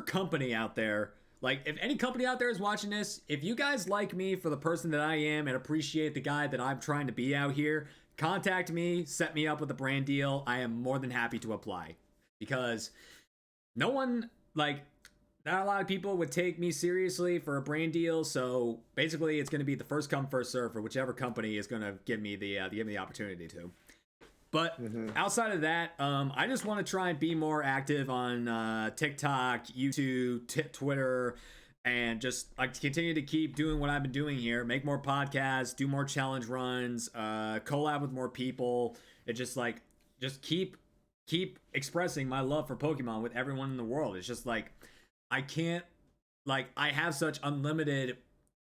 company out there, like if any company out there is watching this, if you guys like me for the person that I am and appreciate the guy that I'm trying to be out here, contact me, set me up with a brand deal. I am more than happy to apply, because no one, like, not a lot of people would take me seriously for a brand deal. So basically, it's going to be the first come first serve for whichever company is going to give me the opportunity to. But outside of that, I just want to try and be more active on TikTok, YouTube, Twitter, and just like continue to keep doing what I've been doing here. Make more podcasts, do more challenge runs, collab with more people. It just keep expressing my love for Pokemon with everyone in the world. It's just like I can't I have such unlimited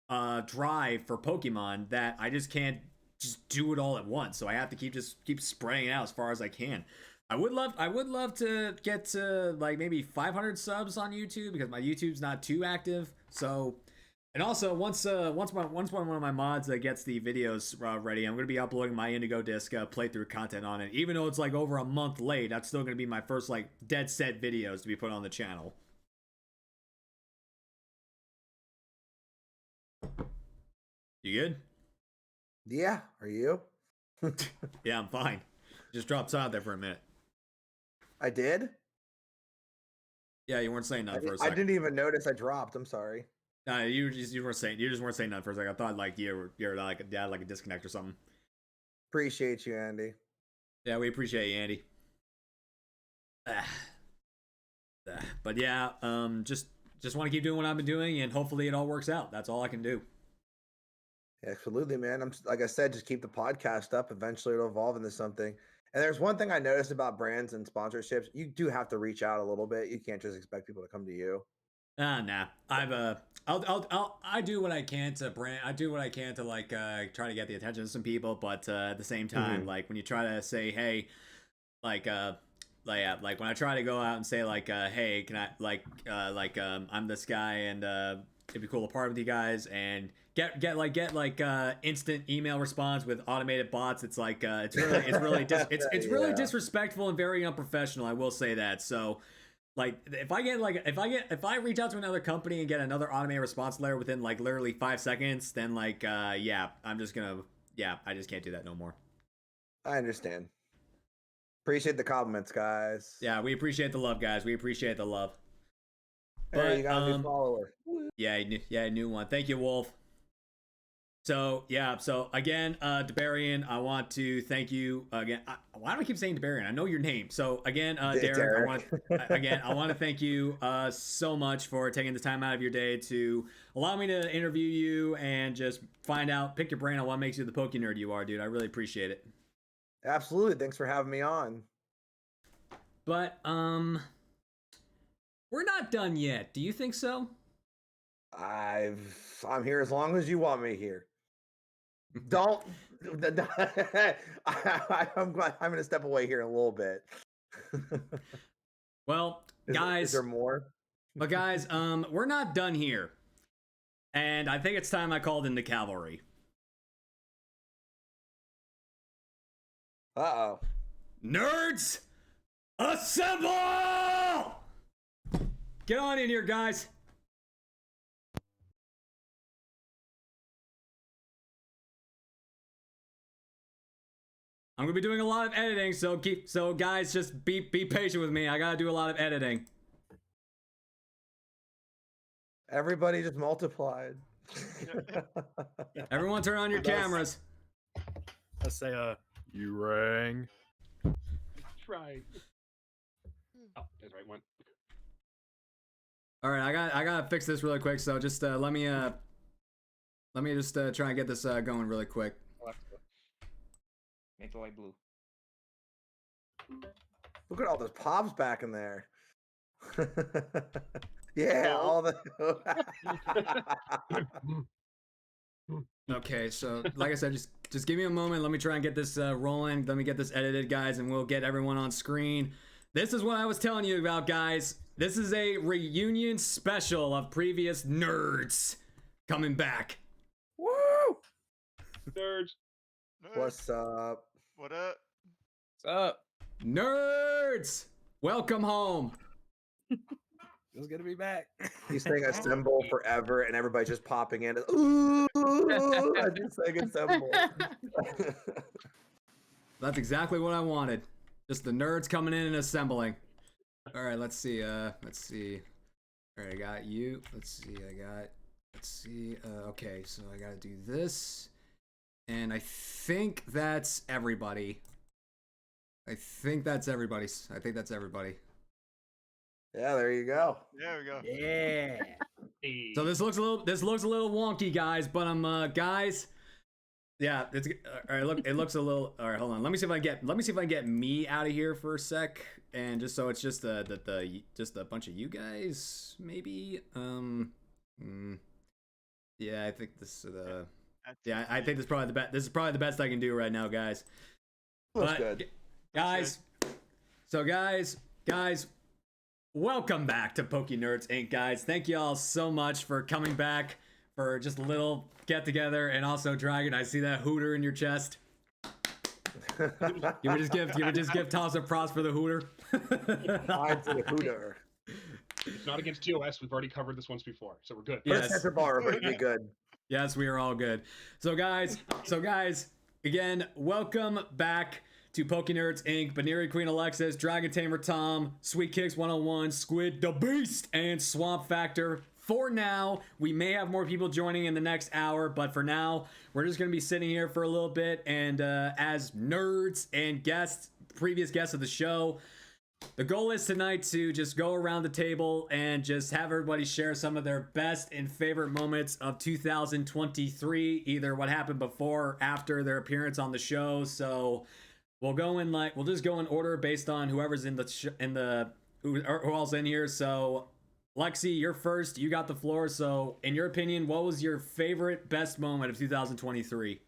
drive for Pokemon that I just can't just do it all at once. So I have to keep spraying it out as far as I can. I would love to get to like maybe 500 subs on YouTube because my YouTube's not too active. So, and also once one of my mods gets the videos ready, I'm gonna be uploading my Indigo Disc playthrough content on it. Even though it's like over a month late, that's still gonna be my first like dead set videos to be put on the channel. You good? Yeah, are you? Yeah, I'm fine. Just dropped out there for a minute. I did? Yeah, you weren't saying nothing for a I second. didn't even notice I dropped. I'm sorry. No, you just weren't saying nothing for a second. I thought like you're like a disconnect or something. Appreciate you, Andy. Yeah, we appreciate you, Andy. But yeah, just want to keep doing what I've been doing, and hopefully it all works out. That's all I can do. Absolutely, man. I'm like I said, just keep the podcast up. Eventually, it'll evolve into something. And there's one thing I noticed about brands and sponsorships: you do have to reach out a little bit. You can't just expect people to come to you. Nah. I do what I can to brand. I do what I can to like try to get the attention of some people, but at the same time, like when you try to say, hey, like when I try to go out and say like, hey, can I I'm this guy and it'd be cool to partner with you guys and get instant email response with automated bots. It's like it's really disrespectful and very unprofessional. I will say that. So like if I reach out to another company and get another automated response layer within like literally 5 seconds, then like I just can't do that no more. I understand. Appreciate the compliments, guys. Yeah, we appreciate the love, guys. We appreciate the love. Hey, you got a new follower. Yeah, a new one. Thank you, Wolf. So again, Derbearian, I want to thank you again. Why do I keep saying Derbearian? I know your name. So again, Derek, I want to thank you so much for taking the time out of your day to allow me to interview you and just pick your brain on what makes you the Poké nerd you are, dude. I really appreciate it. Absolutely. Thanks for having me on. But we're not done yet. Do you think so? I'm here as long as you want me here. Don't. I'm going to step away here a little bit. Well, guys, is there more? But guys, we're not done here, and I think it's time I called in the cavalry. Uh-oh. Nerds, assemble! Get on in here, guys. I'm gonna be doing a lot of editing, so guys, just be patient with me. I gotta do a lot of editing. Everybody just multiplied. Everyone turn on your cameras. Let's say, you rang. Right. Oh, that's the right one. All right, I gotta fix this really quick. So just let me just try and get this going really quick. Make the light blue. Look at all those pops back in there. Yeah, all the. Okay, so like I said, just give me a moment. Let me try and get this rolling. Let me get this edited, guys, and we'll get everyone on screen. This is what I was telling you about, guys. This is a reunion special of previous nerds coming back. Woo! Nerds. What's up? What up? What's up? Nerds! Welcome home. It's good to be back. He's saying assemble forever, and everybody's just popping in. Ooh, I just saying assemble. That's exactly what I wanted. Just the nerds coming in and assembling. All right, let's see. All All right, I got you. Let's see. Okay, so I gotta do this, and I think that's everybody. I think that's everybody. Yeah, there you go. There we go. Yeah. So this looks a little wonky, guys. But guys, yeah, it's all right. Look, it looks a little. All right, hold on. Let me see if I can get me out of here for a sec, and just so it's just just a bunch of you guys, maybe. Yeah, I think this yeah, I think this is probably the best. This is probably the best I can do right now, guys. Looks good. Guys. So guys, welcome back to Poké Nerds Inc. Guys, thank you all so much for coming back for just a little get together, and also Dragon, I see that hooter in your chest. You would just give Tom some props for the hooter. Tied to the hooter. It's not against TOS. We've already covered this once before, so we're good. Yes. Center bar, but it'd be good. Yes, we are all good. So guys, again, welcome back to Poké Nerds Inc. Baneri Queen Alexis, Dragon Tamer Tom, Sweet Kicks 101, Squid the Beast, and Swamp Factor. For now, we may have more people joining in the next hour, but for now, we're just going to be sitting here for a little bit, and as nerds and previous guests of the show, the goal is tonight to just go around the table and just have everybody share some of their best and favorite moments of 2023, either what happened before or after their appearance on the show. So we'll just go in order based on whoever's who all's in here. So Lexi, you're first. You got the floor. So in your opinion, what was your favorite best moment of 2023?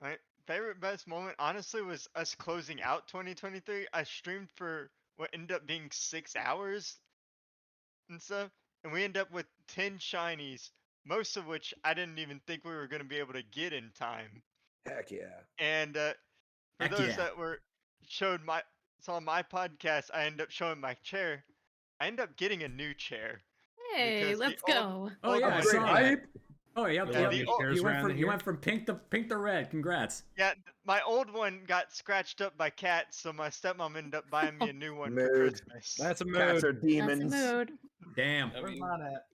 My favorite best moment, honestly, was us closing out 2023. I streamed for what ended up being 6 hours and stuff, and we ended up with 10 shinies, most of which I didn't even think we were going to be able to get in time. Heck yeah. And for those that saw my podcast, I ended up showing my chair. I ended up getting a new chair. Hey, let's go. Oh yeah, I saw that. Oh yeah, he went from pink to red. Congrats. Yeah, my old one got scratched up by cats, so my stepmom ended up buying me a new one for Mood. Christmas. That's a Cats mood. are demons. That's a mood. Damn. Where's mine at?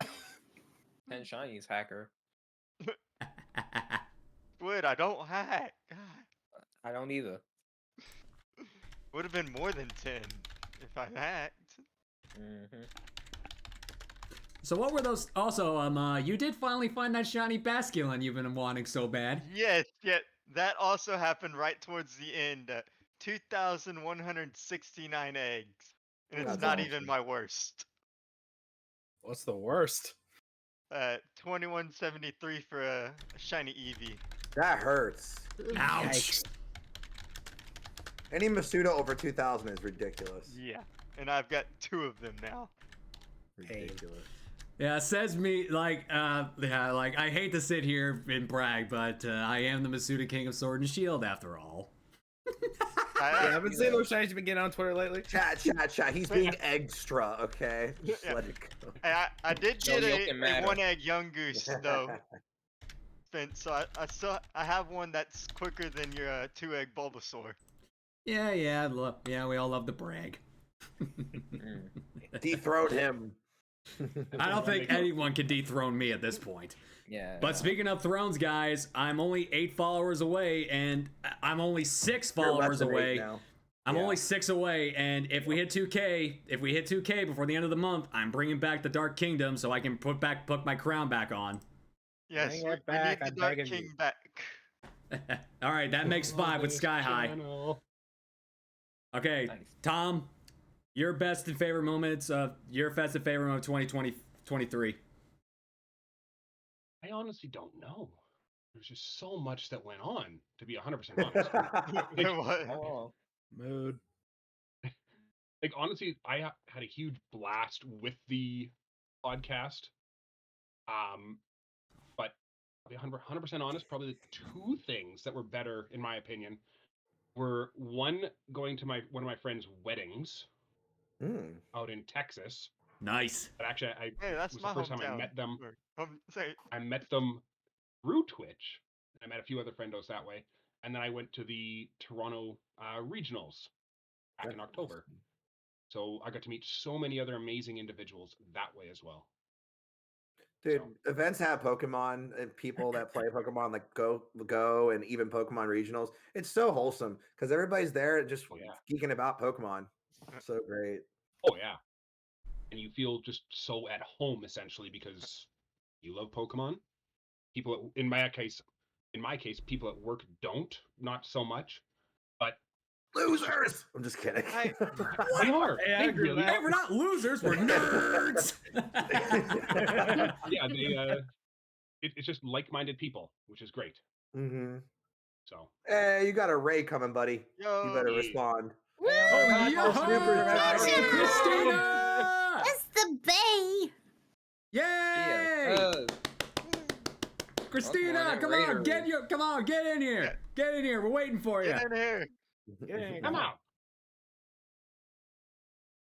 10 shinies, hacker. Would I don't hack. God. I don't either. Would have been more than 10 if I hacked. Mm-hmm. So what were those? Also, you did finally find that shiny Basculin you've been wanting so bad. Yes, yeah, that also happened right towards the end. 2,169 eggs, and it's That's not awesome. even my worst. What's the worst? 2173 for a shiny Eevee. That hurts. Ouch. Yikes. Any Masuda over 2,000 is ridiculous. Yeah, and I've got 2 of them now. Ridiculous. Yeah, says me like I hate to sit here and brag, but I am the Masuda King of Sword and Shield after all. Yeah, I've been seeing those shinies you've been getting on Twitter lately. Chat. He's being extra, okay? Just let it go. I did get No, a matter. 1-egg young goose though. So I have one that's quicker than your 2-egg Bulbasaur. Yeah, we all love to brag. Dethrone him. I don't think anyone can dethrone me at this point. Yeah. But speaking of thrones, guys, I'm only 8 followers away, and I'm only 6 You're less followers than 8 away. now. I'm Yeah. only 6 away, and if we hit 2K before the end of the month, I'm bringing back the Dark Kingdom so I can put my crown back on. Yes, Bring we it back, need I'm the Dark begging King you. back. All right, that makes 5 with Sky High. Okay, Nice. Tom, your best and favorite moments of 2023. I honestly don't know. There's just so much that went on, to be 100% honest. What? Oh, mood. Like, honestly, I had a huge blast with the podcast. But I'll be 100% honest, probably the 2 things that were better, in my opinion, were one, going to one of my friends' weddings out in Texas. Nice. But actually, Hey, that's was my the first time I hometown. met them. Sorry. I met them through Twitch. I met a few other friendos that way. And then I went to the Toronto regionals back in October. So I got to meet so many other amazing individuals that way as well. Dude, So. events have Pokemon and people that play Pokemon like Go and even Pokemon regionals. It's so wholesome because everybody's there just geeking about Pokemon. So great. Oh yeah, and you feel just so at home essentially because you love Pokemon. People in my case, people at work don't, not so much, but losers. I'm just kidding. They are. Hey, we're not losers. We're nerds. Yeah, it's just like-minded people, which is great. Mm-hmm. So. Hey, you got a Ray coming, buddy. Yo. You better respond. Woo! Christina! It's the Bay. Yay! Christina, come on, get in here. Get in here. We're waiting for you. Get in here. Come out.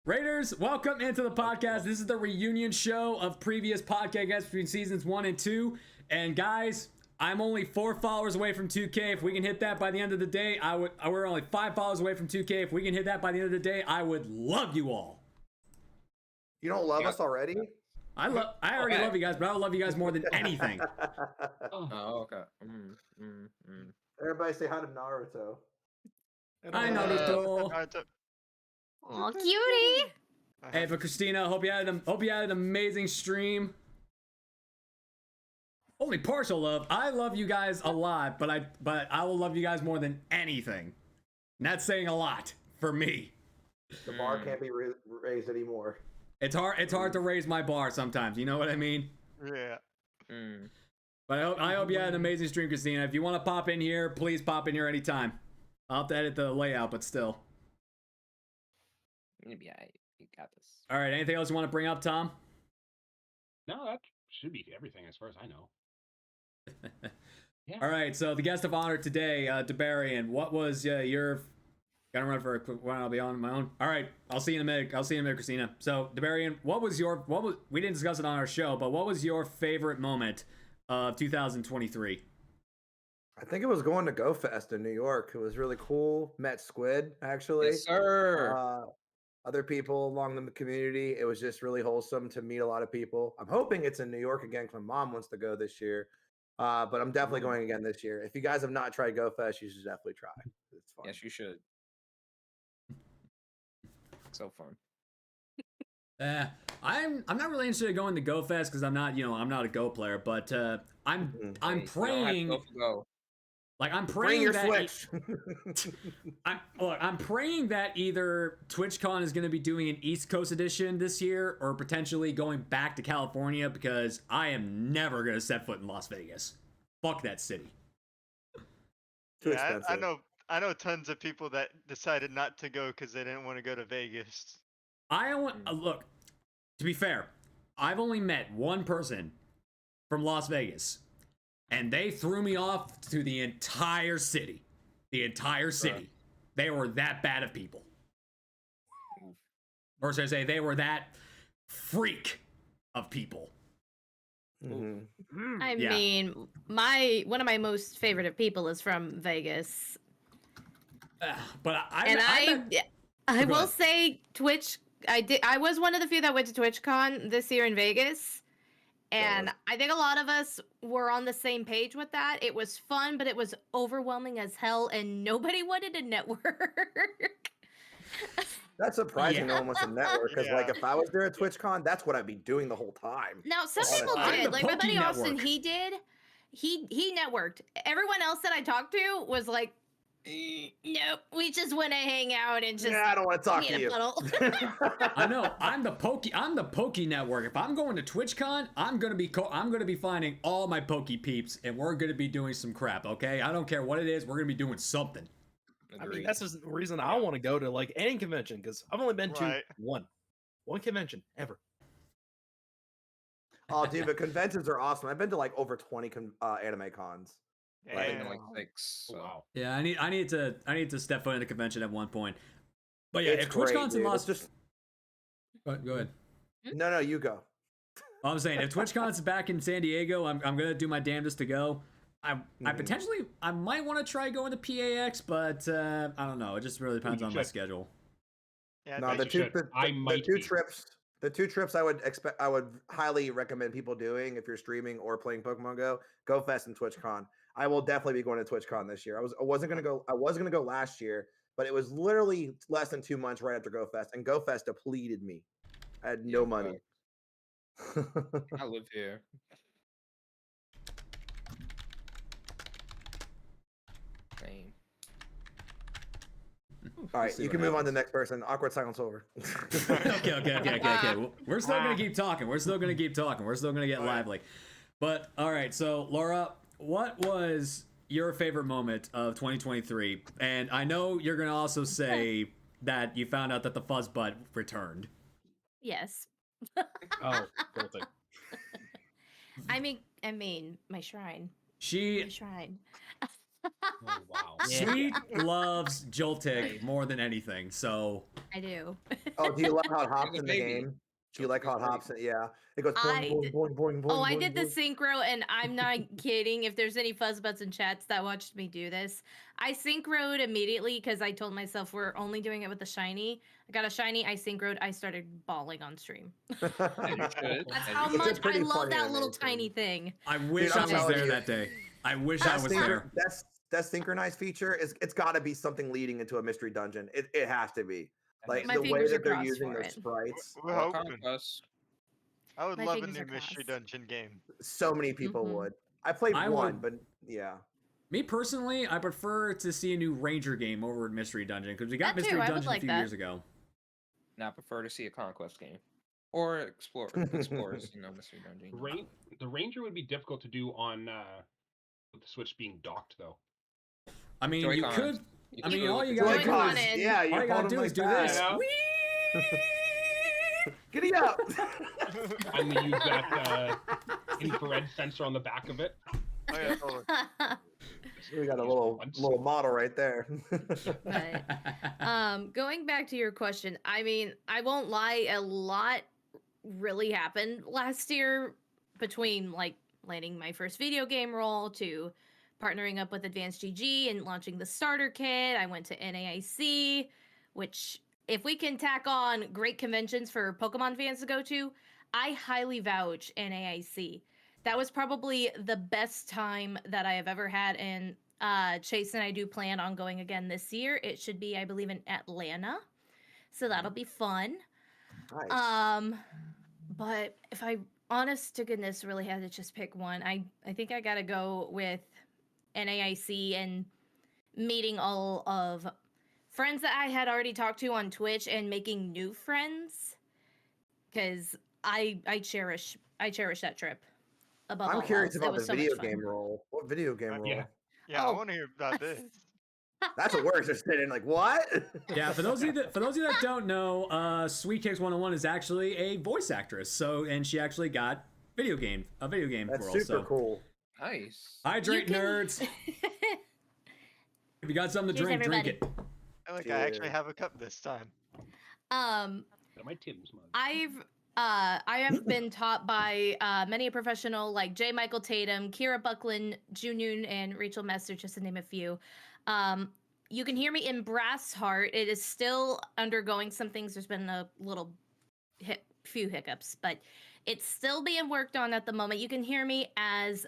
Raiders, welcome into the podcast. This is the reunion show of previous podcast guests between seasons 1 and 2. And guys, I'm only 4 followers away from 2K. If we can hit that by the end of the day, we're only 5 followers away from 2K. If we can hit that by the end of the day, I would love you all. You don't love us already? I already love you guys, but I love you guys more than anything. Oh, okay. Everybody say hi to Naruto. Hi, Naruto. Aw, cutie. Hey, but Christina, hope you had an amazing stream. Only partial love. I love you guys a lot, but I will love you guys more than anything. And that's saying a lot for me. The bar can't be raised anymore. It's hard to raise my bar sometimes. You know what I mean? Yeah. But I hope you had an amazing stream, Christina. If you want to pop in here, please pop in here anytime. I'll have to edit the layout, but still. Maybe you got this. All right. Anything else you want to bring up, Tom? No, that should be everything as far as I know. Yeah. All right. So the guest of honor today, Derbearian. What was your? Gotta run for a quick while. I'll be on my own. All right. I'll see you in a minute. Christina. So Derbearian, we didn't discuss it on our show, but what was your favorite moment of 2023? I think it was going to Go Fest in New York. It was really cool. Met Squid, actually. Yes, sir. Other people along the community. It was just really wholesome to meet a lot of people. I'm hoping it's in New York again because my mom wants to go this year. But I'm definitely going again this year. If you guys have not tried Go Fest, you should definitely try. It's fun. Yes, you should. So fun. I'm not really interested in going to Go Fest because I'm not a Go player, but I'm praying. Like I'm praying your that Switch. I'm praying that either TwitchCon is going to be doing an East Coast edition this year, or potentially going back to California because I am never going to set foot in Las Vegas. Fuck that city. Too expensive. I know tons of people that decided not to go because they didn't want to go to Vegas. Look, to be fair, I've only met one person from Las Vegas, and they threw me off to the entire city. The entire city. They were that bad of people. Or should I say, they were that freak of people. I mean, one of my most favorite of people is from Vegas. But I will say Twitch. I was one of the few that went to TwitchCon this year in Vegas, and I think a lot of us were on the same page with that. It was fun, but it was overwhelming as hell, and nobody wanted to network. That's surprising. No one wants to network because, like, if I was there at TwitchCon, that's what I'd be doing the whole time. Now, some people did. Like my buddy Austin, he did. He networked. Everyone else that I talked to was like, nope, we just want to hang out and just. I don't want to talk to you. I know. I'm the Poké network. If I'm going to TwitchCon, I'm gonna be finding all my Poké peeps, and we're gonna be doing some crap. Okay, I don't care what it is. We're gonna be doing something. I mean, that's the reason I want to go to like any convention because I've only been to one convention ever. Oh, dude, but conventions are awesome. I've been to like over 20 anime cons. Like 6. So. Wow. Yeah, I need to step foot in a convention at one point. But yeah, It's if TwitchCon's in Las, just go ahead. No, you go. I'm saying if TwitchCon's back in San Diego, I'm gonna do my damnedest to go. I might want to try going to PAX, but I don't know. It just really depends on my schedule. Yeah, No, the two trips The 2 trips I would highly recommend people doing if you're streaming or playing Pokemon Go: GoFest and TwitchCon. I will definitely be going to TwitchCon this year. I wasn't gonna go last year, but it was literally less than 2 months right after GoFest, and GoFest depleted me. I had no money. I live here. Same. All right, you can move on to the next person. Awkward silence over. Okay. We're still gonna keep talking. We're still gonna get lively. But all right, so Laura, what was your favorite moment of 2023? And I know you're gonna also say that you found out that the fuzz butt returned. Yes. Oh, cool thing. I mean, my shrine. She My shrine. Oh wow. Sweet loves Joltik more than anything, so I do. Oh, do you love how it hops He's a in the baby. game? Do you like how it hops? Yeah, it goes I boing, did- boing, boing, boing, Oh, I boing, did the boing. synchro, and I'm not kidding. If there's any fuzzbutts in chats that watched me do this, I synchroed immediately because I told myself we're only doing it with the shiny. I got a shiny, I synchroed, I started bawling on stream. As you should. That's As how you It's a much should. I pretty love funny that little animation. tiny thing. I wish Dude, I I'm was telling there you. that day. I wish I was there. That synchronized feature it's got to be something leading into a mystery dungeon. It has to be. Like My the way fingers are that they're crossed using for those it. sprites. We're Or hoping. Conquest. I would My love a fingers new are mystery crossed. dungeon game. So many people Mhm. would. I played I one, would- but yeah. Me personally, I prefer to see a new Ranger game over at Mystery Dungeon because we got That too, Mystery I would Dungeon like a few that. years ago. Now I prefer to see a Conquest game. Or Explorers, Mystery Dungeon. The Ranger would be difficult to do on with the Switch being docked though. I mean, you Joy-Cons. could. You I mean, could all with you the gotta Joy-Con do is in. Yeah, you all you gotta hold do them is like do that. this. Yeah. Giddy up. Finally use that infrared sensor on the back of it. Oh yeah, totally. We got a little model right there. But going back to your question, I mean, I won't lie, a lot really happened last year between like landing my first video game role to partnering up with Advanced GG and launching the starter kit. I went to NAIC, which if we can tack on great conventions for Pokemon fans to go to, I highly vouch NAIC. That was probably the best time that I have ever had, and Chase and I do plan on going again this year. It should be, I believe, in Atlanta, so that'll be fun. Nice. But if I, honest to goodness, really had to just pick one, I think I gotta go with NAIC and meeting all of friends that I had already talked to on Twitch and making new friends, because I cherish that trip. Above all I'm curious else. It about was the so much video fun. game role. What video game role? Yeah. Yeah, I Oh. want to hear about this. That's what we're interested in. Like what? Yeah, for those of you that don't know, Sweet Kicks 101 is actually a voice actress. So, and she actually got a video game That's role. super So, cool. Nice. hydrate, You can- nerds. If you got something to Cheers, drink, drink everybody. it. I like I actually Cheers. have a cup this time. My Tim's mug. I have been taught by many a professional like J. Michael Tatum, Kira Buckland, Junyoon, and Rachel Messer, just to name a few. You can hear me in Brass Heart. It is still undergoing some things. There's been a little few hiccups, but it's still being worked on at the moment. You can hear me as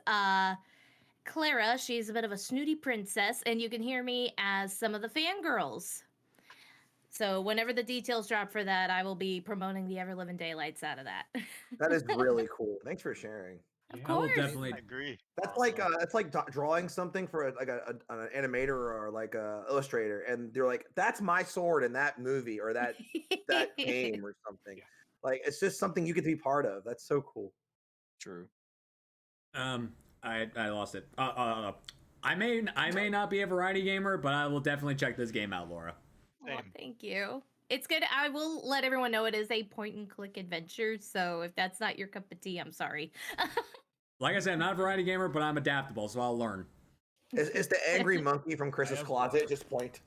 Clara. She's a bit of a snooty princess, and you can hear me as some of the fangirls. So whenever the details drop for that, I will be promoting the Ever Living Daylights out of that. That is really cool. Thanks for sharing. Of I will course. definitely. I agree. That's like drawing something for an animator or like a illustrator, and they're like, "That's my sword in that movie or that game or something." Yeah. Like it's just something you get to be part of. That's so cool. True. I lost it. I may not be a variety gamer, but I will definitely check this game out, Laura. Well, Same. thank you. It's good. I will let everyone know it is a point and click adventure. So if that's not your cup of tea, I'm sorry. Like I said, I'm not a variety gamer, but I'm adaptable, so I'll learn. It's the angry monkey from Chris's have closet. Just point.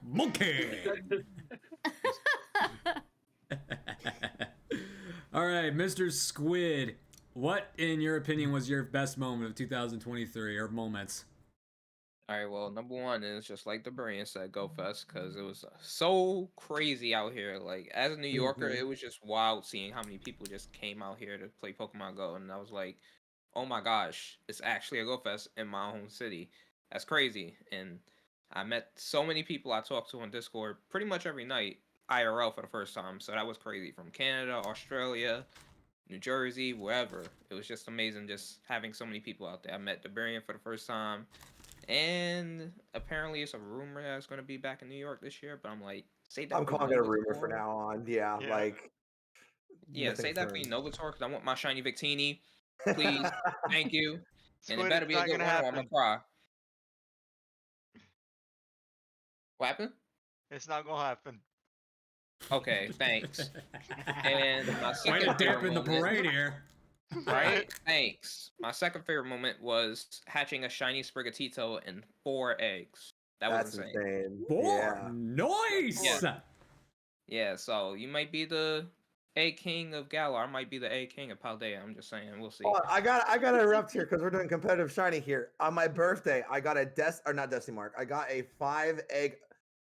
Monkey. All right, Mr. Squid. What, in your opinion, was your best moment of 2023 or moments? All right, well, number one is just like Derbearian said, Go Fest, because it was so crazy out here. Like, as a New Yorker, it was just wild seeing how many people just came out here to play Pokemon Go. And I was like, oh my gosh, it's actually a Go Fest in my home city. That's crazy. And I met so many people I talked to on Discord pretty much every night, IRL for the first time. So that was crazy. From Canada, Australia, New Jersey, wherever. It was just amazing just having so many people out there. I met Derbearian for the first time. And apparently it's a rumor that it's going to be back in New York this year, but I'm like, say that. I'm calling it a rumor for now on. Yeah, like. Yeah, say that for Novator, because I want my shiny Victini. Please, thank you. And it better be a good one, or I'm gonna cry. What happened? It's not gonna happen. Okay, thanks. And my Way second to dampen the parade here. Right? Thanks. My second favorite moment was hatching a shiny Sprigatito and 4 eggs. That's insane. 4? Yeah. Nice! Yeah, so you might be the egg king of Galar. I might be the egg king of Paldea. I'm just saying. We'll see. Oh, I got to interrupt here because we're doing competitive shiny here. On my birthday, I got a not Destiny Mark. I got a 5-egg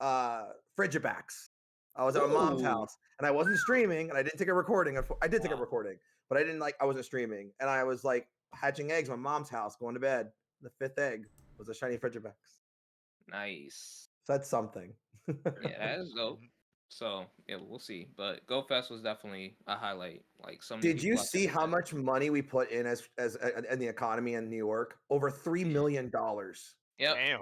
Frigibax. I was at my mom's house and I wasn't streaming and I didn't take a recording. I did take a recording, but I wasn't streaming. And I was like hatching eggs at my mom's house, going to bed. The 5th egg was a shiny Frigibax. Nice. So that's something. Yeah, that is dope. So yeah, we'll see. But Go Fest was definitely a highlight. Like some. Did you see how much money we put in as in the economy in New York? Over $3 million. Yep. Damn.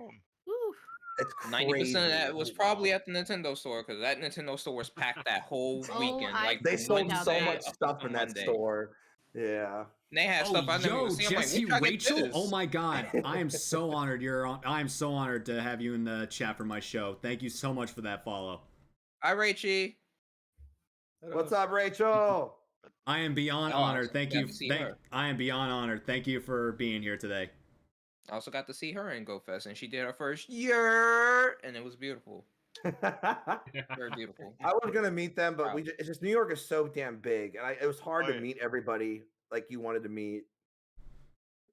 It's 90% of that was probably at the Nintendo store, because that Nintendo store was packed that whole weekend. Like they sold Wednesday so much up stuff to in that Monday. store. Yeah. And they had stuff I never even seen. I'm like, Jesse where can I get Rachel? this? Oh my god. I am so honored I am so honored to have you in the chat for my show. Thank you so much for that follow. Hi, Rachie. What's up, Rachel? I am beyond honored. Thank you. Her. I am beyond honored. Thank you for being here today. I also got to see her in Go Fest, and she did her first year, and it was beautiful. Very beautiful. I was gonna meet them, but it's just New York is so damn big, and it was hard to meet everybody like you wanted to meet.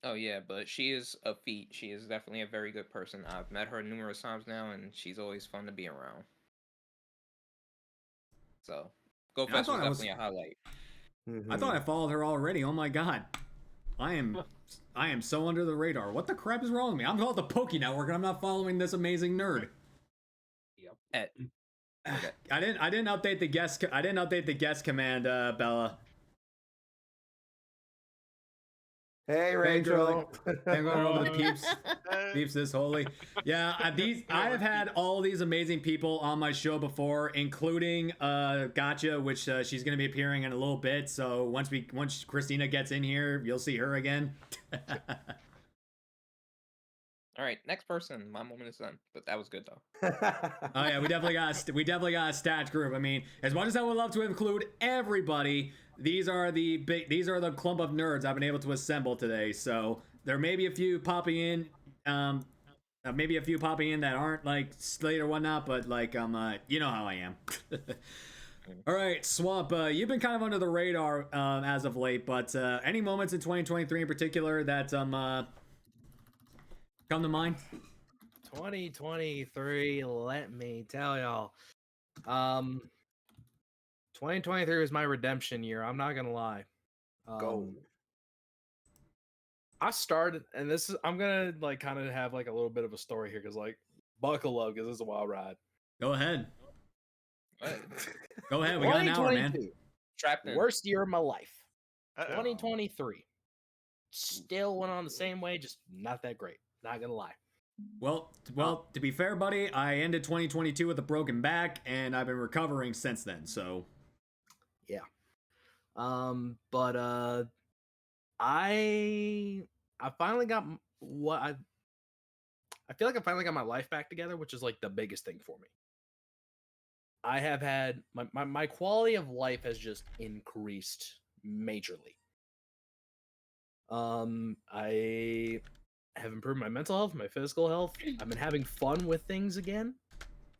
Oh yeah, but she is a feat. She is definitely a very good person. I've met her numerous times now, and she's always fun to be around. So, Go Fest was definitely a highlight. I thought I followed her already. Oh my god. I am so under the radar. What the crap is wrong with me? I'm called the Poké Network and I'm not following this amazing nerd. Yep. I didn't update the guest command, Bella. Hey, Rachel. I'm going over the peeps. Peeps this holy. Yeah, I have had all these amazing people on my show before, including Gotcha, which she's going to be appearing in a little bit. So once Christina gets in here, you'll see her again. All right, next person. My moment is done, but that was good though. Oh yeah, we definitely got a stats group. I mean, as much as I would love to include everybody, these are the clump of nerds I've been able to assemble today. So there may be a few popping in, that aren't like Slate or whatnot, but like you know how I am. All right, Swamp, you've been kind of under the radar as of late, but any moments in 2023 in particular that come to mind? 2023, let me tell y'all. 2023 was my redemption year. I'm not gonna lie. Go. I started, and I'm gonna like kind of have like a little bit of a story here, because like buckle up, because it's a wild ride. Go ahead. Go ahead. We got an hour, man. Trapped in. Worst year of my life. 2023. Still went on the same way, just not that great. Not gonna lie. Well, to be fair, buddy, I ended 2022 with a broken back, and I've been recovering since then. So, yeah. But I finally got I feel like I finally got my life back together, which is like the biggest thing for me. I have had my quality of life has just increased majorly. I have improved my mental health, my physical health. I've been having fun with things again,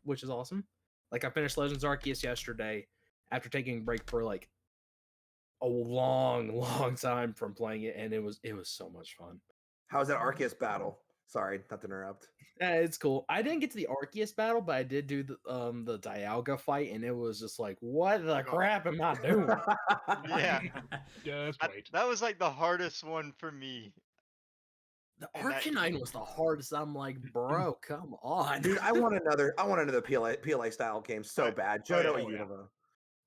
which is awesome. Like I finished Legends Arceus yesterday after taking a break for like a long time from playing it, and it was so much fun. How's that Arceus battle? Sorry, not to interrupt. It's cool. I didn't get to the Arceus battle, but I did do the Dialga fight, and it was just like, what the crap am I doing? Yeah, Just wait. that was like the hardest one for me. The And that- Arcanine was the hardest. I'm like, bro, come on. Dude, I want another PLA style game so bad. Johto and Unova.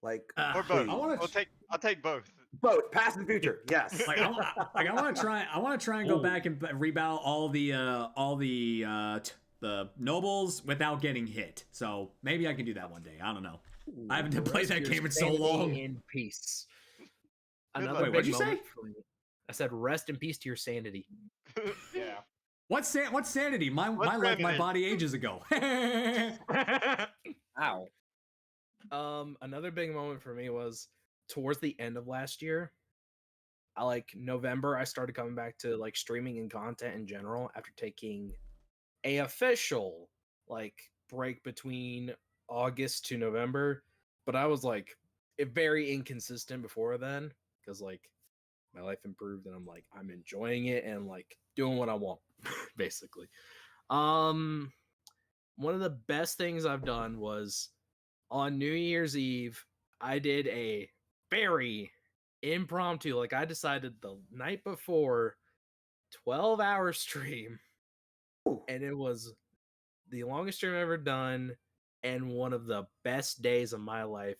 Like Or both. please. I'll take both. Both, past and future. Yes. Like I want to try and go back and rebattle all the nobles without getting hit. So maybe I can do that one day. I don't know. I haven't played that game in so long. In peace. Good Another luck. Wait, big what'd you moment say? for me. I said, rest in peace to your sanity. Yeah. What's sanity? My life, my sanity? body ages ago. Ow. Another big moment for me was towards the end of last year. November, I started coming back to like streaming and content in general after taking a official break between August to November. But I was like very inconsistent before then because my life improved and I'm enjoying it and doing what I want basically. One of the best things I've done was on New Year's Eve, I did a very impromptu, I decided the night before, 12-hour stream. And it was the longest stream I've ever done and one of the best days of my life.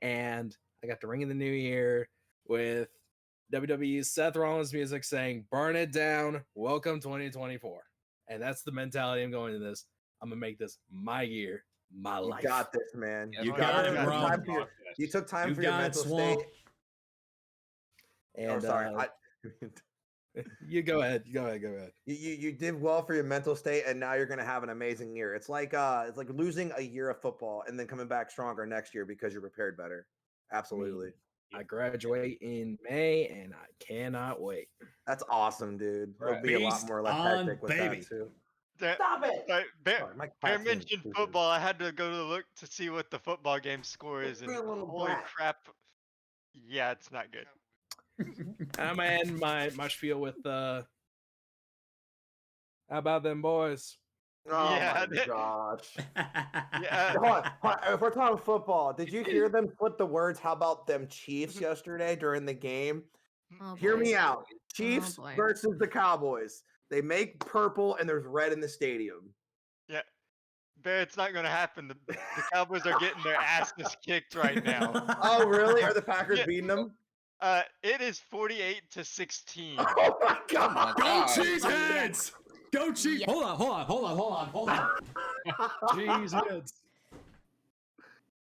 And I got to ring in the new year with WWE's Seth Rollins music saying, burn it down, welcome 2024. And that's the mentality I'm going into this. I'm going to make this my year, my life. You got this, man. You got it, bro. You took time You for your got it, mental Swamp. state. And sorry. you go ahead. Go ahead. You did well for your mental state, and now you're gonna have an amazing year. It's like losing a year of football and then coming back stronger next year because you're prepared better. Absolutely. I graduate in May, and I cannot wait. That's awesome, dude. It'll be a lot Beast more less on hectic with baby. that too. Stop it! Bear my cat seems mentioned stupid. football. I had to go to look to see what the football game score is, and You're a little holy brat. crap! Yeah, it's not good. I'm gonna end my spiel with how about them boys? Oh Yeah, my gosh. Yeah, Hold on. If we're talking football, did you hear them flip the words, how about them Chiefs yesterday during the game? Oh, Hear boy. me out. Chiefs boy. versus the Cowboys. They make purple and there's red in the stadium. yeah. Bear, it's not gonna happen. The Cowboys are getting their asses kicked right now. Oh, really? Are the Packers Yeah. beating them? It is 48-16. Oh my Oh my god! Go God. Cheeseheads! Go Cheese! Yeah. Hold on. Jeez, heads.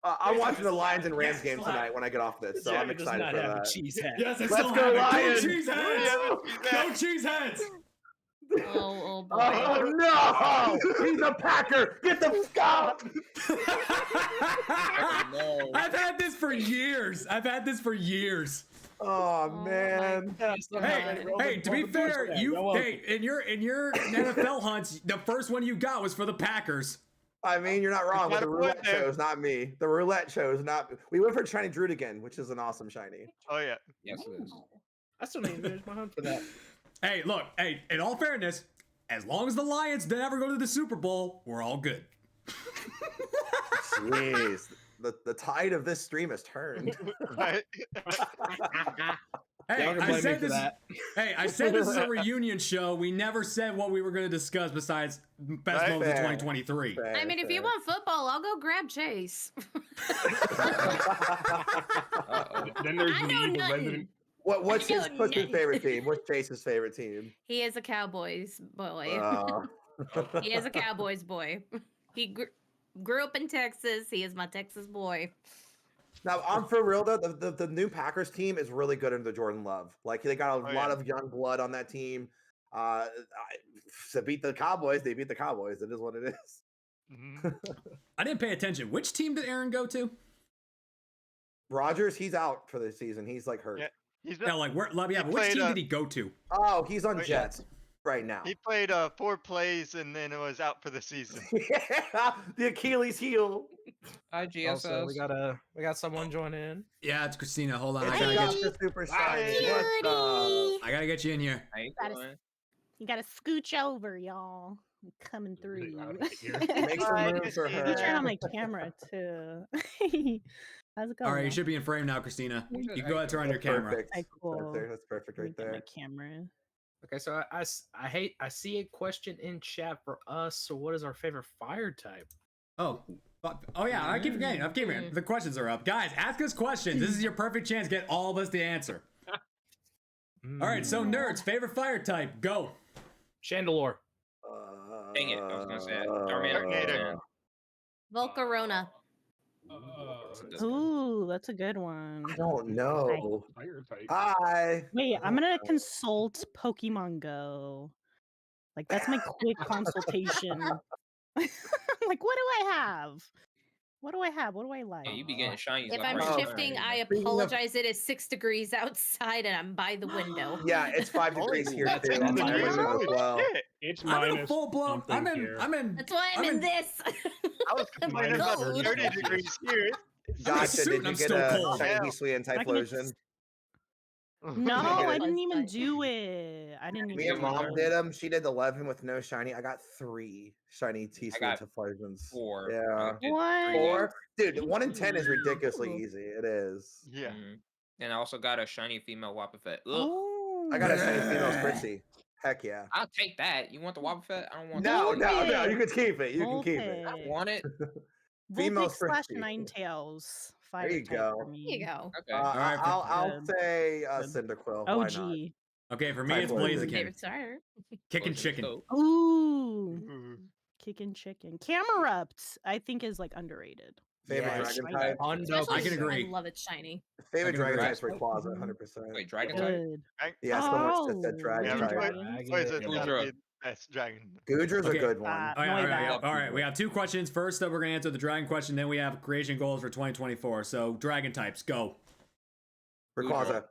I'm watching the Lions and Rams Yes, game slap. tonight when I get off this, so Jack I'm does excited not for have a that. cheese hat. Yes, I Let's still go, have it. Lions! Go Cheeseheads! Yeah, Go Cheeseheads! Oh boy. Oh no! He's a Packer! Get the fuck No. I've had this for years. Oh my man! Hey, to be fair, in your NFL hunts, the first one you got was for the Packers. I mean, you're not wrong, but gotta the put roulette there. show is not me. The roulette show is not. We went for shiny Druid again, which is an awesome shiny. Oh yeah. Yes, it is. I still need to finish my hunt for that. Hey, look, in all fairness, as long as the Lions never go to the Super Bowl, we're all good. Jeez, the tide of this stream has turned. Right. Hey, Y'all can I blame me said for this. that. Hey, I said this is a reunion show. We never said what we were going to discuss besides best Right. moments of Fair. 2023. I mean, if you want football, I'll go grab Chase. Uh-oh. Then there's I me, know the nothing. resident. What's his No, no. favorite team? What's Chase's favorite team? He is a Cowboys boy. He is a Cowboys boy. He grew up in Texas. He is my Texas boy. Now, I'm for real though. The new Packers team is really good under Jordan Love. Like they got a Oh, lot yeah. of young blood on that team. To beat the Cowboys, they beat the Cowboys. It is what it is. Mhm. I didn't pay attention. Which team did Aaron go to? Rodgers, he's out for the season. He's like hurt. Yeah. He's Yeah, like where? Yeah, but which played, team did he go to? Oh, he's on Oh, yeah. Jets right now. He played 4 plays and then it was out for the season. Yeah, the Achilles heel. Hi, GSS. Also, we got someone join in. Yeah, it's Christina. Hold on, I It's gotta got get you. the super Hi, shiny. What's up? I gotta get you in here. How you That is- doing? You gotta scooch over, y'all. I'm coming through. Make some room for her. You turn on my camera too. How's it going? All right, you man? should be in frame now, Christina. You can go ahead and turn on That's your camera. perfect. Okay, cool. That's perfect Let me right get my there. camera. Okay, so I see a question in chat for us. So what is our favorite fire type? Oh yeah, I keep forgetting. The questions are up. Guys, ask us questions. This is your perfect chance to get all of us to answer. All right, so nerds, favorite fire type, go. Chandelure. Dang it, I was gonna say it. Darknator. Volcarona. Ooh, that's a good one. I don't know. Fire type. Hi. Wait, I'm gonna consult Pokemon Go. Like that's my quick consultation. Like, what do I have? What do I have? What do I like? Yeah, you be getting shinies. If left, I'm right, and shifting, center. I apologize. It is 6 degrees outside and I'm by the window. Yeah, it's 5 degrees here That's too. in On the my news. window as well. Shit. It's I'm in a minus full blown. something here. That's why I'm in this. I was complaining about cold. 30 degrees here. Gotcha. suit Did and you I'm get still a cold. shiny Heasley anti-flosion? No, I it. didn't even do it. I didn't Me even and do mom it. did them. She did 11 with no shiny. I got 3 shiny Heasley got anti-flosions. 4. Yeah. What? 4? Dude, 1 in 10 is ridiculously Ooh. easy. It is. Yeah. And I also got a shiny female Wobbuffet. Ugh. Oh. I got a shiny female Spritzy. Heck yeah. I'll take that. You want the Wobbuffet? I don't want No, that. no. You can keep it. You can keep it. I want it. Female Vulpix / Spritzy. Ninetales. There Fire you type go. for There me. you go. Okay. right, I'll Good. say Good. Cyndaquil. Why OG. not? Okay, for me it's Typhlosion. Blaziken. Favorite starter. Kicking chicken. Ooh. Kicking chicken. Camerupt, I think, is like underrated. Favorite Yeah, dragon shiny. type? Especially I can agree. I love it shiny. Favorite I can dragon agree. type's Rayquaza, 100%. Wait, dragon type? Good. Yeah, someone just said Oh, dragon Yeah, type. Dragon. Poison's Gudra. gotta be the best dragon. Gudra's Okay. a good one. That. All right, Noibat. all right. We have 2 questions. First, we're gonna answer the dragon question. Then we have creation goals for 2024. So, dragon types, go. Rayquaza.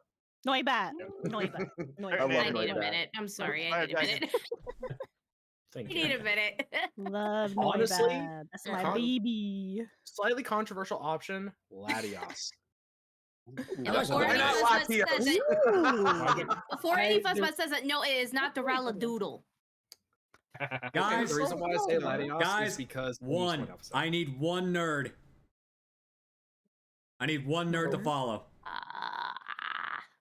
Noibat. Noibat. I Noibat. love I need a Noibat. minute. I'm sorry. Fire I need a dragon. minute. I Thank need you. a minute. Love Honestly, Noibat. That's my con- baby. Slightly controversial option, Latios. And I like before Noibat. any Why of not us says Latios? that, before any of us says that, no, it is not the Raladoodle. Guys, the reason why I say Latios guys, is because one. I need 1 nerd. I need 1 nerd to follow.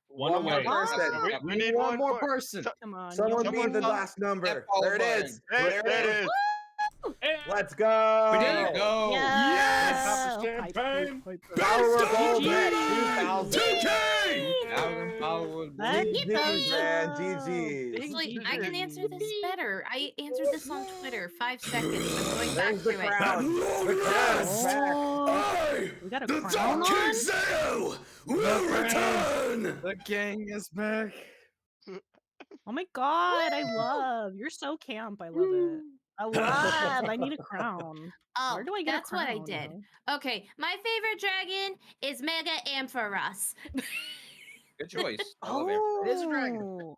One away. person. We need one more more. person. Come on. Someone you- leave the last number. That follow There it button. is. There it is. Let's go. We did There it. you go. Yes! Champagne. Power of gold GG. at 2000. 1,000 followers. GG, man. GG. Actually, I can answer this better. I answered this on Twitter. 5 seconds. I'm going back There's the to it. crown. The crown is back. Oh, we got a crown on? will return. The gang is back. Oh my god, I love. You're so camp. I love it. I love. I need a crown. Oh, Where do I get that's a what I crown, did. though? Okay, my favorite dragon is Mega Ampharos. Good choice. I love it. It is a dragon. Oh,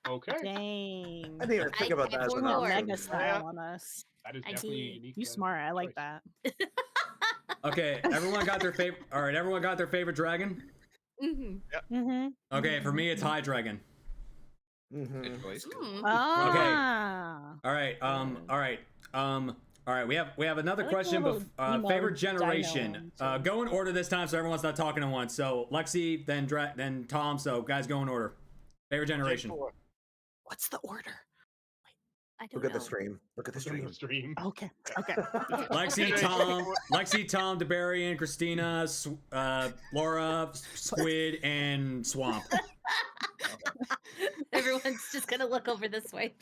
Okay. dang. I didn't even think about that as I an We're forgot. option. mega style on us. That is I definitely a did. unique. You smart. I like choice. that. Okay, everyone got their favorite. All right, everyone got their favorite dragon. Mhm. Mm-hmm. Okay, for me it's High Dragon. Mhm. Good choice. Mm. Ah. All right. All right. We have another I like the question. little emo Favorite dino generation. one, too. Go in order this time, so everyone's not talking at once. So Lexi, then Tom. So guys, go in order. Favorite generation. What's the order? I don't Look at the know. stream. Look at the Stream. stream. Stream. Okay. Okay. Lexi, Tom, Derbearian, Christina, Laura, Squid, and Swamp. Everyone's just gonna look over this way.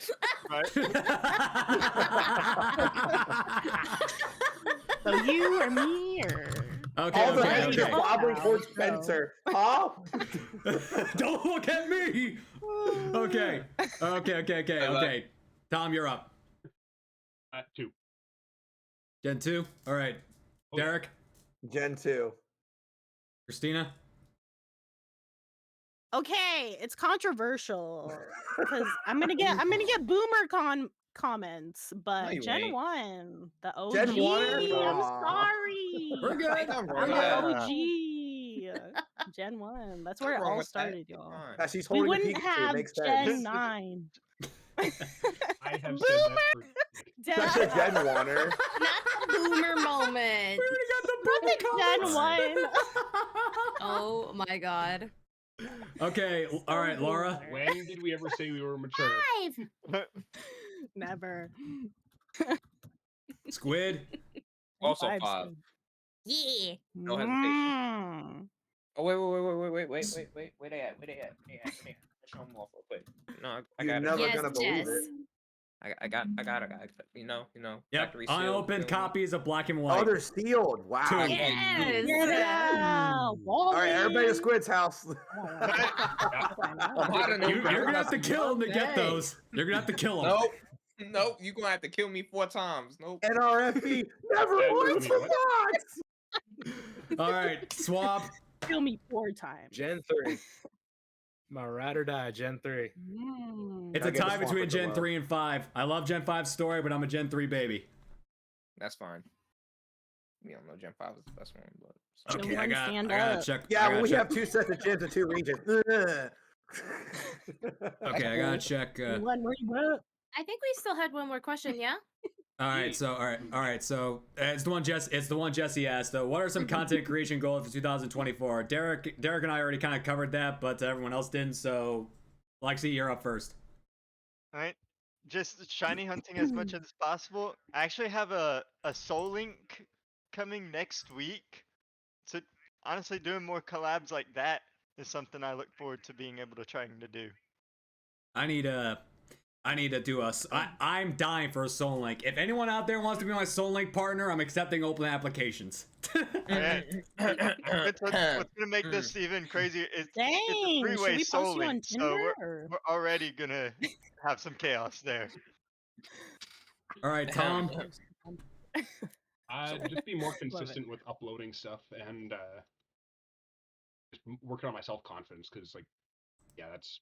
So you or me or Okay, All the okay, heads are okay. wobbling towards Go. Spencer. Huh? Don't look at me. Okay. Tom, you're up. 2. Gen 2. All right. Oh, yeah. Derek, Gen 2. Christina. okay, it's controversial because I'm gonna get boomer comments, but you Gen ain't. 1, the OG. Gen 1? I'm Aw. sorry. We're good. Nothing We're wrong with good. that. OG. Gen 1. That's where it Nothing wrong all with that. started, It's y'all. fine. Yeah, she's We holding a wouldn't Pikachu. have Makes Gen sense. 9. I have said that for Such a Gen Warner. Not the boomer moment. We already got the Not boomer the Gen comments. 1. Oh my god. Okay, all right, Laura. when did we ever say we were mature? 5. Never. Squid. Also 5. 5. Yeah. No hesitation. Mm. Oh wait. Where they at? Let's show them off real quick. No, I You're got never it. Yes, gonna believe Jess. it. I got it. You know. Yep. Factory sealed, Unopened feel me? copies of Black and Oh, White. they're sealed. Wow. Two. Yes. Yeah. All right, everybody to Squid's house. You're gonna have to kill him to get those. You're gonna have to kill him. Nope. You gonna have to kill me 4 times. Nope. NRFP never Yeah, wants I a mean, box. All right, Swab. Kill me 4 times. Gen 3. My ride or die, Gen 3. It's I a get the tie swamp between with the Gen love. 3 and 5. I love Gen 5's story, but I'm a Gen 3 baby. That's fine. We don't know Gen 5 is the best one, but Okay, I Someone stand gotta up. check. Yeah, I well, gotta we check. have 2 sets of gens and 2 regions. Okay, I gotta check. One where you at? I think we still had one more question, yeah? All right, so it's the one Jesse asked. What are some content creation goals for 2024? Derek and I already kind of covered that, but everyone else didn't. So, Lexi, you're up first. All right. Just shiny hunting as much as possible. I actually have a Soul Link coming next week. So honestly, doing more collabs like that is something I look forward to being able to trying to do. I need to do I'm dying for a Soul Link. If anyone out there wants to be my Soul Link partner, I'm accepting open applications. Alright. What's gonna make this even crazier is it's a Dang, should three-way we Soul post you on Link, so Tinder? Or? we're already gonna have some chaos there. All right, Tom. Just be more consistent with uploading stuff and just working on my self-confidence, because that's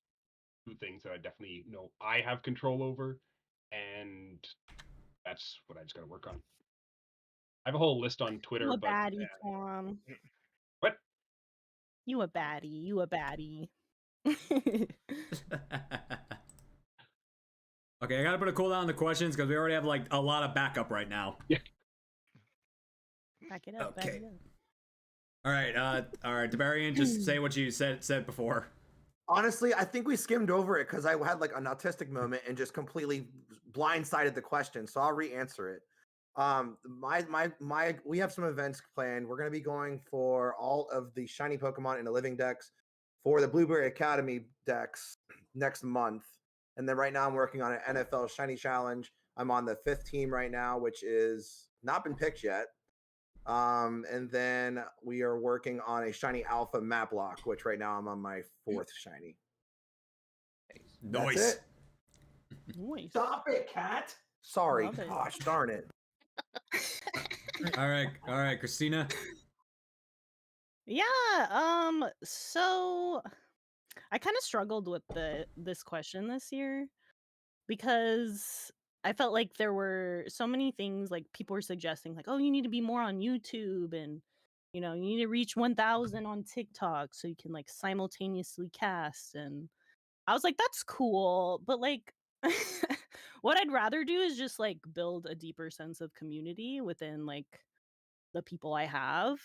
2 things that I definitely know I have control over, and that's what I just gotta work on. I have a whole list on Twitter, You a but baddie, Tom. what? You a baddie. You a baddie. Okay, I gotta put a cooldown on the questions because we already have like a lot of backup right now. Yeah. Back it up. Back Okay. it up. All right, Derbearian, just say what you said before. Honestly, I think we skimmed over it because I had like an autistic moment and just completely blindsided the question. So I'll re-answer it. We have some events planned. We're going to be going for all of the shiny Pokemon in the living decks for the Blueberry Academy decks next month. And then right now I'm working on an NFL Shiny Challenge. I'm on the 5th team right now, which is not been picked yet. And then we are working on a Shiny Alpha map lock, which right now I'm on my 4th Shiny. Nice. That's it. Nice. Stop it, cat. Sorry. Love it. Gosh darn it. All right, Christina. Yeah, so I kind of struggled with this question this year because I felt like there were so many things like people were suggesting like, oh, you need to be more on YouTube, and you need to reach 1,000 on TikTok so you can like simultaneously cast. And I was like, that's cool, but like what I'd rather do is just like build a deeper sense of community within like the people I have.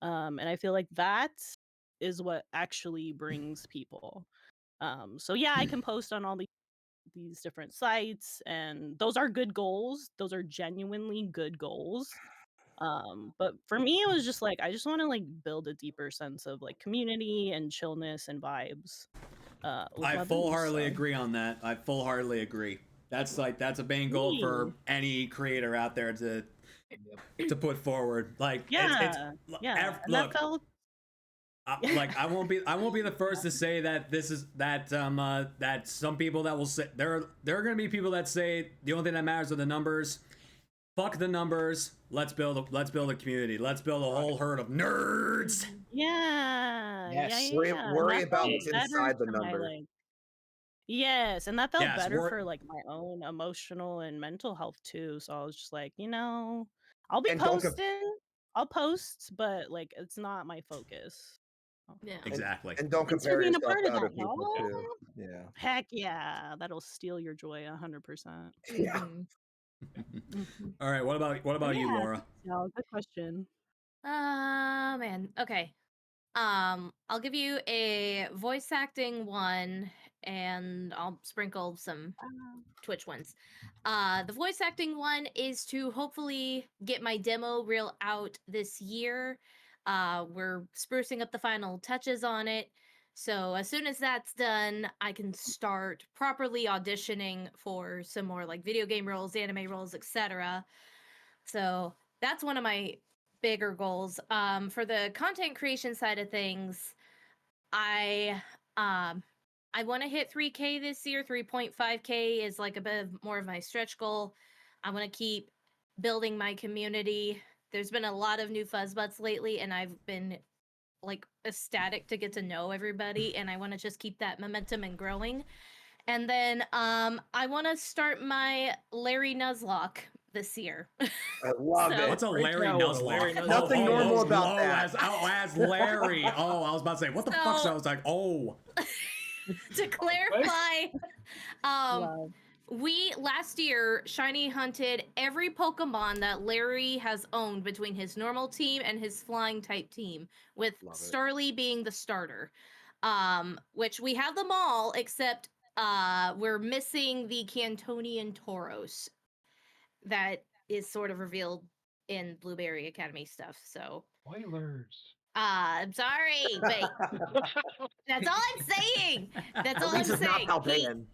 And I feel like that is what actually brings people. So yeah, I can post on all these different sites, and those are good goals. Those are genuinely good goals. But for me, it was just like I just want to like build a deeper sense of like community and chillness and vibes. I full-heartedly agree on that. I full-heartedly agree. That's a main goal for any creator out there to put forward. Like yeah. And look, that felt like I won't be the first to say that that some people that will say there are gonna be people that say the only thing that matters are the numbers. Fuck the numbers. Let's build a community. Let's build a whole herd of nerds. Yeah. Yes. Yeah. Worry That about felt what's better inside the for my, number. like- Yes, and that felt Yes, better for like my own emotional and mental health too. So I was just like, I'll be And don't posting. I'll post, but like it's not my focus. Yeah. Exactly. And don't Thanks for compare being a yourself part to of other that, people y'all. too. Yeah. Heck yeah, that'll steal your joy 100%. Yeah. Mhm. Mhm. All right. What about you, Yeah, Laura? thanks, y'all. Good question. Man. Okay. I'll give you a voice acting one, and I'll sprinkle some Twitch ones. The voice acting one is to hopefully get my demo reel out this year. We're sprucing up the final touches on it. So as soon as that's done, I can start properly auditioning for some more like video game roles, anime roles, etc. So that's one of my bigger goals. For the content creation side of things, I want to hit 3K this year. 3.5K is like a bit more of my stretch goal. I want to keep building my community. There's been a lot of new fuzzbutts lately, and I've been like ecstatic to get to know everybody, and I want to just keep that momentum and growing. And then I want to start my Larry Nuzlocke this year. I love So- it. What's a Larry out with a Larry Nuzlocke? Nuzlocke. Nothing normal about that. As Larry. Oh, I was about to say, what the fuck? So- So I was like, oh. To clarify, Love. we last year shiny hunted every Pokemon that Larry has owned between his normal team and his flying type team, with Love it. Starly being the starter. Which we have them all except we're missing the Cantonian Tauros that is sort of revealed in Blueberry Academy stuff. So Spoilers. I'm sorry, but that's all I'm saying. That's all At I'm least it's not saying. Palpatine.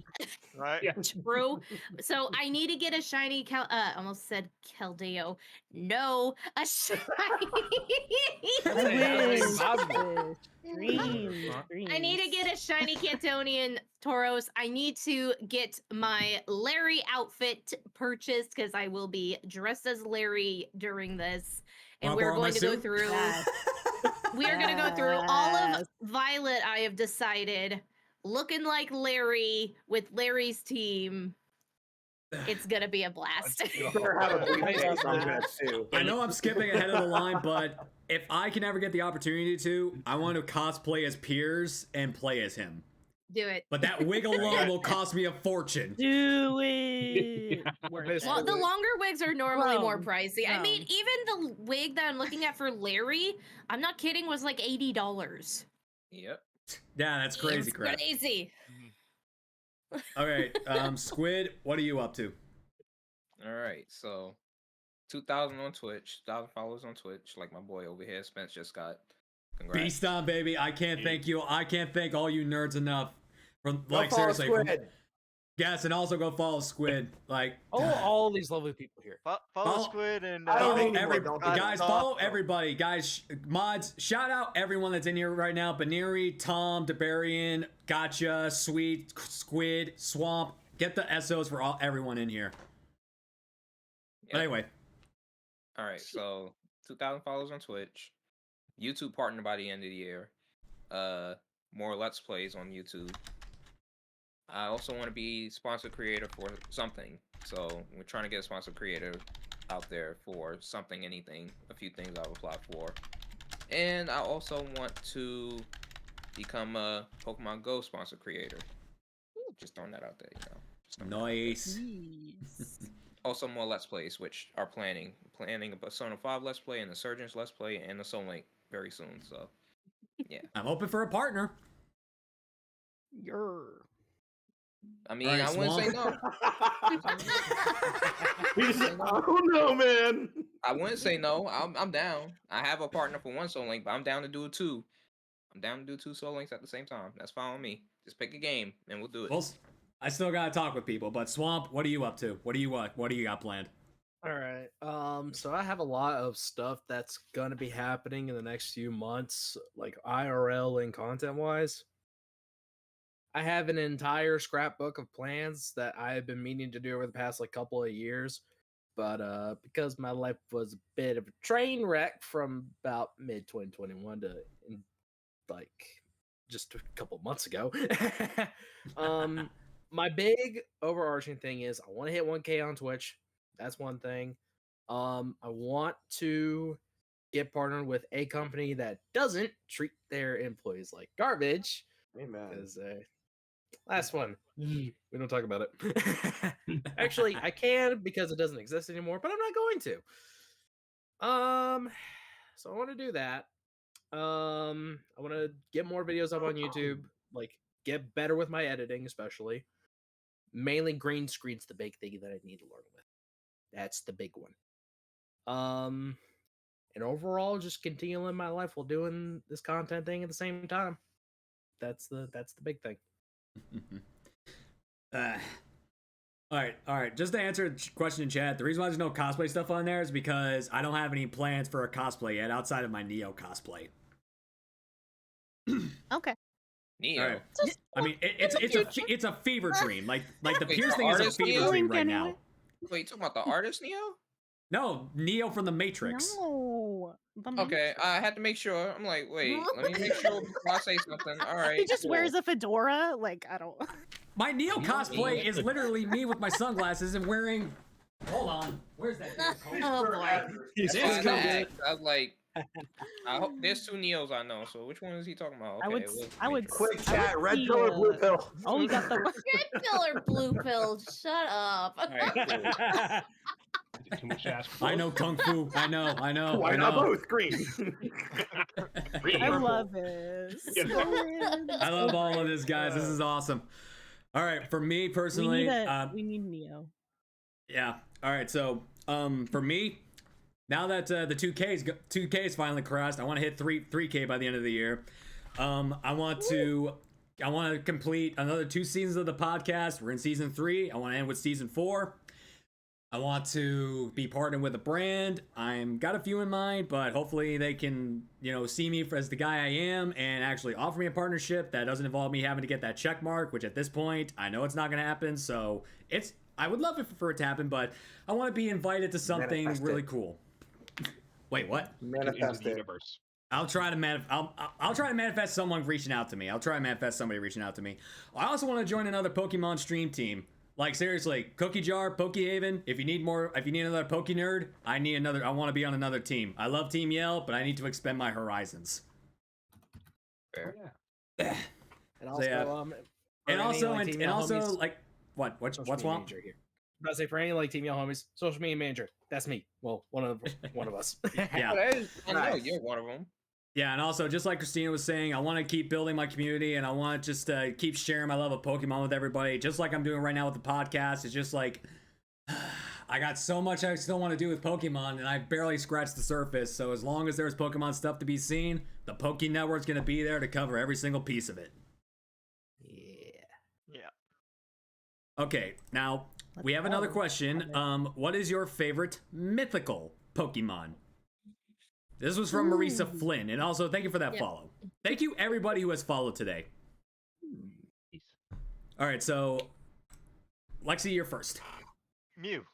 Right? Yeah. True. So I need to get a shiny almost said Keldeo. No, a shiny. That's I it, that's wish. impossible. Dreams, I need to get a shiny Cantonian Tauros. I need to get my Larry outfit purchased because I will be dressed as Larry during this. And Wanna we're borrow my going to go suit? through. Yes. We are going to go through all of Yes. Violet, I have decided, looking like Larry with Larry's team. It's going to be a blast. You better have a blue I face love on that. that too. I know I'm skipping ahead of the line, but if I can ever get the opportunity to, I want to cosplay as Piers and play as him. Do it. But that wig alone will cost me a fortune. Do it. Worth Miss it. Well, the longer wigs are normally more Bro, pricey. I mean, no. even the wig that I'm looking at for Larry, I'm not kidding, was like $80. Yep. Yeah, that's crazy It's crap. crazy. Okay, Squid, what are you up to? All right. So 2,000 on Twitch, 1,000 followers on Twitch, like my boy over here, Spence just got. Congrats. Beast on, baby. I can't thank you. I can't thank all you nerds enough. From Go like follow seriously. From, Squid. yes, and also go follow Squid. Like Oh, all these lovely people here. Follow Follow- Squid and I don't follow need every more, don't do guys. that. Follow everybody, guys. Mods. Shout out everyone that's in here right now. Baneri, Tom, Derbearian, Gotcha, Sweet, Squid, Swamp. Get the SOs for everyone in here. But Yep. anyway, All right, so 2,000 followers on Twitch, YouTube partner by the end of the year, more Let's Plays on YouTube. I also want to be sponsor creator for something, so we're trying to get a sponsor creator out there for something, anything, a few things I've applied for. And I also want to become a Pokemon Go sponsor creator. Just throwing that out there, you know. Just throwing that out there. nice. Yes. Also more Let's Plays, which are planning a Persona 5 Let's Play and the Surgeons Let's Play and the Soul Link very soon. So, yeah. I'm hoping for a partner. Yer. I mean, Alright, I wouldn't say Swamp. no. He's, I don't know, man. I wouldn't say no. I'm down. I have a partner for one Soul Link, but I'm down to do two. I'm down to do two Soul Links at the same time. That's fine with me. Just pick a game and we'll do it. Well, I still gotta talk with people. But Swamp, what are you up to? What do you got planned? All right. So I have a lot of stuff that's gonna be happening in the next few months, like IRL and content wise. I have an entire scrapbook of plans that I have been meaning to do over the past like couple of years, but because my life was a bit of a train wreck from about mid 2021 to like just a couple months ago. My big overarching thing is I want to hit 1K on Twitch. That's one thing. I want to get partnered with a company that doesn't treat their employees like garbage. Amen. Because last one, we don't talk about it. Actually, I can because it doesn't exist anymore, but I'm not going to. So I want to do that. I want to get more videos up on YouTube, like get better with my editing, especially. Mainly green screen's the big thing that I need to learn with. That's the big one. And overall, just continuing my life while doing this content thing at the same time. That's the big thing. All right. Just to answer the question in chat, the reason why there's no cosplay stuff on there is because I don't have any plans for a cosplay yet outside of my Neo cosplay. Okay. Neo. All right. I mean, it's a fever dream. Like the Wait, piercing is a artist fever Neo? dream right now. Wait, you talking about the artist Neo? No, Neo from the Matrix. No. Okay, I had to make sure. I'm like, wait, let me make sure before I say something. All right. He just cool. wears a fedora. Like, I don't. My Neo cosplay is literally me with my sunglasses and wearing. Hold on, where's that? Oh boy. That's why I asked. I was like, I hope there's 2 Neos I know. So which one is he talking about? Okay, I would. Quick I chat, would red see, pill or blue pill? Oh, we got the. Red pill or blue pill? Shut up. All right, cool. Too much to ask. I know kung fu. I know. Why not both? Green. I love this. I love all of this, guys. This is awesome. All right, for me personally, we need Neo. yeah. All right, so for me, now that the 2K's finally crossed, I want to hit 3K by the end of the year. I want to complete another 2 seasons of the podcast. We're in season 3. I want to end with season 4. I want to be partnered with a brand. I'm got a few in mind, but hopefully they can, see me as the guy I am and actually offer me a partnership that doesn't involve me having to get that check mark, which at this point, I know it's not going to happen. So I would love it for it to happen, but I want to be invited to something really cool. Wait, what? Manifest the it. universe. I'll try to I'll try to manifest someone reaching out to me. I'll try to manifest somebody reaching out to me. I also want to join another Pokemon stream team. Like seriously, Cookie Jar, Pokehaven. If you need another Poke Nerd, I want to be on another team. I love Team Yell, but I need to expand my horizons. Fair. Yeah. And also, what's wrong? I was about to say for any like Team Yell homies, social media manager. That's me. Well, one of us. Yeah. I know you're one of them. Yeah, and also, just like Christina was saying, I want to keep building my community, and I want to just keep sharing my love of Pokemon with everybody, just like I'm doing right now with the podcast. It's just like, I got so much I still want to do with Pokemon, and I barely scratched the surface, so as long as there's Pokemon stuff to be seen, the Poke Network's going to be there to cover every single piece of it. Yeah. Okay, now, we have another question. What is your favorite mythical Pokemon? This was from Marisa Flynn, and also thank you for that follow. Thank you everybody who has followed today. All right, so Lexi, you're first. Mew.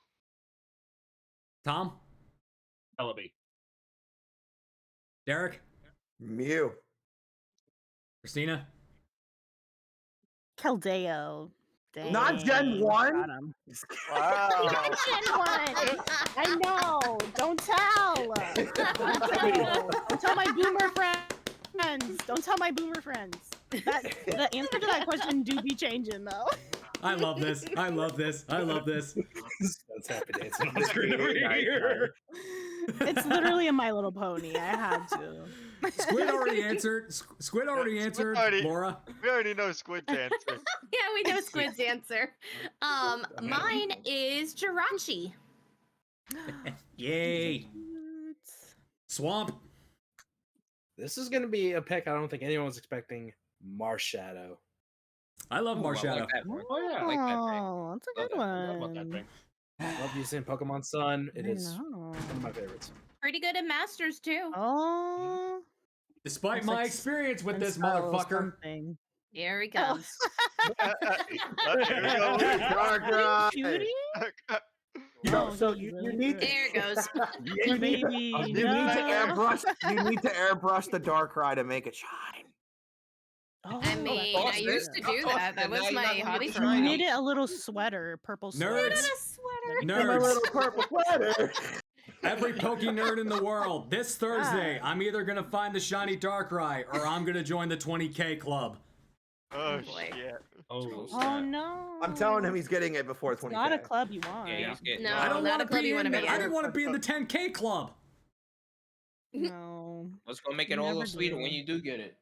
Tom? Celebi. Derek? Mew. Christina? Keldeo. Not Gen 1? Got him. Wow. Not Gen 1. I know. Don't tell. Don't tell my boomer friends. Don't tell my boomer friends. The answer to that question do be changing though. I love this. I love this. I love this. That's happy dancing on the screen over here. It's literally a My Little Pony. I had to. Squid already answered. Squid already answered. Laura. We already know Squid's answer. Yeah, we know Squid's answer. Mine is Jirachi. Yay. Swamp. This is gonna be a pick I don't think anyone was expecting. Marshadow. I love Marshadow. Like that one. Oh yeah. I like that Oh, that's a good I love that one. thing. Love using Pokemon Sun. It I is know. one of my favorites. Pretty good at Masters too. Oh, Despite It's my like experience with this Spell motherfucker. something. Here he comes. Here we go. Dark Ride. Cutie? So you need to, There it goes. The baby. you need to airbrush the Dark Ride to make it shine. Oh, I mean, I used to do that. That was my hobby for you a made it a little sweater, purple sweater. Nerds. sweater. My Nerds. little purple sweater. every Poké nerd in the world, this Thursday, I'm either gonna find the shiny Darkrai or I'm gonna join the 20K club. Oh, boy. shit. Oh, Oh no! I'm telling him he's getting it before It's 20K. not a club you want. Yeah, he's getting. No, I don't not want a to club be you wanna in. be I in. didn't want to be in the 10K club. No. What's gonna make it You all never the sweeter do. when you do get it?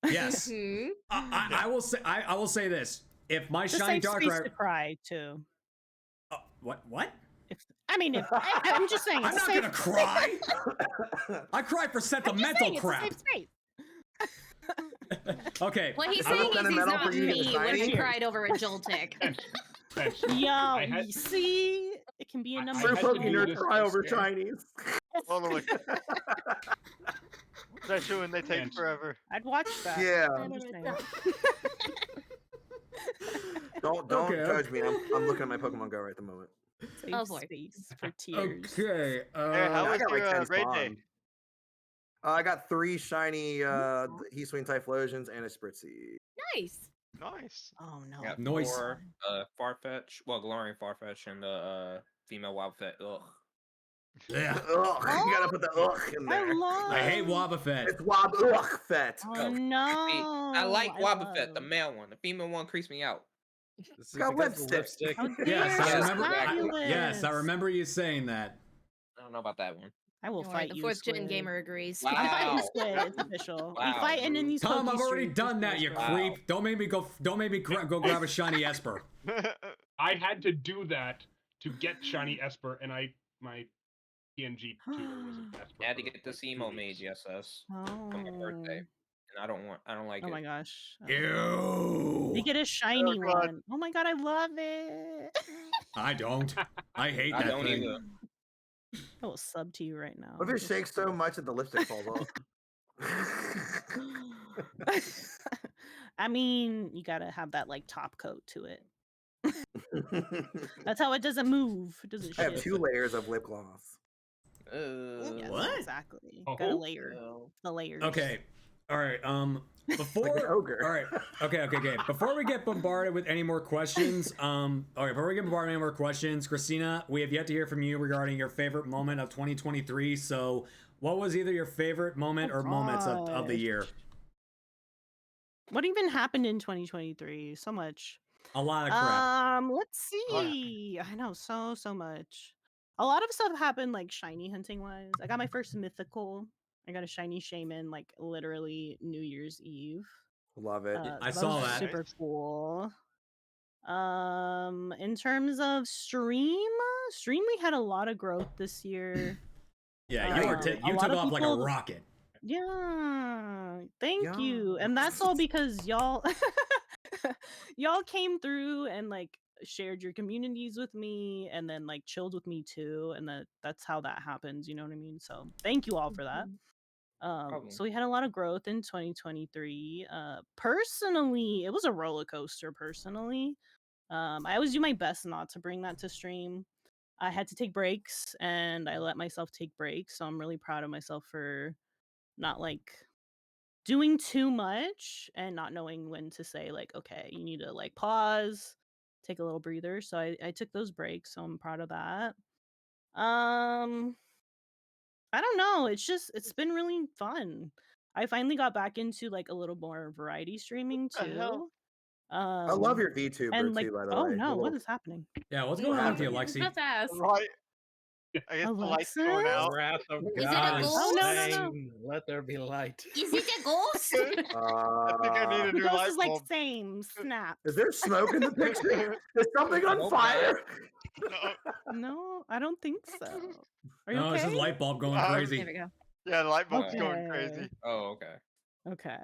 Yes. Mhm. I will say. I will say this: if my It's a shiny safe space Darkrai, to cry too. what? If I'm just saying, I'm it's not a safe. gonna cry. I cry for I'm just sentimental saying, it's a crap. safe space. Okay. What he's I was saying is he's sentimental not for you to me get when I shiny. cried over a Joltik. Thanks. Yo, I had- you see, it can be a I number. True had to Poké do nerds this cry to over scare- Chinese. Totally. Especially when they take And- forever. I'd watch that. Yeah. I'm just saying. Don't Okay, judge me. I'm looking at my Pokemon Go right at the moment. Safe Oh, boy. space for tears. Okay. Hey, how I was got your like 10 raid day? spawn. I got 3 shiny Heatwing Typhlosions and a Spritzee. Nice. Nice. Oh no. Got Nice. 4 Farfetch, well, Glowing Farfetch and the female Wildfet. Ugh. Yeah. Ugh, you gotta put the ugh in there. I hate Wobbuffet. It's Wob ugh fet. Oh See, no. I like Wobbuffet, the love- male one. The female one creeps me out. It's got lipstick. How Yes, dare I you, remember. fabulous. Yes, I remember you saying that. I don't know about that one. I will Don't worry, fight the you. fourth gen Squid. gamer agrees. Wow. I'm fighting Squid. It's official. We Wow, fighting in dude. these. Tom, Poké I've already streets. done that, you Wow. creep. Don't make me go. Don't make me go grab a shiny Esper. I had to do that to get shiny Esper, and my PNG tutor was an Esper. I had to for, get this like, 2 emo weeks. mage SS Oh. for my birthday, and I don't like Oh it. my gosh. Ew. They get a shiny God. one. Oh my god, I love it. I don't. I hate I that don't thing. either. I will sub to you right now. What if it shakes so much that the lipstick falls off? I mean, you gotta have that like top coat to it. That's how it doesn't move. It doesn't I have shift. 2 layers of lip gloss. Yes, What? exactly. Oh. Gotta layer the layers. Okay. All right. Like an Before. ogre. All right. Okay. Before we get bombarded with any more questions, before we get bombarded with any more questions, Christina, we have yet to hear from you regarding your favorite moment of 2023. So, what was either your favorite moment or moments of the year? What even happened in 2023? So much. A lot of crap. Let's see. I know so much. A lot of stuff happened like shiny hunting wise. I got my first mythical. I got a shiny shaman like literally New Year's Eve. Love it. I So saw was that. Super cool. In terms of stream we had a lot of growth this year. Yeah, you a you lot took of off like a people- rocket. Yeah, thank Yeah. you. And that's all because y'all y'all came through and like shared your communities with me and then like chilled with me too, and that's how that happens, you know what I mean? So thank you all for that. So we had a lot of growth in 2023. Personally, it was a roller coaster personally. I always do my best not to bring that to stream. I had to take breaks and I let myself take breaks, so I'm really proud of myself for not like doing too much and not knowing when to say like, okay, you need to like pause, take a little breather. So I took those breaks, so I'm proud of that. I don't know, it's been really fun. I finally got back into like a little more variety streaming the hell? too. I love your VTuber and like, too, by the oh way. no, The what little- is happening? Yeah, what's going on with you, I was Lexi? about to ask. Right. I guess the light's going Alexis? out. Wrath of Is it a God is ghost? Oh, no, no, no. saying, let there be light. Is it a ghost? I think I need a new Ghost light is like bulb. same snap. Is there smoke in the picture? Is something on Nope. fire? No. No, I don't think so. Are you No, it's okay? just light bulb going There crazy. There we go. Yeah, the light bulb's going Okay. crazy. Oh, okay. Okay.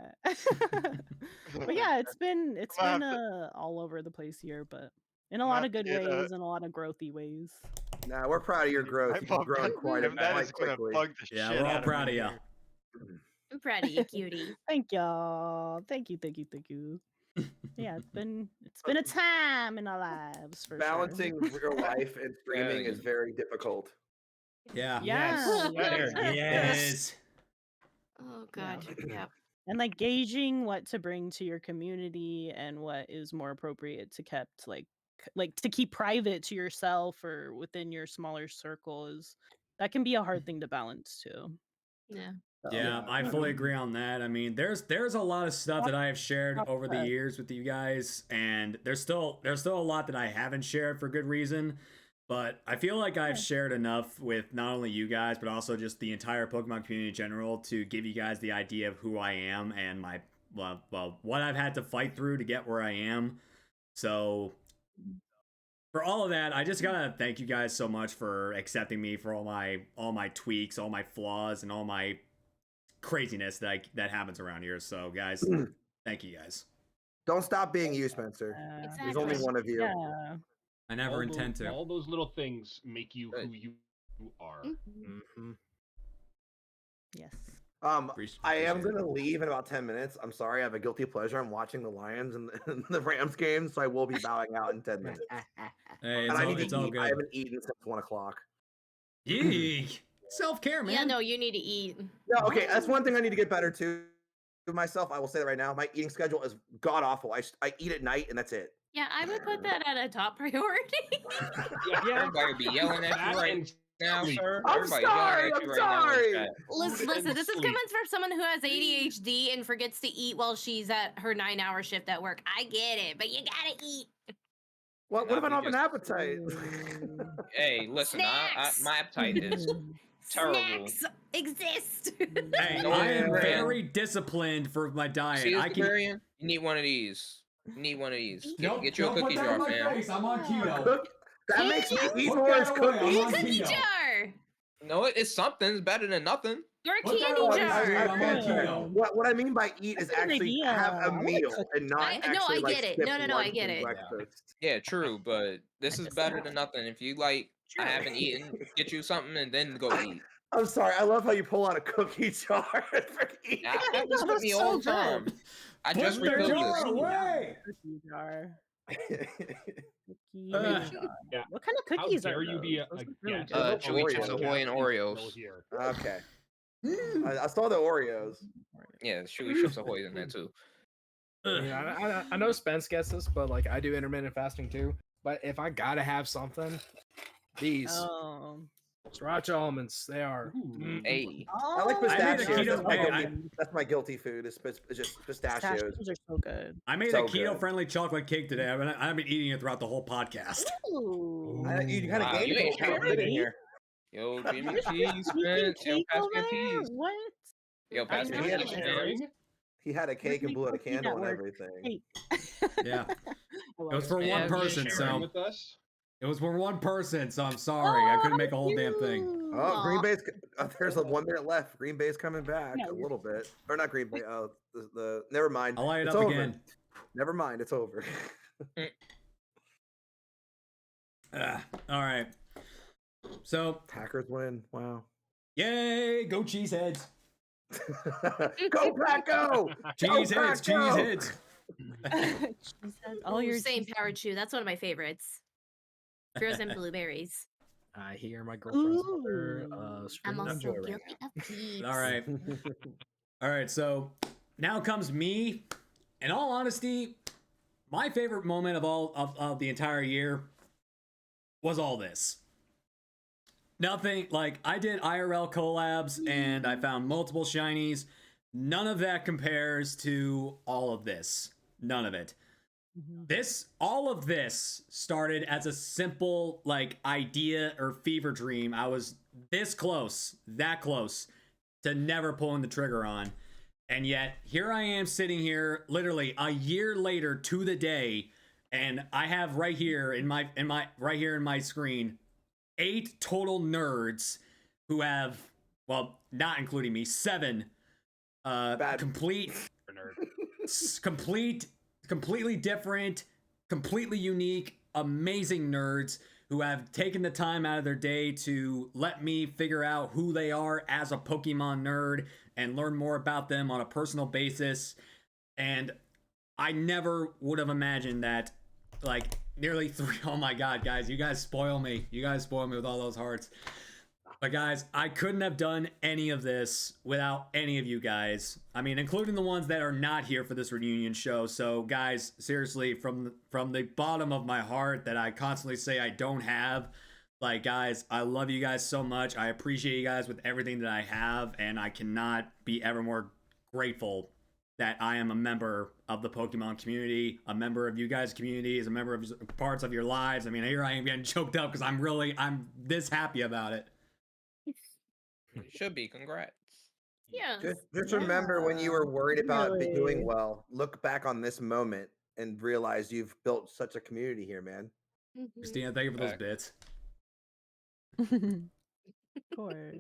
But yeah, it's been I'm gonna have all over the place here, but in a I'm lot gonna of good have to get, ways and a lot of growthy ways. Nah, we're proud of your growth. light You've bulb. grown quite a That is quite gonna quickly. bug the Yeah, shit we're all out of proud me of you. here. I'm proud of you, cutie. Thank y'all. Thank you. Yeah, it's been a time in our lives for Balancing real life and streaming is very difficult. Yeah. Yeah. Yes. Oh god. Yeah. And like gauging what to bring to your community and what is more appropriate to kept like to keep private to yourself or within your smaller circle that can be a hard thing to balance too. Yeah. Yeah, I fully agree on that. I mean, there's a lot of stuff that I have shared over the years with you guys, and there's still a lot that I haven't shared for good reason. But I feel like I've shared enough with not only you guys, but also just the entire Pokemon community in general to give you guys the idea of who I am and my what I've had to fight through to get where I am. So for all of that, I just gotta thank you guys so much for accepting me for all my tweaks, all my flaws, and all my craziness that happens around here. So guys, thank you guys. Don't stop being you, Spencer. There's only one of you. Yeah. I never intend to. All those little things make you who you are. Yes. I am gonna leave in about 10 minutes. I'm sorry, I have a guilty pleasure. I'm watching the Lions and the Rams game, so I will be bowing out in 10 minutes. Hey, and I need it's to all eat. good. I haven't eaten since 1 o'clock. Yeek. Self-care, man. Yeah, no, you need to eat. No, okay, that's one thing I need to get better to myself. I will say that right now. My eating schedule is god awful. I eat at night and that's it. Yeah, I would put that at a top priority. Yeah, everybody be yelling at you right now, sir. I'm sorry. Listen, this is coming from someone who has ADHD and forgets to eat while she's at her 9-hour shift at work. I get it, but you gotta eat. What if I don't have an appetite? Hey, listen, my appetite is terrible. Snacks exist. Hey, I am very disciplined for my diet. See, Derbearian, you need one of these. You need one of these. Get you a cookie jar, fam. I'm on keto. That makes me eat Put more that as away, cookies. I'm on Cookie keto. jar. No, it's something. It's better than nothing. Your Put that candy away, jar. dude, I'm on keto. What I mean by eat is That's a good actually idea. have I a like meal cookies. and not No, actually I like get it. skip No, I lunch get and it. breakfast. Yeah, true, but this is just better not. than nothing. If you like, I haven't eaten, get you something and then go eat. I'm sorry. I love how you pull out a cookie jar and freaking eat. I have this with me all the time. I just Put the refilled jar this. away. Cookie jar. Yeah. What kind of How cookies are dare you be those? a Those look really guest? good. Chewy Chips Oreos. Ahoy and Oreos. Here. Okay. I saw the Oreos. Yeah, Chewy Chips Ahoy in there too. Yeah, I know Spence gets this, but like I do intermittent fasting too. But if I gotta have something, these sriracha almonds, they are. Hey, I like Oh, pistachios. keto- That's my guilty food. It's just pistachios. pistachios are so good. I made So a keto-friendly chocolate cake today. I've been eating it throughout the whole podcast. Ooh. You kind of Wow, gained you a ain't little bit in here. yo, give me cheese, Making Spence. Yo, cake pass over me a there? piece. What? Yo, pass me know a you piece, are. fam. He had a cake and blew out a Cookie candle and network. everything. Hey. Yeah. I love It was for it. one Yeah, person, Sharing so with us. it was for one person. So I'm sorry, I couldn't make a whole damn thing. Oh, Green Bay's. There's 1 minute left. Green Bay's coming back No, a you're little bit, or not Green Bay. Oh, the never mind. I'll light it It's up over. again. Never mind. It's over. All right. So, Packers win. Wow. yay, go cheeseheads. Go Pack, go! Cheeseheads, cheeseheads. All your Same power chew. That's one of my favorites. Frozen blueberries. I hear my girlfriend's mother I'm screaming also joy right guilty now. of peeps. All right. All right, so now comes me. In all honesty, my favorite moment of all of the entire year was all this. Nothing like I did IRL collabs and I found multiple shinies. None of that compares to all of this. None of it. All of this started as a simple like idea or fever dream. I was this close, that close to never pulling the trigger on. And yet here I am sitting here literally a year later to the day, and I have right here in my screen 8 total nerds who have, well, not including me, 7 completely different, completely unique, amazing nerds who have taken the time out of their day to let me figure out who they are as a Pokemon nerd and learn more about them on a personal basis. And I never would have imagined that, like, nearly 3. Oh my god, guys, you guys spoil me. You guys spoil me with all those hearts. But guys, I couldn't have done any of this without any of you guys. I mean, including the ones that are not here for this reunion show. So guys, seriously, from the bottom of my heart that I constantly say I don't have, Like, guys, I love you guys so much. I appreciate you guys with everything that I have, and I cannot be ever more grateful that I am a member of the Pokemon community, a member of you guys' communities, a member of parts of your lives. I mean, here I am getting choked up because I'm this happy about it. You should be. Congrats. Yeah. Just remember when you were worried about doing well, look back on this moment and realize you've built such a community here, man. Christina, thank you for those bits. Of course.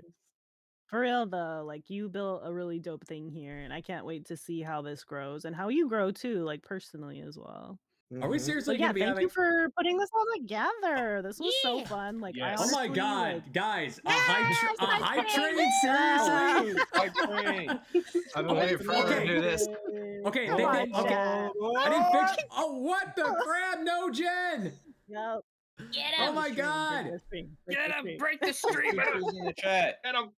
For real though, like you built a really dope thing here, and I can't wait to see how this grows and how you grow too, like personally as well. Are we Mhm. seriously But yeah, gonna be thank having? you for putting this all together. This was so fun. Like, Yes. Oh my honestly, god, like, guys! Yes, a hype hype train! train? Seriously? Hype train. I've been waiting forever to do this. Okay, Come they, on, okay. chat. I didn't fix. Oh, what the crap? No, Jen! Yep. Get Oh him. my god! Get him! Break the stream! Who's in the chat? Get him!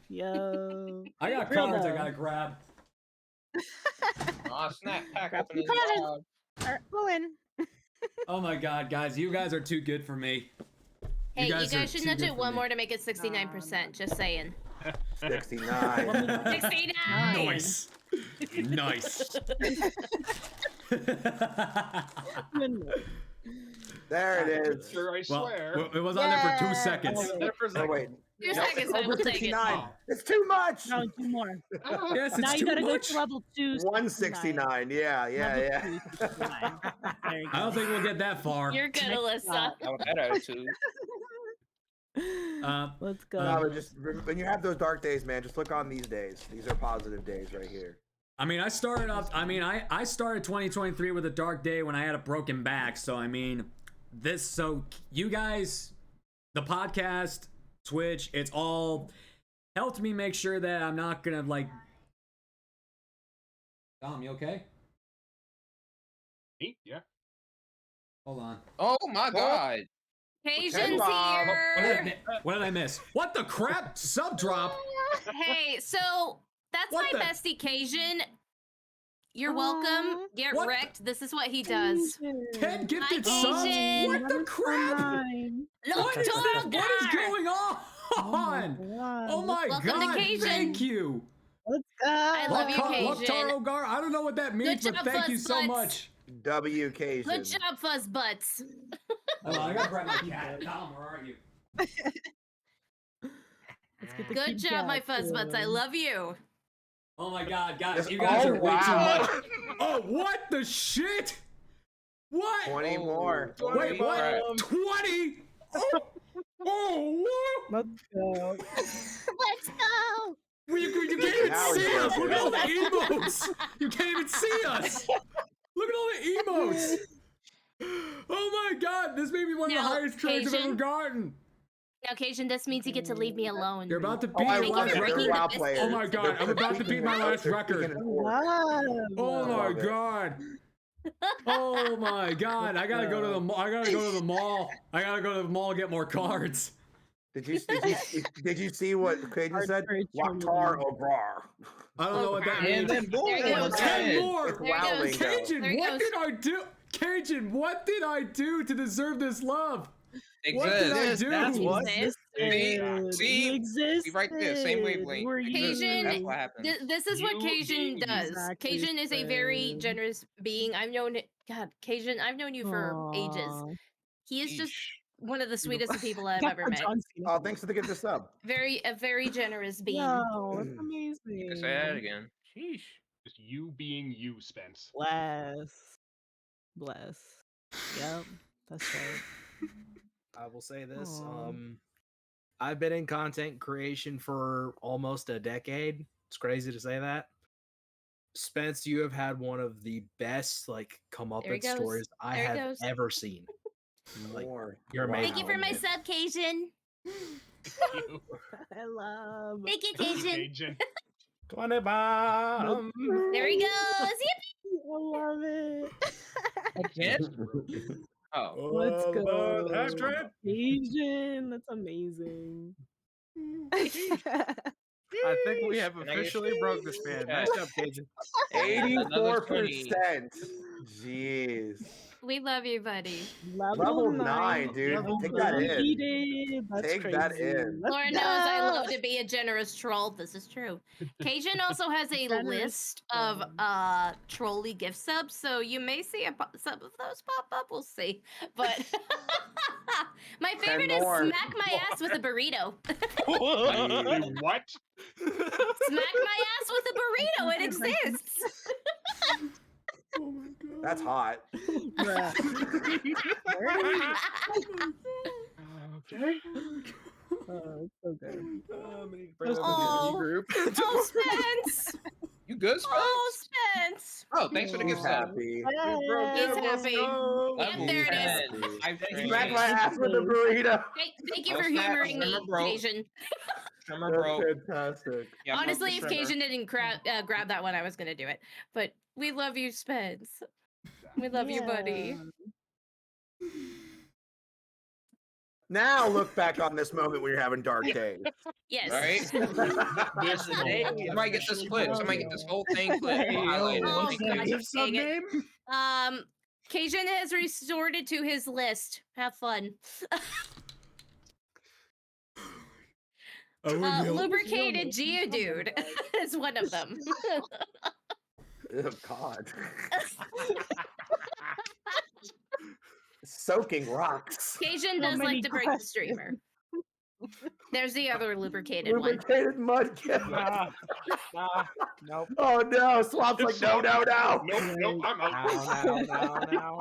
Yo. I got Real cards I though. gotta grab. Oh, snap pack Grab opening. some cards. Alright, go in. Oh my god, guys, you guys are too good for me. Hey, you are guys should too nudge good it for one me. more to make it 69%. Just saying. 69. 69. Nice. Nice. There it is. Sure, I Well, swear. it was on there for 2 seconds. Oh, wait. 2 seconds, I will take it. 69. It's too much. No, 2 more. Yes, Now it's you too gotta go much. to level 2. 169. Yeah. Level 2, 69. There you I don't go. think we'll get that far. You're good, Alyssa. Oh, that attitude. Let's go. No, but just when you have those dark days, man, just look on these days. These are positive days right here. I mean, I started 2023 with a dark day when I had a broken back. So, I mean, so you guys, the podcast, Twitch, it's all helped me make sure that I'm not gonna like. Dom, you okay? Me? Yeah. Hold on. Oh my god. Cajun's Bob. here. What did I miss? What the crap? Sub drop. Hey, so that's What my the- bestie Cajun. You're welcome. Get What the- wrecked. This is what he does. 10 gifted Hi, subs? Cajun. What the crap? Look, What is this? Toro What is Gar. going on? Oh my Welcome to god, Cajun. thank you. Let's go. I love you, Cajun. Taro Gar. I don't know what that means, Good but job, thank you Fuzz so Butts. much. W Cajun. Good job, Fuzz Butts. Hold on, I gotta grab my cat. Dom, where are you? Let's get the Good cute job, my cat Fuzz Butts. I going. love you. Oh my god, guys, Yes, you guys oh, are way too wow. much. Oh, what the shit? What? 20 more. Wait, what? 20? Oh, what? Let's go. Let's go. Well, you can't even Now see he's us. Look at all the broken. emotes. You can't even see us. Look at all the emotes. Oh my god, this may be one of the Now, highest trades I've ever Cajun? gotten. Now, Cajun, this means you get to leave me alone. You're about to Oh, beat I your Thank you love last for it. breaking They're the WoW biscuit. players. Oh my god, I'm about to beat my last They're record. speaking in order. Oh I my love it. god. Oh my god, I gotta go to the mall. I gotta go to the mall. I gotta go to the mall and get more cards. Did you see what Cajun said? Archer Waktar Ograr. I don't know what that And means. then boom. There it goes. 10 more. It's There it WoW goes. lingo. Cajun, There it what goes. did I do? Cajun, what did I do to deserve this love? What did I Exists. do? That's what. Exist. See? You existed. We right there, same wavelength. Were you? Cajun, That's what happened. This is what You Cajun being you. does. Exactly, Cajun is a very Fred. generous being. I've known Cajun, I've known you for ages. Aw. He is just Sheesh. one of the sweetest people I've Got ever the met. John Cena. Oh, thanks for the gift of sub. A very generous being. Yo, that's amazing. You can say that again. Sheesh. Just you being you, Spence. Bless. Yep, that's right. I will say this. Aw. I've been in content creation for almost a decade. It's crazy to say that. Spence, you have had one of the best like There he comeuppance goes. stories I There he have goes. ever seen. Like, More. you're amazing. Thank you for my man. sub, Cajun. I love. Thank you, Cajun. Cajun. 20 bomb. There he goes. Yippee. I love it. I can't. Oh. Let's go. Hype train. Asian. That's amazing. I think we have Can I get officially broke this man. Yeah. Nice job, Cajun. 84%. Jeez. We love you, buddy. Level 9, dude. Level Take that in. deleted. That's Take crazy. that in. Let's Laura knows I go. love to be a generous troll. This is true. Cajun also has a Generous list of trolley gift subs, so you may see some of those pop up. We'll see. But my favorite is more. smack my ass with a burrito. What? Smack my ass with a burrito. It exists. Oh my god. That's hot. Okay. Oh, it's so good. Oh, oh, Spence. You good, Spence? Oh, Spence. Oh, thanks for the gift He's sub. happy. He's happy. Yep, Level there it is. 10. I've Smack my ass with a burrito. Thank you Oh, for snap, humoring me, remember, bro. Cajun. Trimmer, That's bro. fantastic. Yeah, Honestly, if trimmer. Cajun didn't grab that one, I was gonna do it. But we love you, Spence. We love you, buddy. Now look back on this moment when you're having dark days. Yes. Right? Here's the day. Somebody get this clip. Somebody get this whole thing clip. Highlight it. Oh, What's gosh, that gift sub dang it. name? Cajun has resorted to his list. Have fun. Lubricated Geodude is one of them. Oh God. Soaking rocks. Cajun does like to break the streamer. There's the other lubricated one. Lubricated mud. Nah, nope. Oh no, Swap's like, no. Nope, I'm out.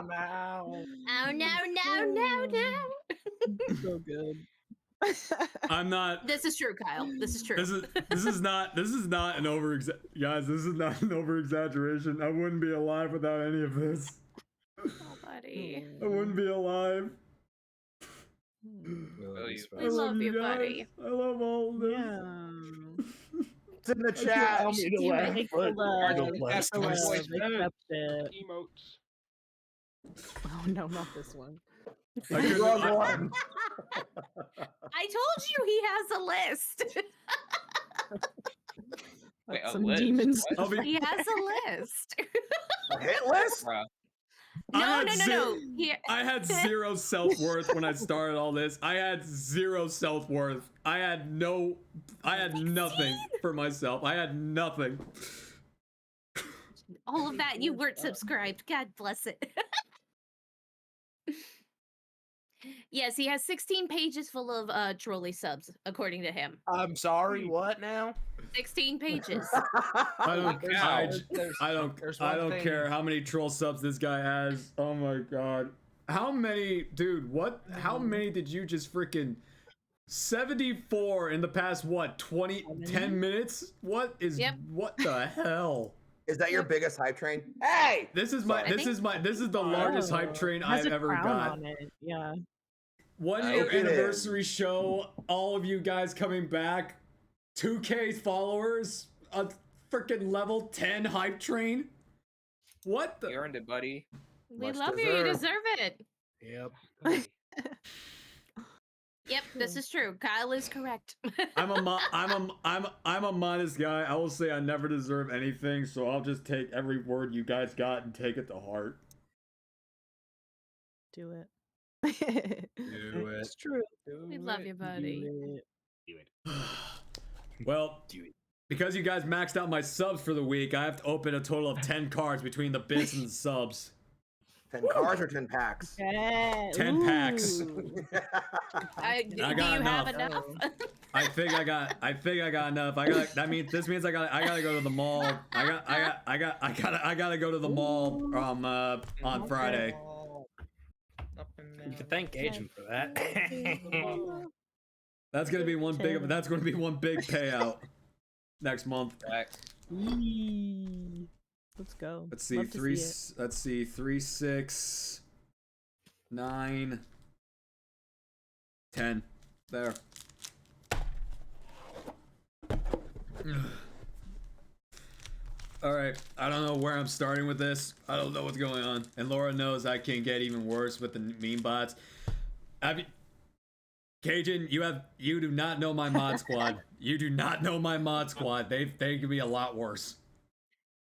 Now. Oh no. So good. I'm not. This is true, Kyle. This is true. This is not an guys. This is not an over exaggeration. I wouldn't be alive without any of this. Oh, buddy. I wouldn't be alive. We love you, buddy. I love all of this. Yeah. It's in the chat. Tell me to laugh, but That's my voice. accept it. Emotes. Oh no, not this one. I couldn't- Wrong one. I told you he has a list. Wait, That's a some list? demons. I'll be- He has a list. A hit list? Bruh. No. I had zero self-worth when I started all this. I had zero self-worth. I had nothing for myself. I had nothing. All of that, you weren't subscribed. God bless it. Yes, he has 16 pages full of trolley subs, according to him. I'm sorry, what now? 16 pages. I don't There's one thing. care how many troll subs this guy has. Oh my god. How many, dude, how many did you just freaking 74 in the past 10 minutes? What the hell? Is that your biggest hype train? Hey! This is the largest hype train Has I've a ever crown got. on it. Yeah. 1 I year hope it anniversary show, all of you guys coming back, 2K followers, a freaking level 10 hype train. What the? You earned it, buddy. We Much love you. You deserved. deserve it. Yep. Yep, this is true. Kyle is correct. I'm a modest guy. I will say I never deserve anything, so I'll just take every word you guys got and take it to heart. Do it. Do it. It's true. We love you, buddy. Do it. Well, because you guys maxed out my subs for the week, I have to open a total of 10 cards between the bits and the subs. 10 cars or 10 packs? Yeah. 10 packs. Ooh. Do you got have enough. enough? I think I got enough. This means I gotta go to the mall. I gotta go to the mall on Friday. You can thank Cajun for that. That's gonna be one big payout next month. Yee. Let's go. Let's see, Love to see it. let's see, 3, 6, 9, 10. There. Alright, I don't know where I'm starting with this. I don't know what's going on. And Laura knows I can get even worse with the meme bots. Cajun, you do not know my mod squad. You do not know my mod squad. They can be a lot worse.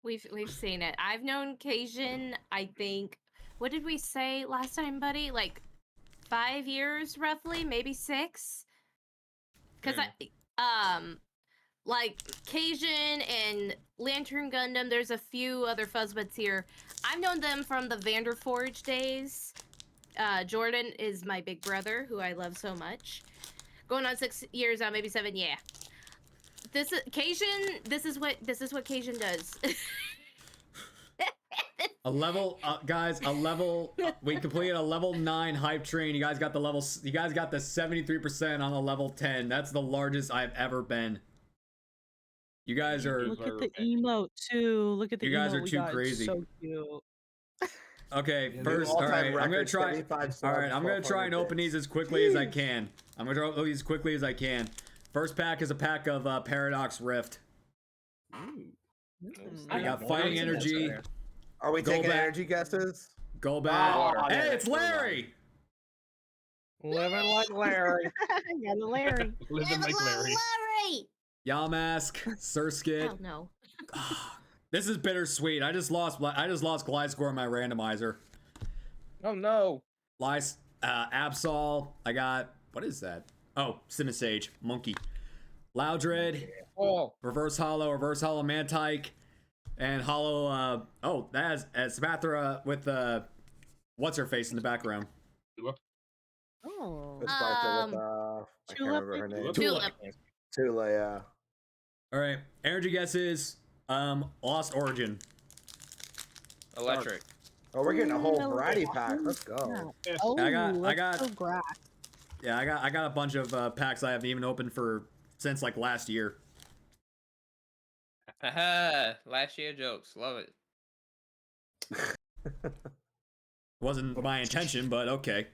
We've seen it. I've known Cajun, I think, what did we say last time, buddy? Like 5 years, roughly, maybe 6. Because like Cajun and Lantern Gundam, there's a few other Fuzzbuds here. I've known them from the Vanderforge days. Jordan is my big brother, who I love so much. Going on 6 years now, maybe 7. Yeah. This is Cajun. This is what Cajun does. A level, guys. A level. We completed a level 9 hype train. You guys got the level. You guys got the 73% on a level 10. That's the largest I've ever been. You guys are. Look at the emote too. Look at the You guys emote are we too got. It's crazy. so cute. Okay, New first, all all-time right. I'm gonna record, try. 75 subs, All right, I'm gonna try and 1200 open these as quickly as I can. I'm gonna open these as quickly as I can. First pack is a pack of Paradox Rift. I got Fighting Energy. Are we taking Golbat. energy guesses? Golbat. Oh, Hey, yeah, it's Larry. Living like Larry. Yeah, the Larry. Living like Larry. Larry! Yamask, Surskit. Hell no. This is bittersweet. I just lost Glide Score in my randomizer. Oh no. Absol. I got, what is that? Oh, Simisage, Monkey. Loudred, Oh. Reverse Hollow Mantike, and Hollow, oh, that has Samathra with, what's her face in the background? Oh. With Sparta with, I can't remember her name. Tulip. Tula, yeah. All right, energy guesses, Lost Origin. Electric. Oh, we're getting a whole Ooh, variety okay. pack. Let's go. Oh, I got- let's go grass. Yeah, I got a bunch of packs I haven't even opened since like last year. Haha. Last year jokes. Love it. Wasn't my intention, but okay.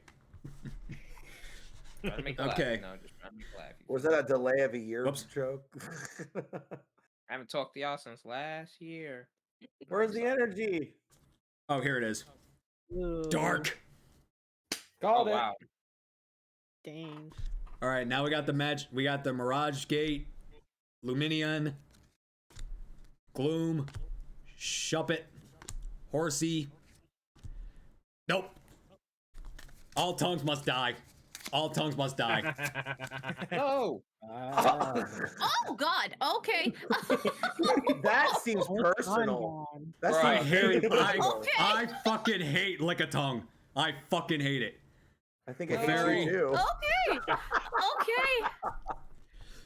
Trying to make you laugh. Okay. No, just trying to make you laugh. Was that a delay of a year Whoops. joke? I haven't talked to y'all since last year. Where's the energy? Oh, here it is. Ooh, Dark. Oh wow. Dang. All right, now we got the Mirage Gate, Luminion, Gloom, Shuppet, Horsey. Nope. All tongues must die. All tongues must die. No. Oh God. Okay. That seems Oh, personal. God. That Bruh. I seems very hate. personal. I fucking hate Lick a Tongue. I fucking hate it. I think it Very- hates you too. Okay.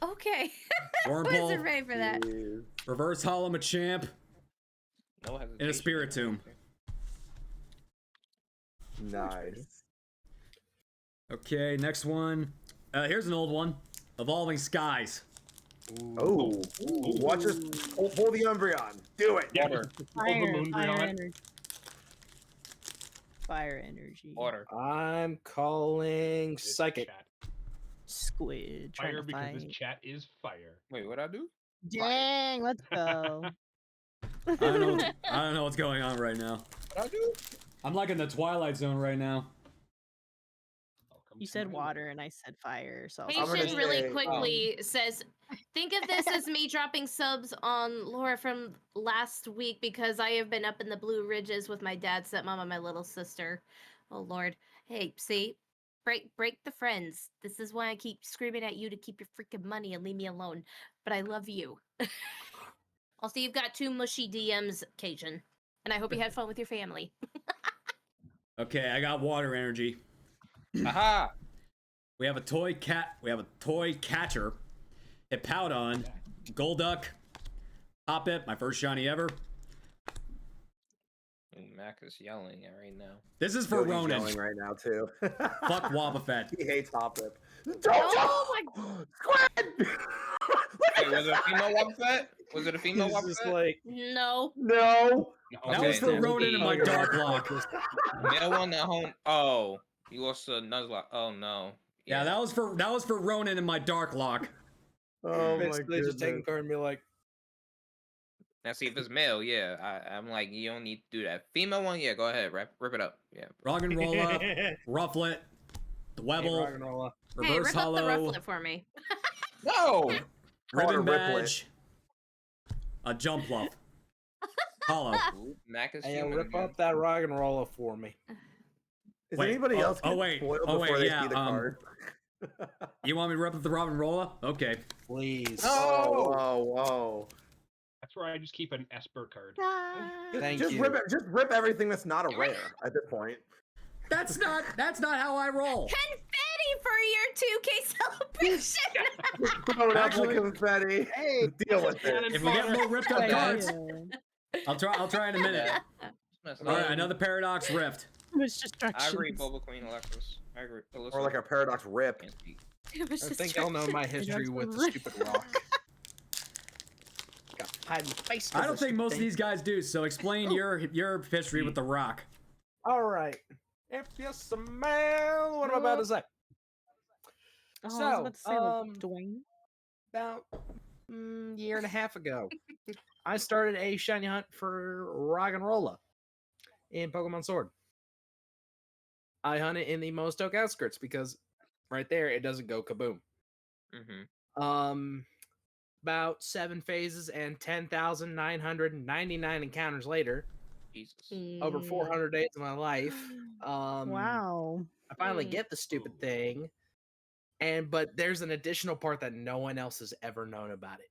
Okay. I wasn't Wurmple, ready for that. Jeez. Reverse Hollow Machamp, No and a hesitation. Spiritomb. Nice. Okay, next one. Here's an old one. Evolving Skies. Oh, watch us pull the Umbreon. Do it. Yeah. Fire, moon fire on. energy. Fire energy. Water. I'm calling This Psychic. chat. Squid. Trying Fire to because fight. this chat is fire. Wait, what'd I do? Dang, let's go. I don't know what's going on right now. What'd I do? I'm like in the Twilight Zone right now. Welcome You to said my water, world. and I said fire. So I'm gonna Patient really say, quickly says, think of this as me dropping subs on Laura from last week because I have been up in the Blue Ridges with my dad, stepmom, and my little sister. Oh Lord. Hey, see? Break the friends. This is why I keep screaming at you to keep your freaking money and leave me alone. But I love you. Also, you've got 2 mushy DMs, Cajun. And I hope you had fun with your family. Okay, I got water energy. Aha! We have a toy catcher, Hippowdon, Golduck, Hoppip, my first shiny ever. And Mac is yelling right now. This is for Cody's Ronan. yelling right now too. Fuck Wobbuffet. He hates Hoppip. Oh Squid! Wait, was it a female Wobbuffet? Was it a female He's just Wobbuffet? like, No. No. That Okay, was for then Ronan and my the Dark Lock. male one at home. Oh, you lost to Nuzlocke. Oh no. Yeah, that was for Ronan and my Dark Lock. Oh my basically just taking goodness. card and be like, Now see if it's male, yeah. I'm like, you don't need to do that. Female one, yeah, go ahead, rip it up. Yeah. Rock and Roll Up, Rufflet, Dwebble, Hey, Reverse rip up the Hollow, rufflet for me. No! Ribbon Call it a Riplet. Badge, a Jumpluff. Hollow. Ooh, Mac is Hey, human rip again. up that rock and roller for me. Is Wait, anybody else oh, getting wait, spoiled oh, before wait, they yeah, see the card? You want me to rip up the Robin Rolla? Okay. Please. Oh, whoa. That's where I just keep an Esper card. Thank Just you. rip everything that's not a rare at this point. That's not how I roll. Confetti for your 2K celebration. Throw it up Actually- like confetti. Hey, Deal with it. If we get more ripped up Hey, cards, I'll try in a minute. That's All right, not- another Paradox Rift. It's just I agree, directions. Boba Queen Alexis. I agree. Alyssa, Or like a paradox rip. can't speak. It was I just think y'all know my history with the stupid rock. Got pie in the face. I don't think most of these guys do. So explain your history with the Rock. All right. If you smell, what am I about to say? Oh, I was So, about to say, like, Dwayne. About year and a half ago, I started a shiny hunt for Roggenrola in Pokemon Sword. I hunt it in the Mostoke outskirts because right there it doesn't go kaboom. Mm-hmm. About 7 phases and 10,999 encounters later, Jesus. over 400 days of my life, Wow. I finally get the stupid thing. But there's an additional part that no one else has ever known about it.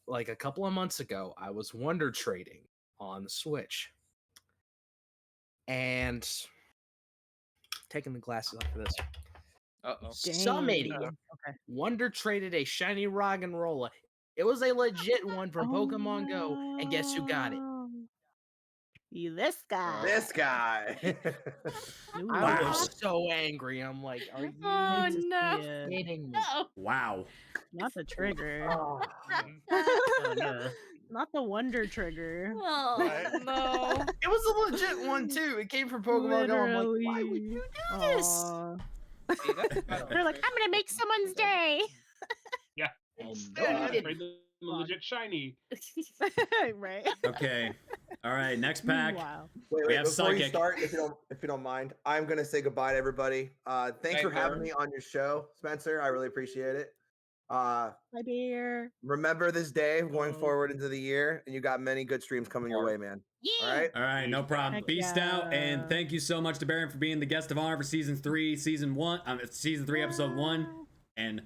Like a couple of months ago, I was Wonder Trading on the Switch. And taking the glasses off for this. Uh-oh. Some idiot Wonder traded a shiny Roggenrola. It was a legit one from Pokemon Go, and guess who got it? This guy. This guy. I was so angry. I'm like, are you kidding me? Wow. Not the trigger. Not the wonder trigger. Oh no. It was a legit one too. It came from Pokemon Go. I'm like, why would you do this? They're like, I'm gonna make someone's day. Yeah. Instead, Trade them a legit shiny. Right. Okay. All right. Next pack. Wow. Wait, We have before you Psychic. start, if you don't mind, I'm gonna say goodbye to everybody. Thanks for having me on your show, Spencer. I really appreciate it. Hi, bear. Remember this day going forward into the year, and you got many good streams coming your way, man. All right. All right, no problem. Heck Beast yeah. out, and thank you so much to Derbearian for being the guest of honor for season 3, season 3, episode 1. And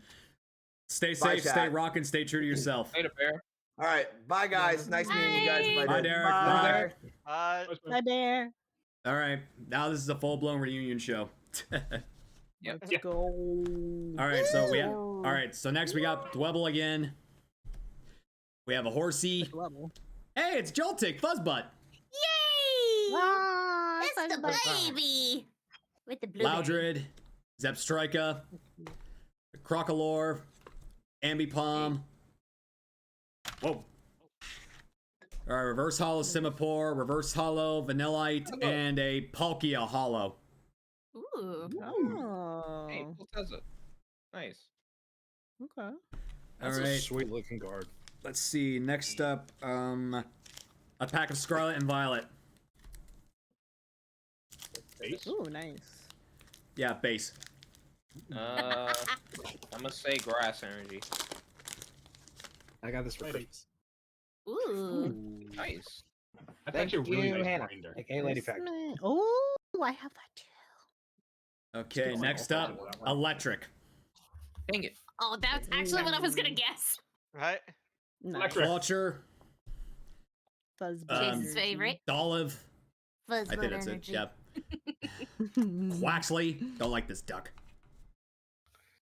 stay safe, chat. stay rocking, stay true to yourself. Later, Bear. All right. Bye, guys. Nice meeting you guys. Bye, Derek. Bye. Bye. Hi, bear. All right, now this is a full-blown reunion show. Yep. Let's go. All right, so we have. All right, so next we got Dwebble again. We have a Horsey. Level. Hey, it's Joltik Fuzzbutt. Yay! Ah, It's the baby with the blue. Loudred, Zepstrika, Crocolore, Ambipom. Whoa. All right, Reverse Hollow Simipour, Reverse Hollow Vanillite, and a Palkia Hollow. Ooh. Oh. Hey, Pulteza. Nice. Okay. That's All a right. sweet looking card. Let's see. Next up, a pack of Scarlet and Violet. Base? Ooh, nice. Yeah, base. I'm gonna say Grass Energy. I got this for free. Ooh. Nice. That's Thank actually a really you, nice Hannah. grinder. Okay, Lady Fact. Oh, I have that too. Okay, next up, Electric. Dang it. Oh, that's actually what I was gonna guess. Right? Nice. Vulture, Fuzz Jason's favorite. Olive. I Fuzzbud think that's energy. it. Yep. Quaxley. Don't like this duck.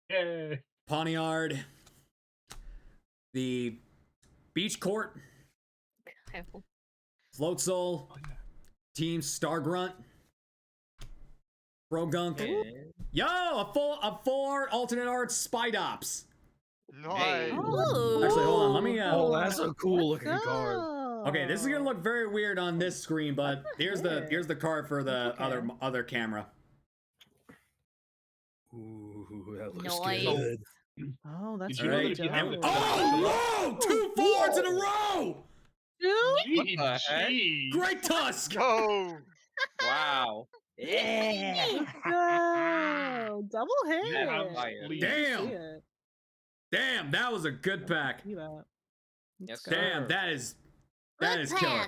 Yay. Pawniard. The Beach Court. Floatzel. Team Stargrunt. Frogunk. Yo, a full art alternate art Spidops. Nice. Ooh. Actually, hold on. Let me. Oh, that's a cool looking card. Okay, this is gonna look very weird on this screen, but here's the card for the other camera. Ooh, that looks Nice. good. Oh, that's Did you know that really if you have the dope. Oh, whoa! 2 forwards in a row! What the heck? Jeez. Great Tusk! Go. Wow. Yeah. Oh, double hit. Yeah, Fire. Damn! Damn, that was a good pack. See that. Yes, Let's go. sir. Damn, that is That is killer.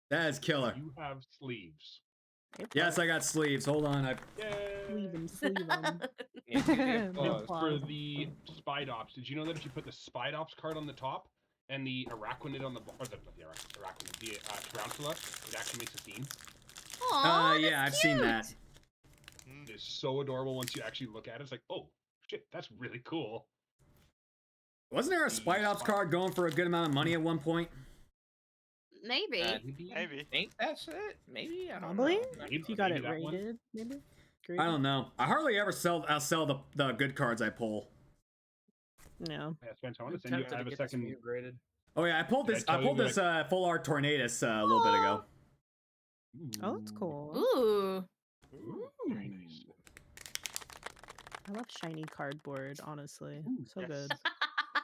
That is killer. You have sleeves. Yes, I got sleeves. Hold on. Sleeve 'em, sleeve 'em. For the Spide Ops, did you know that if you put the Spide Ops card on the top and the Arachnid on the Tarantula, it actually makes a theme? Aww, yeah, I've seen that. It is so adorable once you actually look at it. It's like, oh, shit, that's really cool. Wasn't there a Spide Ops card going for a good amount of money at one point? Maybe. Maybe. Think that's it? Maybe? I don't Probably. know. If you got it rated, maybe. I don't know. I hardly ever sell the good cards I pull. No. Yeah, Spencer, I want to send you. I have a second graded. Oh yeah, I pulled this. I pulled this full art Tornadus a little bit ago. Oh, it's cool. Ooh. Very nice. I love shiny cardboard, honestly. So good.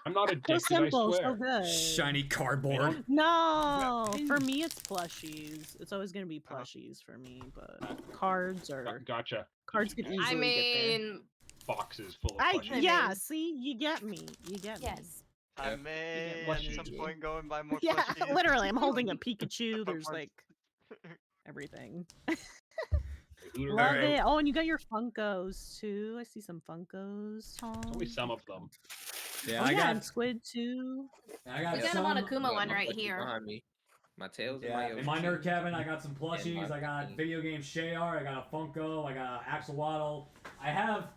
I'm not So addicted, simple, I swear. so good. Shiny cardboard. No, for me it's plushies. It's always gonna be plushies for me, but cards are Gotcha. cards could easily I mean, boxes full of plushies. yeah. See, you get me. You get me. yes. I may get at some plushies. point go and buy more Yeah, plushies. literally. I'm holding a Pikachu. There's like everything. Love it. Oh, and you got your Funkos too. I see some Funkos, Tom. Only some of them. Yeah, Oh, I yeah, got. and Squid too. I got We got a some. Monokuma one right Behind here. me. My tails Yeah, and in my my Yoshi. nerd cabin, I got some plushies. I got thing. video game Shayar. I got a Funko. I got Axolotl. I have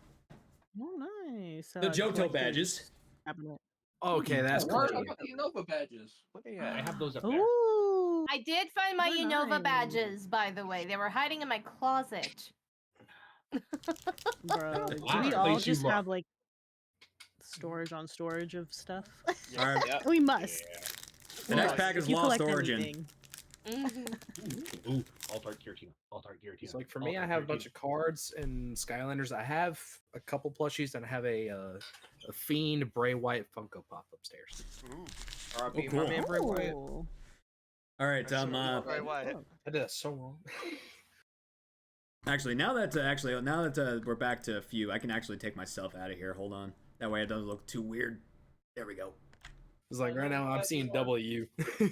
Oh, nice. the Johto badges. Cabinet. Okay, that's cool. Word, I got the Unova badges. What they at? I have those up there. Ooh. I did find my They're Unova nice. badges, by the way. They were hiding in my closet. Bro, do Last we all place you just look. have like storage on storage of stuff? All right. Yep. We must. The next pack is You Lost collect Origin. everything. Ooh, Alt-Art Giratina. Alt-Art Giratina. So like for me, I have a bunch of cards and Skylanders. I have a couple plushies and I have a Fiend Bray Wyatt Funko Pop upstairs. R.I.P. cool. my man Bray Wyatt. Ooh. All right. Bray Wyatt. I did that so wrong. Actually, now that we're back to a few, I can actually take myself out of here. Hold on. That way it doesn't look too weird. There we go. It's like right now I'm seeing W.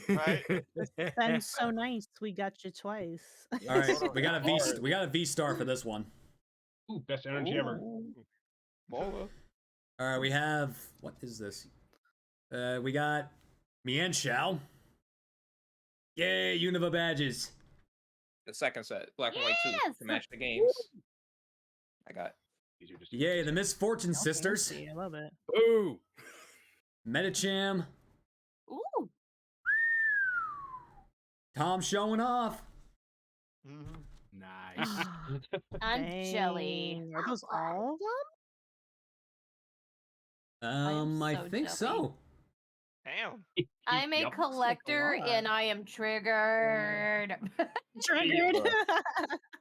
Right? That's so nice. We got you twice. All right, we got a V star for this one. Ooh, best energy ever. Bola. All right, we have what is this? We got Mian Shao. Yay, Unova badges. The second set, Black and White 2, Yes! to match the games. I got. These are just Yay, the Misfortune Sisters. Fancy, I love it. Ooh. Metacham. Ooh. Tom showing off. nice. And jelly. Dang, are those all of them? am I so think jelly. so. Damn. I'm a Yup. collector lot. and I am triggered. Triggered.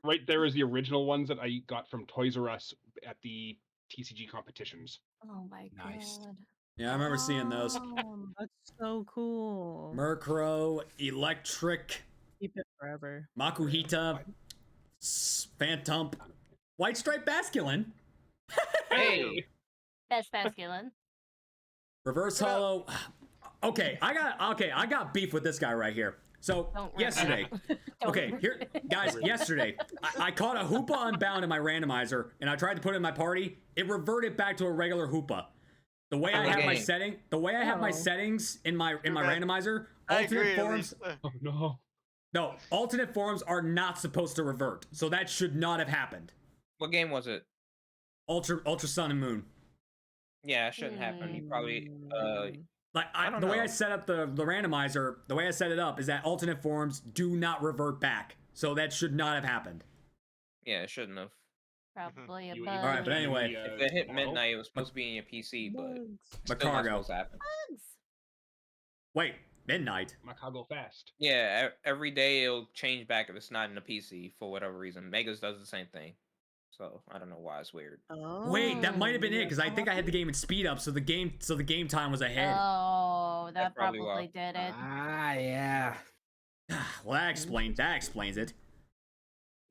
Right there is the original ones that I got from Toys R Us at the TCG competitions. Oh my Nice. god. Yeah, I remember seeing those. That's so cool. Murkrow, Electric, Keep it forever. Makuhita, Phantom, White Stripe Basculin, Hey! Best masculine. Reverse Hollow. Okay, I got beef with this guy right here. So Don't rip yesterday, Don't okay, rip here, guys, yesterday, I caught a Hoopa Unbound in my randomizer, and I tried to put it in my party. It reverted back to a regular Hoopa. The way I have my settings in my randomizer, I agree, alternate forms. Lisa. Oh no. No, alternate forms are not supposed to revert, so that should not have happened. What game was it? Ultra Sun and Moon. Yeah, it shouldn't happen. You probably. Like I don't the way I know. set up the randomizer, the way I set it up is that alternate forms do not revert back, so that should not have happened. Yeah, it shouldn't have. Probably a You bug. All right, but anyway. If it hit midnight, it was supposed to be in your PC, but But still not cargo. supposed to happen. Bugs. Wait, midnight. Macago fast. Yeah, every day it'll change back if it's not in the PC for whatever reason. Megas does the same thing, so I don't know why it's weird. Wait, that might have been it because I think I had the game in speed up, so the game time was ahead. Oh, that That's probably probably why. did it. Ah, yeah. Well, that explains it.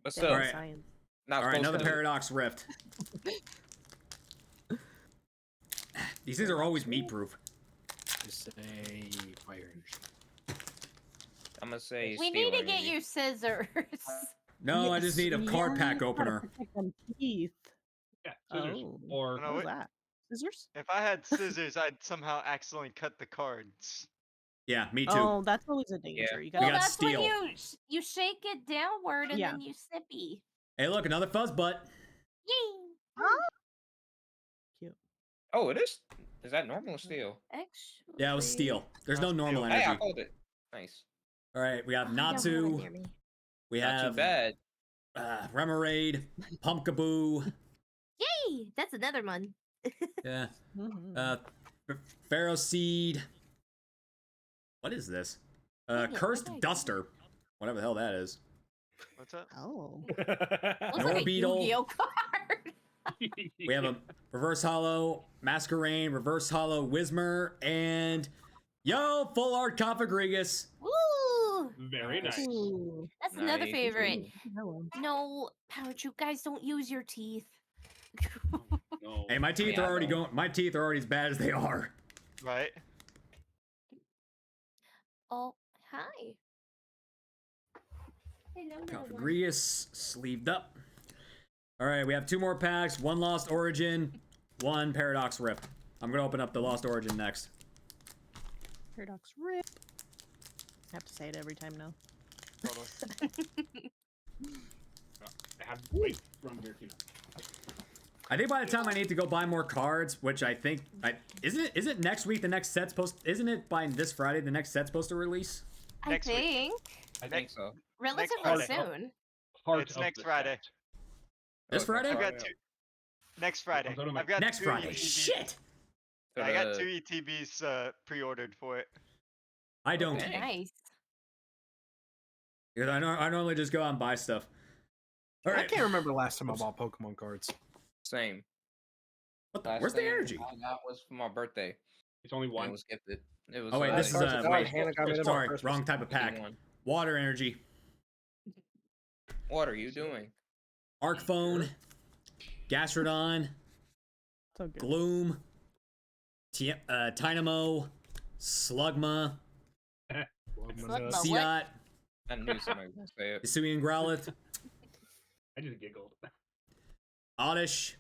But still, Alright. Science. not All right, supposed another to. Paradox Rift. These things are always meat proof. Just say fire energy. I'm gonna say. We need to get you scissors. No, I just need a card pack opener. Teeth. Yeah, scissors. Oh, Or No, what was wait. that? Scissors? If I had scissors, I'd somehow accidentally cut the cards. Yeah, me too. Oh, that's always a danger. You We gotta got That's when steel. you shake it downward and Yeah. then you sippy. Hey, look, another fuzz butt. Yay! cute. Oh, it is. Is that normal or steel? Actually, Yeah, it was steel. There's no normal Hey, I energy. called it. Nice. All right, we have Oh, you don't have it Natsu. near me. We Not too have bad. Remoraid, Pumpkaboo. Yay! That's another one. Yeah. Mhm. Pharaoh Seed. What is this? Cursed okay. Duster. Whatever the hell that is. What's up? Oh. Looks like a Norbeetle. Yu-Gi-Oh card. We have a Reverse Hollow Masquerain, Reverse Hollow Whismer, and full art Cofagrigus. Woo! very nice. Ooh. That's another Nice. favorite. Hello. No, Pouch, you guys don't use your teeth. No. Hey, my teeth Yeah, are already I going. My teeth are already as bad as they are. Right? Oh, hi. Hello, little one. Cofagrigus sleeved up. All right, we have 2 more packs. 1 Lost Origin, 1 Paradox Rift. I'm gonna open up the Lost Origin next. Paradox rip. I have to say it every time now. I have wait from here too. I think by the time I need to go buy more cards, which I think isn't next week the next set's supposed? Isn't it by this Friday the next set's supposed to release? I Next week. think I think so. relatively Friday. soon. Part It's of next the Friday. set. This Friday? I've got 2. Next Friday. I'm talking about I've got Next 2 Friday. ETBs. Shit. I got 2 ETBs pre-ordered for it. I don't. Okay. Nice. Because I normally just go out and buy stuff. All I right. can't remember the last time I bought Pokemon cards. Same. What the, Last where's the thing energy? I got was for my birthday. It's only And one. it was gifted. It was. Oh wait, this is Cards are wait. gone. Hannah got me them on Sorry, Christmas. wrong type of pack. One. Water energy, What are you doing? Arc Phone, Gastrodon, So good. Gloom, Tynamo, Slugma, Slugma. Seedot, I knew somebody was gonna say it. Hisuian Growlithe, I just giggled. Oddish,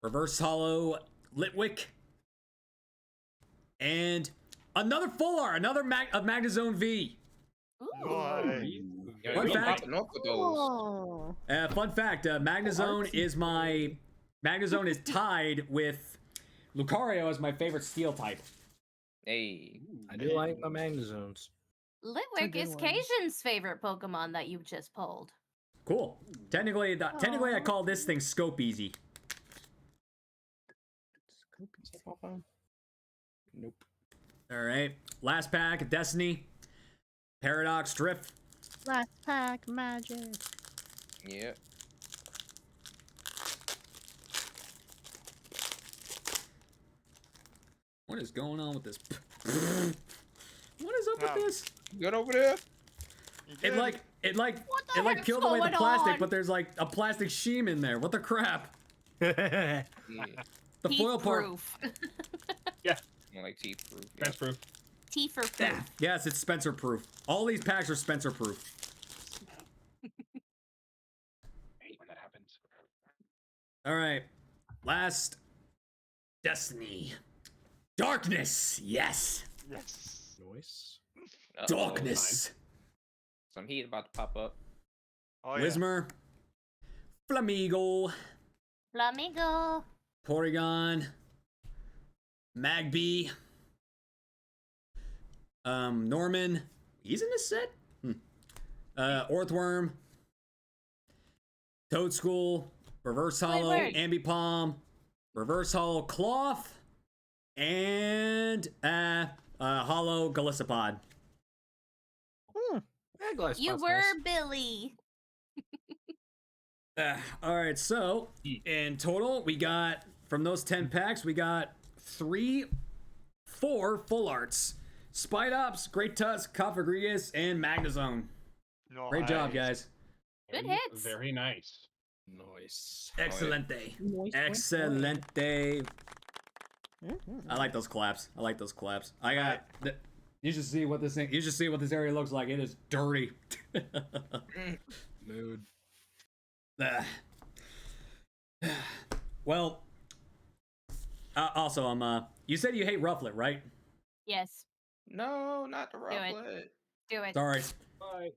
Reverse Hollow, Litwick, and another full art, another Magnezone V. Ooh. Nice. Yeah, Fun you fact- popping off with those. Oh. Fun fact: Magnezone is tied with Lucario as my favorite Steel type. Hey. I do like my Magnezones. Litwick good is one. Cajun's favorite Pokemon that you just pulled. Cool. Technically, I call this thing Scope Easy. Nope. All right. Last pack of Destiny. Paradox Drift. Last pack magic. Yeah. What is going on with this? What is up Wow. with this? Good over there. You It good? like What the heck's peeled away the going plastic, on? but there's like a plastic sheen in there. What the crap? Yeah. The foil part. Teeth-proof. More like teeth proof. That's proof. Teeth-proof. Yes, it's Spencer proof. All these packs are Spencer proof. I hate when that happens. All right. Last Destiny. Darkness. Yes. Yes. Noise. Darkness. Some heat about to pop up. Oh yeah. Whismer. Flamigo. Flamingo. Porygon. Magby. Norman. He's in this set? Orthworm. Toadschool. Reverse Hollow. Word. Ambipom. Reverse Hollow Cloth. And Hollow Gallisopod. You were Billy. All right, so in total, we got from those 10 packs, we got 4 full arts: Spidops, Great Tusk, Cofagrigus, and Magnezone. Great job, guys! Good hits. Very nice. Noise. Excelente, Noise. excelente. Mhm. I like those claps. I like those claps. I got You should see what this thing. You should see what this area looks like. It is dirty. Mood. Well, also, you said you hate Rufflet, right? Yes. No, not the it. rufflet. Do it. Sorry. Right.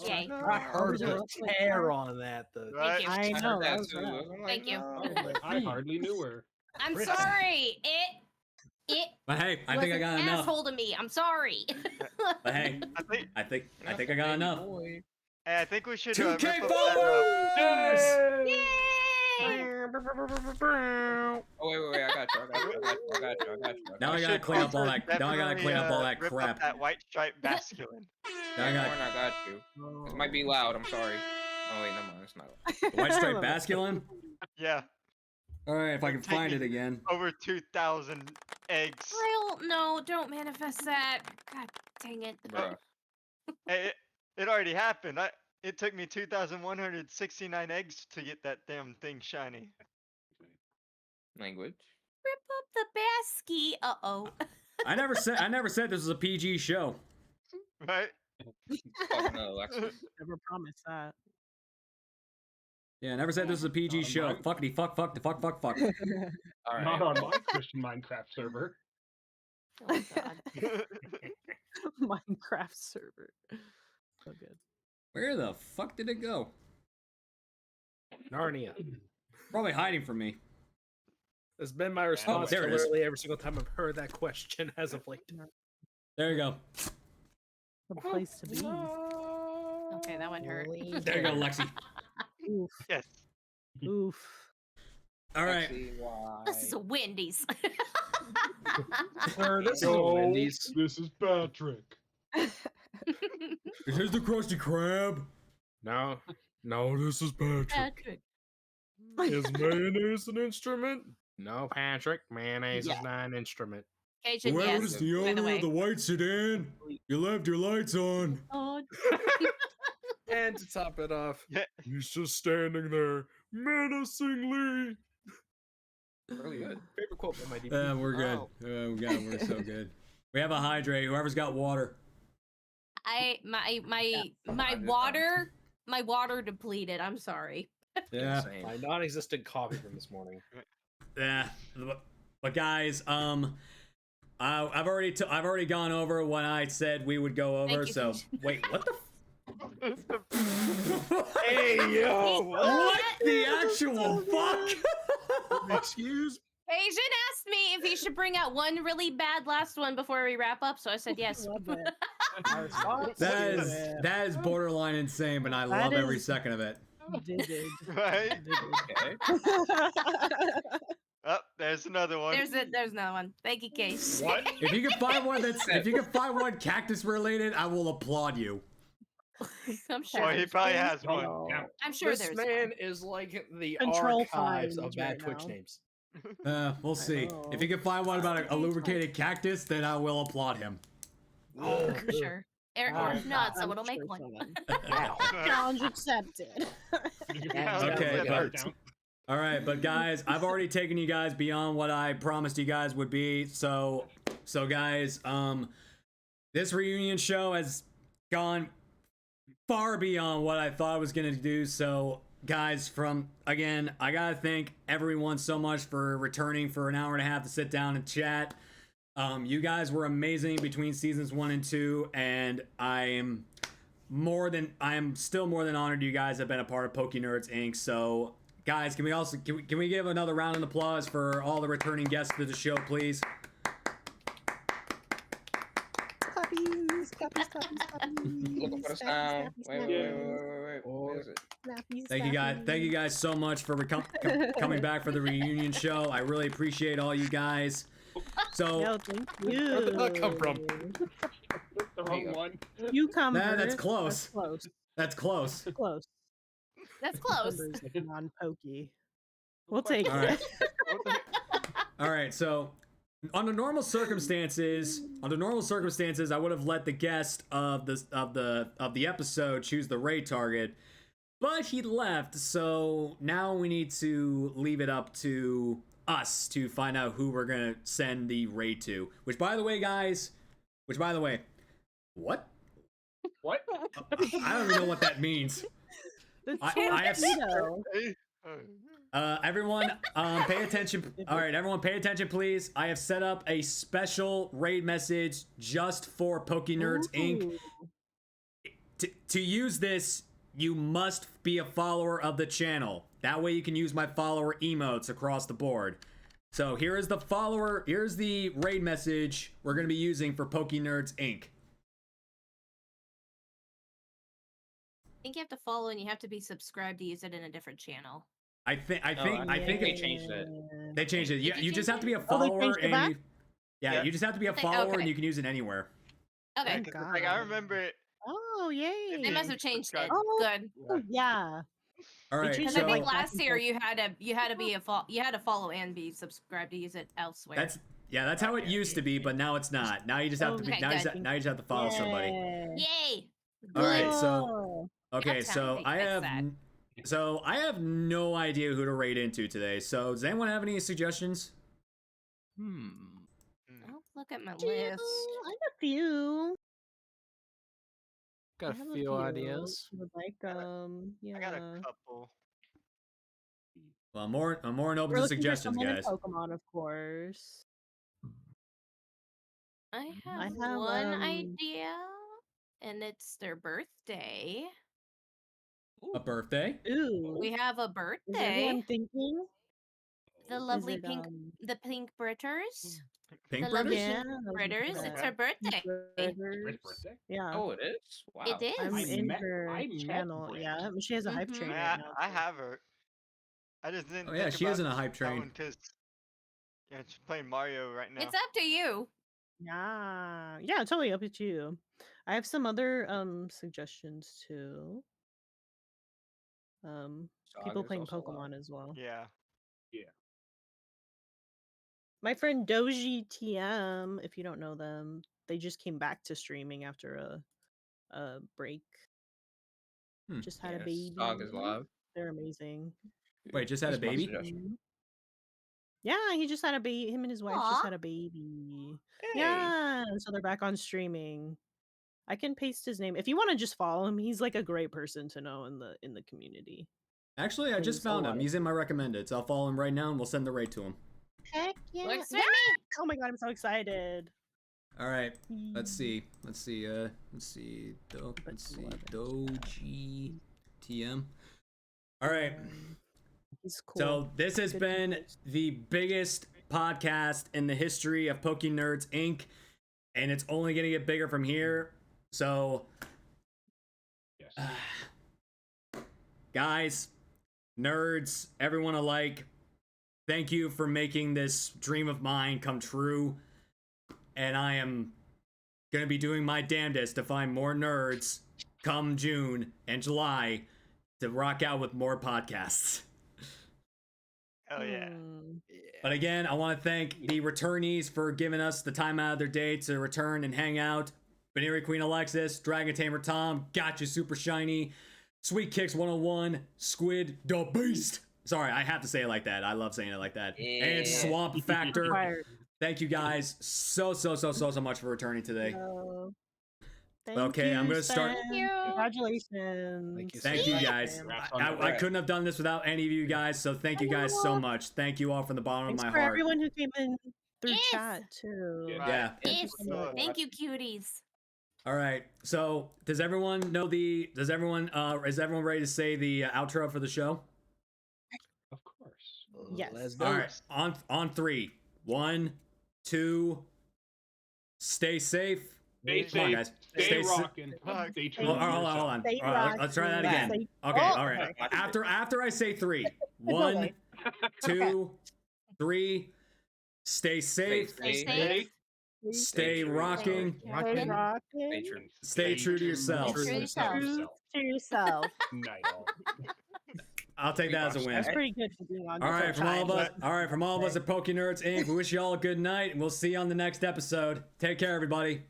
Yay. I heard the tear on that. Right. Thank you. I know. that That was too. rough. I'm like, Thank you. no. I hardly knew her. I'm Chris. sorry. It But hey, I was think I an got enough. asshole to me. I'm sorry. But hey, I think I got enough. Boy. Hey, I think we should 2K rip up that, followers! Yes! Yay! Oh wait, I got you. Now I we gotta should clean up all also that. Now I gotta clean up all definitely, that rip crap. Up that white stripe masculine. Now I I got got you. It might be loud. I'm sorry. Oh wait, never mind. It's not. the white stripe masculine. Yeah, All right, if I can find it again. over 2,000 eggs. Kyle, no, don't manifest that. God dang it. Bruh. Hey, it already happened. It took me 2,169 eggs to get that damn thing shiny. Language. Rip up the basket. Uh-oh. I never said this was a PG show. Right? Oh no, Alexis. Never promised that. Yeah, I never said this was a PG Not on show. mine. Fuckity fuck. All right. Not on my Christian Minecraft server. Oh, God. Minecraft server. So good. Where the fuck did it go? Narnia. Probably hiding from me. That's been my response to there it is. literally every single time I've heard that question as of late. There you go. The place to be. Okay, that one hurt. There you go, Lexi. Oof. Yes. Oof. All right. This is a Wendy's. Sir, this is a No, Wendy's. This is Patrick. Is this the Krusty Krab? No, this is Patrick. Patrick. Is mayonnaise an instrument? No, Patrick. Mayonnaise Yeah. is not an instrument. Cajun, Whoever yes. is the by the owner way. of the white sedan, you left your lights on. Oh, And to top it off, Yeah. he's just standing there menacingly. Really good. Favorite quote from my DP. We're good. Oh. We're so good. We have a hydrate. Whoever's got water. My water depleted. I'm sorry. Yeah. Insane. My non-existent coffee from this morning. Yeah. But guys, I've already gone over what I said we would go over. Thank you, So Keisha. wait, what the? Hey yo! What the actual fuck? Excuse Asian asked me if he should bring out one really bad last one before we wap up, so I said yes. Love it. That is borderline insane, but I That love every is- second of it. Vivid. Right? Okay. Oh, there's another one. There's another one. Thank you, Case. What? If you can find one cactus related, I will applaud you. I'm sure. Well, he there's probably one. has one. Oh. I'm sure this there's man is like the Control archives finds of bad right Twitch now. names. We'll see. know. If you can find one about a lubricated cactus, then I will applaud him. one. For sure. Or Alright, not, I'm someone will make sure one. someone- Wow. Challenge accepted. Yeah, Okay, yeah, but- Down. All right, but guys, I've already taken you guys beyond what I promised you guys would be. So guys, this reunion show has gone far beyond what I thought I was gonna do. So guys, I gotta thank everyone so much for returning for an hour and a half to sit down and chat. You guys were amazing between seasons 1 and 2, and I am still more than honored you guys have been a part of Poké Nerds Inc. So guys, can we give another round of applause for all the returning guests to the show, please? Puppies, puppies, puppies, puppies. Looking for the sound. Wait. Where is it? Thank you guys so much for coming back for the reunion show. I really appreciate all you guys. So Yo, thank you. Where'd the hell come from? The wrong one. Cucumber. Nah, that's close. That's close. that's close. Close. That's close. Cucumbers on Pokey. We'll take All it. right. All right, so under normal circumstances, I would have let the guest of the episode choose the raid target, but he left, so now we need to leave it up to us to find out who we're gonna send the raid to. Which, by the way, guys, Which, by the way, what? What? I don't even know what that means. I have everyone, pay attention. All right, everyone, pay attention, please. I have set up a special raid message just for Poké Nerds Inc. To use this, you must be a follower of the channel. That way, you can use my follower emotes across the board. So here's the raid message we're gonna be using for Poké Nerds Inc. I think you have to follow and you have to be subscribed to use it in a different channel. I think they changed it. They changed it. Yeah, you just have to be a they follower changed it back? you just have to be a follower and you can use it anywhere. Okay. Like I remember it. Oh, yay. They must have changed it. Oh, Good. yeah. All right. Because So I think last year you had to follow and be subscribed to use it elsewhere. that's how it used to be, but now it's not. Now you just have to be. Okay, Now you just have to follow somebody. Yay! All right. So okay. That's how So they fix that. I have no idea who to raid into today. So does anyone have any suggestions? I'll look at my list. I have a few. Got I have a few ideas. Would like yeah. I got a couple. Well, I'm more open We're to looking for suggestions, someone in guys. Pokemon, of course. I have have, one idea, and it's their birthday. A birthday? Ooh. We have a Is birthday. everyone thinking? The lovely it, pink, the pink Britters. Pink The lovely Britters? Yeah, pink Britters. It's her birthday. Britters. birthday? Yeah. Oh, it is. Wow. It is. I'm in her I met channel. Brit. Yeah, she has a hype train I, right now. I have her. I just didn't. Oh yeah, think she is in about a hype that one train. 'cause, yeah, she's playing Mario right now. It's up to you. Yeah, yeah, totally up to you. I have some other suggestions too. People Saga's playing also allowed. Pokemon as well. Yeah. My friend Doji TM, if you don't know them, they just came back to streaming after a break. Just had a baby. Saga's live. They're amazing. Wait, just had a That's my baby? suggestion. Yeah, he just had a baby. Him and his wife just Aw. had a baby. Hey. Yeah, so they're back on streaming. I can paste his name if you want to just follow him. He's like a great person to know in the community. Actually, I just There's a found lot him. of- Let's in my recommended, so I'll follow him right now and we'll send the raid to him. Heck yeah! Works for Yeah! Oh my god, I'm so excited. All right. Let's see. Doji TM. All right. He's cool. So this has Good been people. the biggest podcast in the history of Poké Nerds Inc. And it's only going to get bigger from here. So, Yes. guys, nerds, everyone alike, thank you for making this dream of mine come true. And I am going to be doing my damnedest to find more nerds come June and July to rock out with more podcasts. Hell yeah. But again, I want to thank the returnees for giving us the time out of their day to return and hang out. Baneri Queen Alexis, Dragon Tamer Tom, Gotcha Super Shiny, Sweet Kicks 101, Squid the Beast. Sorry, I have to say it like that. I love saying it like that. And Swamp Factor. Required. Thank you guys so much for returning today. Thank Okay, you, I'm gonna start- Sven. Thank you. Congratulations. Thank you guys. Congrats on the I bread. couldn't have done this without any of you guys, so thank you guys so much. Thank you all from the bottom Thanks of my for heart. everyone who came in through Yes. chat too. Yeah. Yeah. Yes. so much. Thank you, cuties. All right. So, does everyone know is everyone ready to say the outro for the show? Of course. Yes. Let's do All it. right. On 3. 1, 2. Stay safe. Stay Come on, safe. guys. Stay Stay sa- rocking. Stay true. Hold to on. yourself. Stay All right, let's try that rocking. again. Yeah. Okay. Oh, All right. okay. After I say 3. No 1, way. 2, 3. Stay safe. Stay Stay safe. Stay rocking. Stay Stay rocking. true. Stay true to yourself. True to yourself. True to yourself. Night all. I'll take that as a win. That's pretty good for being on. All right, different from all of times. us. All right, from all of us at Poké Nerds Inc. We wish you all a good night, and we'll see you on the next episode. Take care, everybody.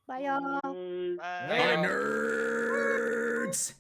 Bye, y'all. Bye. Bye, nerds.